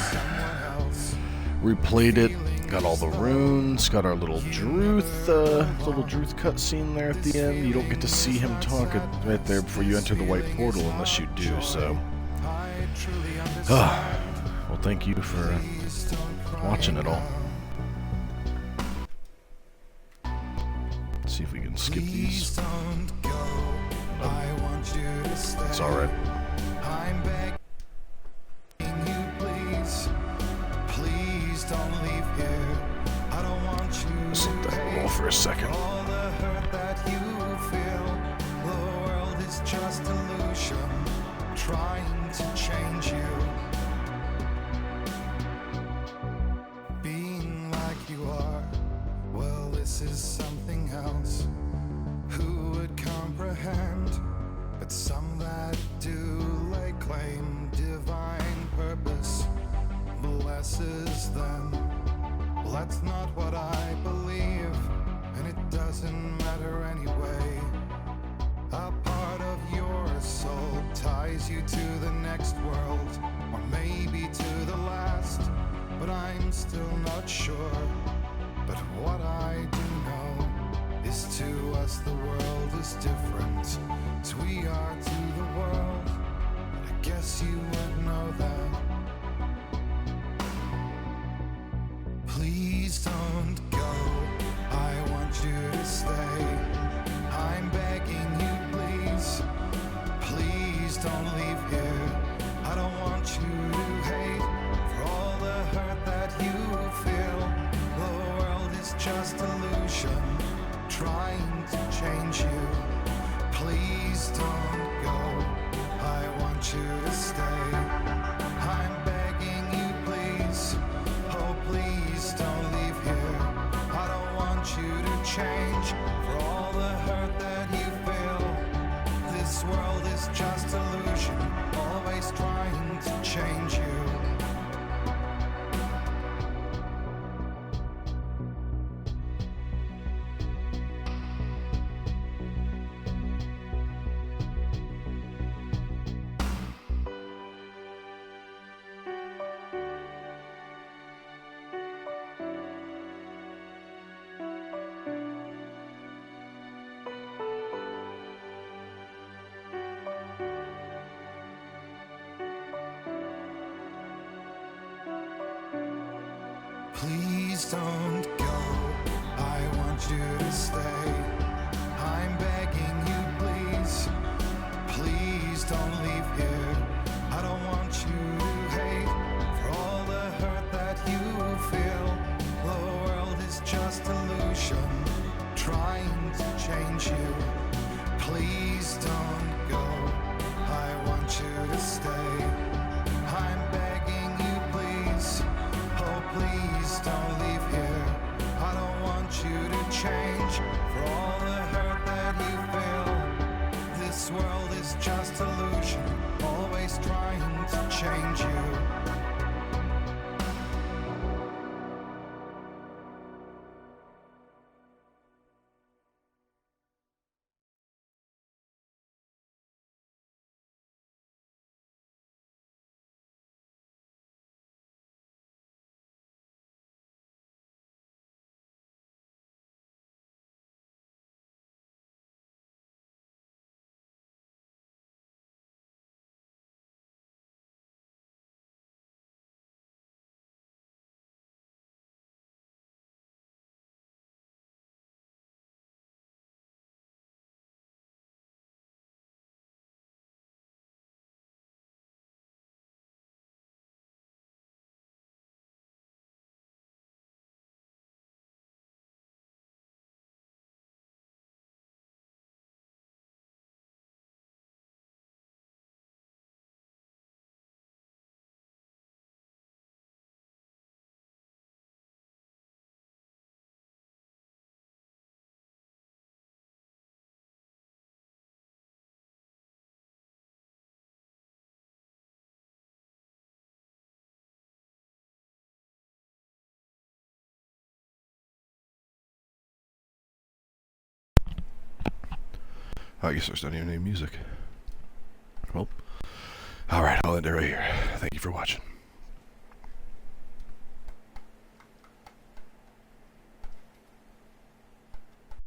Replayed it. Got all the runes. Got our little Druth cutscene there at the end. You don't get to see him talk right there before you enter the white portal unless you do, so. Well, thank you for watching it all. Let's see if we can skip these. Nope. It's alright. I'm begging you, please don't leave here. I don't want you Let's let that roll for a second. all the hurt that you feel. The world is just illusion, trying to change you. Being like you are, well, this is something else. Who would comprehend? But some that do lay claim divine purpose blesses them. Well, that's not what I believe, and it doesn't matter anyway. A part of your soul ties you to the next world, or maybe to the last, but I'm still not sure. But what I do know is to us the world is different, as we are to the world. I guess you would know that. Please don't go, I want you to stay. I'm begging you, please don't leave here. I don't want you to hate for all the hurt that you feel. The world is just illusion, trying to change you. Please don't go, I want you to stay. I'm begging you, please, oh please don't leave here. I don't want you to change for all the hurt that you feel. This world is just illusion, Please don't go. I want you to stay. I'm begging you, please. Please don't leave here. I don't want you to hate for all the hurt that you feel. The world is just illusion, trying to change you. Please don't go. I want you to stay. I'm begging you, please. Oh, please don't leave here. I don't want you to change for all the hurt that you feel. This world is just illusion, always trying to change you. I guess there's not even any music. Well, alright, I'll end it right here. Thank you for watching.